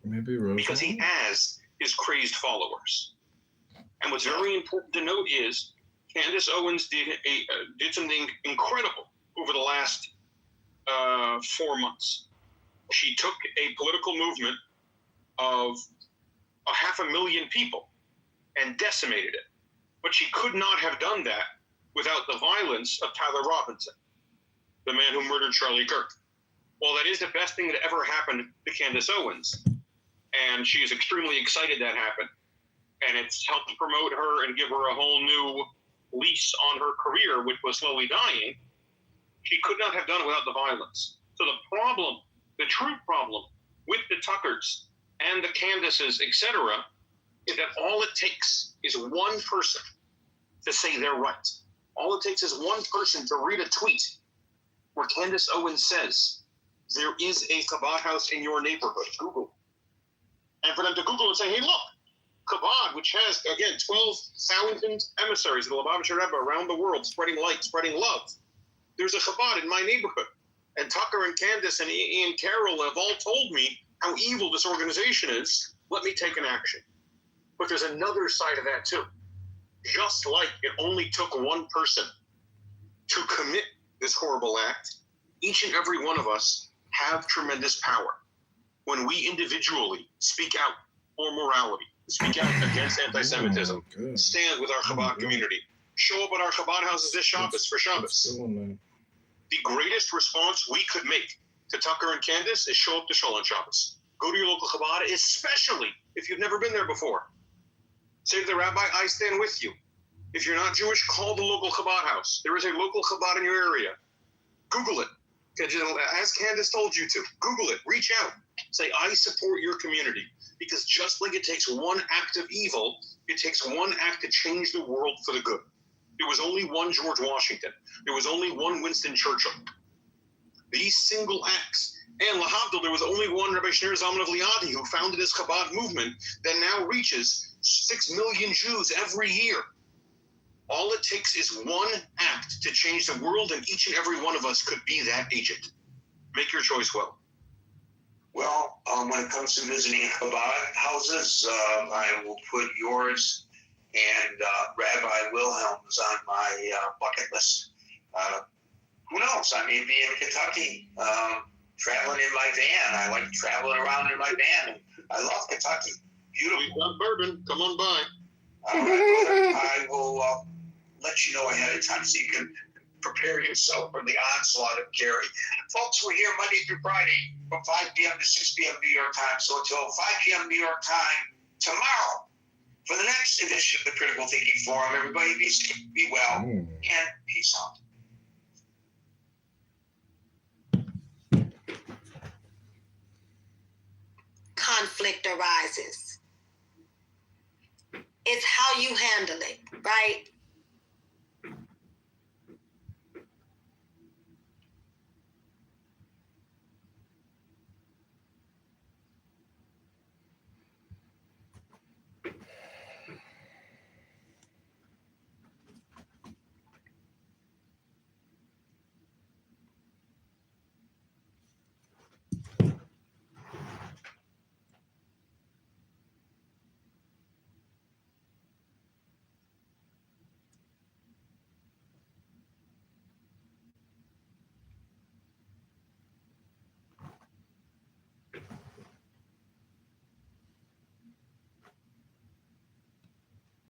Maybe Roosevelt. Because he has his crazed followers. And what's very important to note is Candace Owens did something incredible over the last 4 months. She took a political movement of 500,000 people and decimated it. But she could not have done that without the violence of Tyler Robinson, the man who murdered Charlie Kirk. Well, that is the best thing that ever happened to Candace Owens. And she is extremely excited that happened. And it's helped promote her and give her a whole new lease on her career, which was slowly dying. She could not have done it without the violence. So the true problem with the Tuckers and the Candaces, etc., is that all it takes is one person to say they're right. All it takes is one person to read a tweet where Candace Owens says, there is a Chabad house in your neighborhood. Google. And for them to Google and say, hey, look, Chabad, which has, again, 12,000 emissaries of the Lubavitcher Rebbe around the world, spreading light, spreading love. There's a Chabad in my neighborhood. And Tucker and Candace and Ian Carroll have all told me how evil this organization is. Let me take an action. But there's another side of that, too. Just like it only took one person to commit this horrible act, each and every one of us have tremendous power. When we individually speak out for morality, speak out against anti-Semitism, stand with our Chabad community, show up at our Chabad houses this Shabbos for Shabbos. The greatest response we could make to Tucker and Candace is show up to Shul on Shabbos. Go to your local Chabad, especially if you've never been there before. Say to the rabbi, I stand with you. If you're not Jewish, call the local Chabad house. There is a local Chabad in your area. Google it. As Candace told you to. Google it. Reach out. Say, I support your community. Because just like it takes one act of evil, it takes one act to change the world for the good. There was only one George Washington. There was only one Winston Churchill. These single acts. And lahavdil, there was only one Rabbi Shneur Zalman of Liadi who founded this Chabad movement that now reaches 6 million Jews every year. All it takes is one act to change the world, and each and every one of us could be that agent. Make your choice well. Well, when it comes to visiting Chabad houses, I will put yours and Rabbi Wilhelm's on my bucket list. Who knows? I may be in Kentucky, traveling in my van. I like traveling around in my van. And I love Kentucky. Beautiful. We've got bourbon. Come on by. All right, I will let you know ahead of time so you can prepare yourself for the onslaught of Gary. Folks, we're here Monday through Friday from 5 p.m. to 6 p.m. New York time. So until 5 p.m. New York time tomorrow for the next edition of the Critical Thinking Forum. Everybody be safe, be well, and peace out. Conflict arises. It's how you handle it, right?